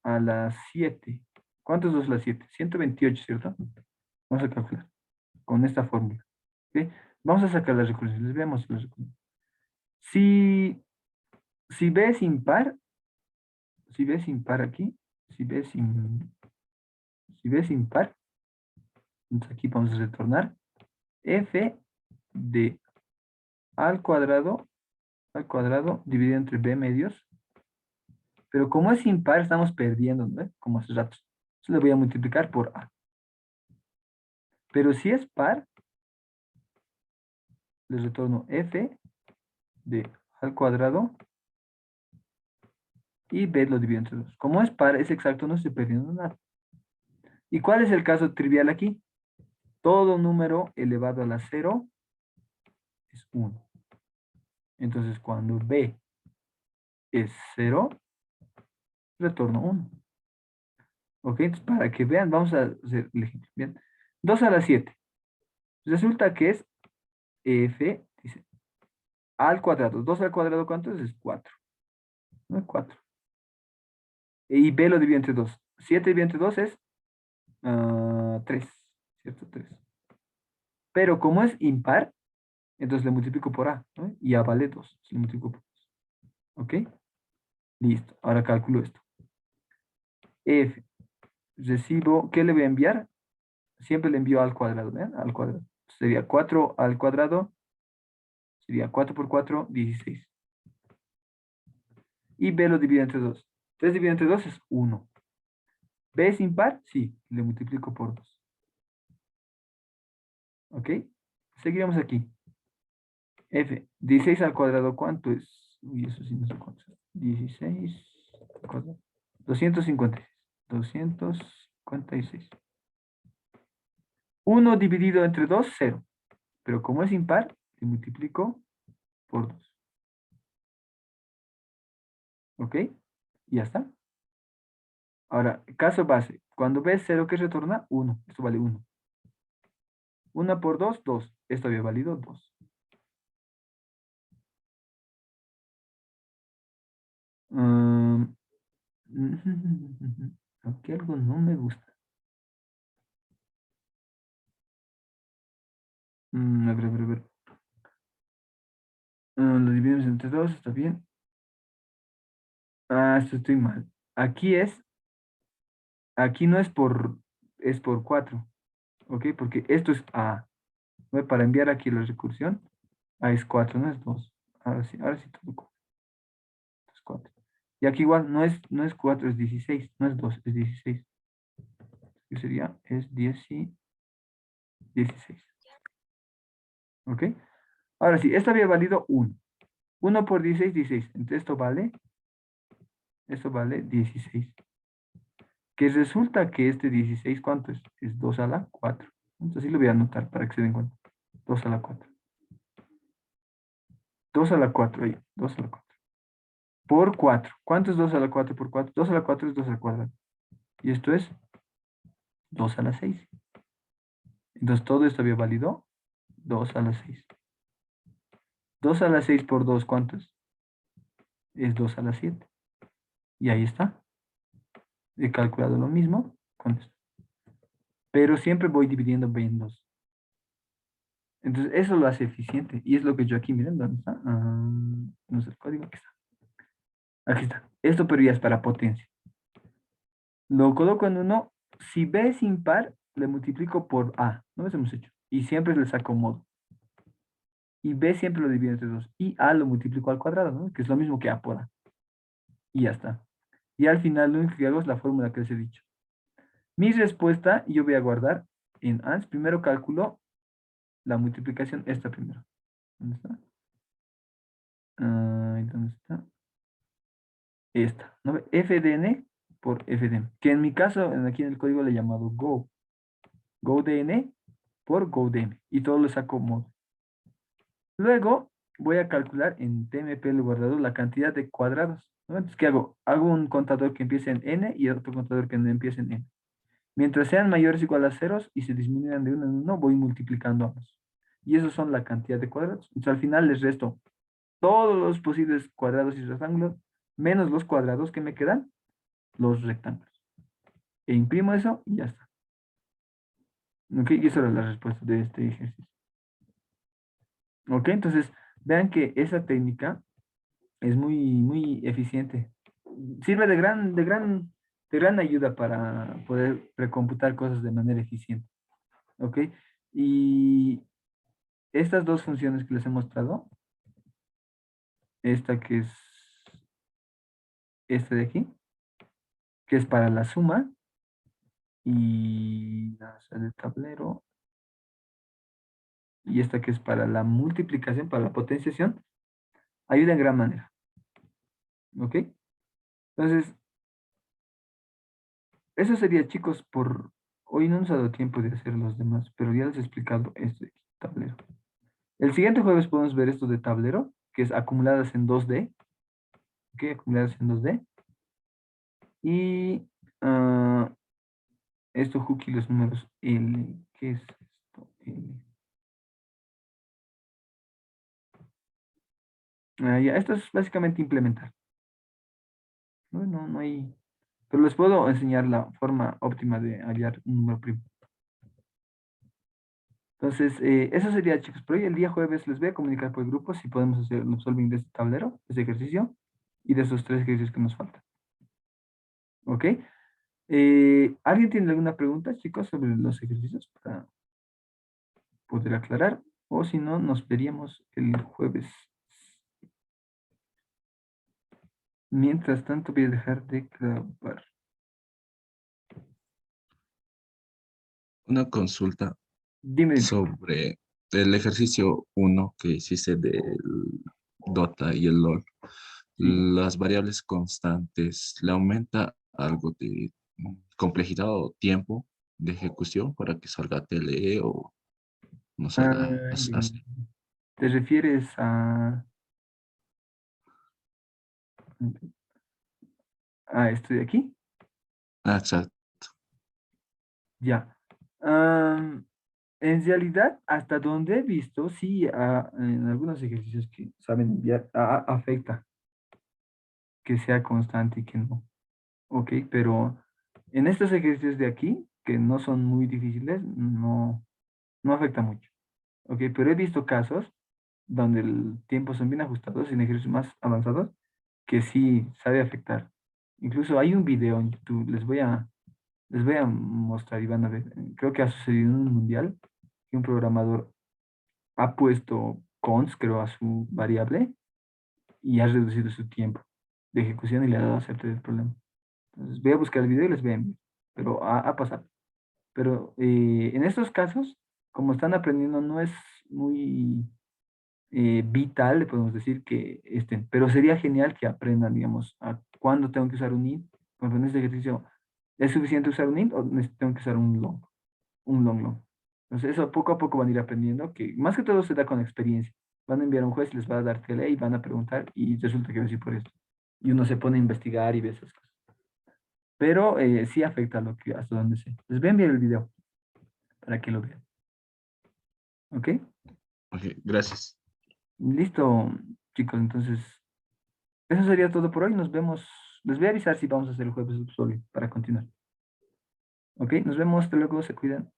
[SPEAKER 1] a la 7. ¿Cuánto es 2 a la 7? 128, ¿cierto? Vamos a calcular con esta fórmula. ¿Ok? Vamos a sacar las recurrencias. Les veamos las recurrencias. Si B es impar, si B es impar aquí, si B es, si B es impar, entonces aquí vamos a retornar f de al cuadrado dividido entre b medios. Pero como es impar, estamos perdiendo, ¿no? Como hace rato. Entonces le voy a multiplicar por a. Pero si es par, le retorno f de al cuadrado y b lo divido entre 2. Como es par, es exacto, no estoy perdiendo nada. ¿Y cuál es el caso trivial aquí? todo número elevado a la 0 es 1. Entonces, cuando B es 0, retorno 1. ¿Ok? Entonces, para que vean, vamos a hacer el ejemplo. Bien. 2 a la 7. Resulta que es F, dice, A al cuadrado. 2 al cuadrado, ¿cuánto es? Es 4. ¿No? Es 4. Y B lo divido entre 2. 7 dividido entre 2 es 3. ¿Cierto? 3. Pero como es impar, entonces le multiplico por A, ¿no? Y A vale 2. Le multiplico por 2. ¿Ok? Listo. Ahora calculo esto. F. Recibo, ¿qué le voy a enviar? Siempre le envío al cuadrado, ¿vean? Al cuadrado. Sería 4 al cuadrado, sería 4 por 4, 16. Y B lo divido entre 2. 3 dividido entre 2 es 1. ¿B es impar? Sí, le multiplico por 2. ¿Ok? Seguiremos aquí. F, 16 al cuadrado, ¿cuánto es? Uy, eso sí no sé cuánto es. 16 al cuadrado. 256. 256. 1 dividido entre 2, 0. Pero como es impar, le multiplico por 2. ¿Ok? Y ya está. Ahora, caso base. Cuando ves 0, ¿qué retorna? 1. Esto vale 1. 1 por 2, 2. Esto había valido 2. Mm, aquí algo no me gusta. A ver, a ver, a ver. Lo dividimos entre 2, está bien. Esto estoy mal. Aquí no es por 4. ¿Ok? Porque esto es A. ¿No? Para enviar aquí la recursión, A es 4, no es 2. Ahora sí todo es 4. Y aquí igual no es 4, es 16. No es 2, es 16. ¿Qué sería? Es 10 y 16. ¿Ok? Ahora sí, esto había valido 1. 1 por 16, 16. Entonces esto vale 16. Que resulta que este 16, ¿cuánto es? Es 2 a la 4. Entonces sí lo voy a anotar para que se den cuenta. 2 a la 4. 2 a la 4, ahí. 2 a la 4. Por 4. ¿Cuánto es 2 a la 4 por 4? 2 a la 4 es 2 al cuadrado. Y esto es 2 a la 6. Entonces todo esto había valido 2 a la 6. 2 a la 6 por 2, ¿cuánto es? Es 2 a la 7. Y ahí está. He calculado lo mismo con esto. Pero siempre voy dividiendo B en 2. Entonces eso lo hace eficiente. Y es lo que yo aquí, miren, ¿dónde está? No sé el código, aquí está. Aquí está. Esto pero ya es para potencia. Lo coloco en 1. Si B es impar, le multiplico por A. No lo hemos hecho. Y siempre le saco modo. Y B siempre lo divido entre 2. Y A lo multiplico al cuadrado, ¿no? Que es lo mismo que A por A. Y ya está. Y al final lo único que hago es la fórmula que les he dicho. Mi respuesta yo voy a guardar en ANS. Primero calculo la multiplicación, esta primero. ¿Dónde está? ¿Dónde está? Esta. ¿No? FDN por FDN. Que en mi caso, aquí en el código le he llamado Go. GoDN por GoDM. Y todo lo saco modo. Luego voy a calcular en TMP lo guardado la cantidad de cuadrados, ¿no? Entonces, ¿qué hago? Hago un contador que empiece en n y otro contador que empiece en n. Mientras sean mayores o iguales a ceros y se disminuyan de uno en uno, voy multiplicando ambos. Y esos son la cantidad de cuadrados. Entonces, al final les resto todos los posibles cuadrados y rectángulos, menos los cuadrados que me quedan, los rectángulos. E imprimo eso y ya está. ¿Ok? Y esa era la respuesta de este ejercicio. ¿Ok? Entonces, vean que esa técnica es muy, muy eficiente. Sirve de gran ayuda para poder recomputar cosas de manera eficiente. ¿Ok? Y estas dos funciones que les he mostrado, esta que es esta de aquí, que es para la suma, y la del tablero, y esta que es para la multiplicación, para la potenciación, ayuda en gran manera. ¿Ok? Entonces, eso sería, chicos, por Hoy no nos ha dado tiempo de hacer los demás, pero ya les he explicado esto de tablero. El siguiente jueves podemos ver esto de tablero, que es acumuladas en 2D. ¿Ok? Acumuladas en 2D. Y esto, Juki, los números L. ¿Qué es esto? L. Ya, esto es básicamente implementar. No hay... Pero les puedo enseñar la forma óptima de hallar un número primo. Entonces, eso sería, chicos. Por hoy, el día jueves, les voy a comunicar por el grupo si podemos hacer el solving de este tablero, de este ejercicio, y de esos 3 ejercicios que nos faltan. ¿Ok? ¿Alguien tiene alguna pregunta, chicos, sobre los ejercicios para poder aclarar? O si no, nos veríamos el jueves. Mientras tanto, voy a dejar de grabar.
[SPEAKER 2] Una consulta
[SPEAKER 1] Dime.
[SPEAKER 2] sobre el ejercicio uno que hiciste del Dota y el LOL.
[SPEAKER 1] Sí.
[SPEAKER 2] Las variables constantes, ¿le aumenta algo de complejidad o tiempo de ejecución para que salga TLE o no
[SPEAKER 1] Ah,
[SPEAKER 2] salga
[SPEAKER 1] ya.
[SPEAKER 2] así?
[SPEAKER 1] ¿Te refieres a esto de aquí?
[SPEAKER 2] Ah, exacto.
[SPEAKER 1] Ya. En realidad, hasta donde he visto, sí, en algunos ejercicios que saben enviar, afecta que sea constante y que no. Ok, pero en estos ejercicios de aquí, que no son muy difíciles, no afecta mucho. Ok, pero he visto casos donde el tiempo son bien ajustados en ejercicios más avanzados que sí sabe afectar. Incluso hay un video en YouTube, les voy a mostrar y van a ver. Creo que ha sucedido en un mundial que un programador ha puesto cons, creo, a su variable y ha reducido su tiempo de ejecución y le ha dado a aceptar el problema. Entonces voy a buscar el video y les voy a enviar, pero ha pasado. Pero en estos casos, como están aprendiendo, no es muy vital, le podemos decir que estén, pero sería genial que aprendan, digamos, a cuándo tengo que usar un int. Por ejemplo, en este ejercicio, ¿es suficiente usar un int o tengo que usar un long? Entonces, eso poco a poco van a ir aprendiendo, que más que todo se da con experiencia. Van a enviar a un juez, les va a dar tele y van a preguntar y resulta que va a decir por esto. Y uno se pone a investigar y ve esas cosas. Pero sí afecta lo que hasta donde sé. Les voy a enviar el video para que lo vean. ¿Ok?
[SPEAKER 2] Ok, gracias.
[SPEAKER 1] Listo, chicos. Entonces, eso sería todo por hoy. Nos vemos. Les voy a avisar si vamos a hacer el jueves solo para continuar. ¿Ok? Nos vemos. Hasta luego. Se cuidan.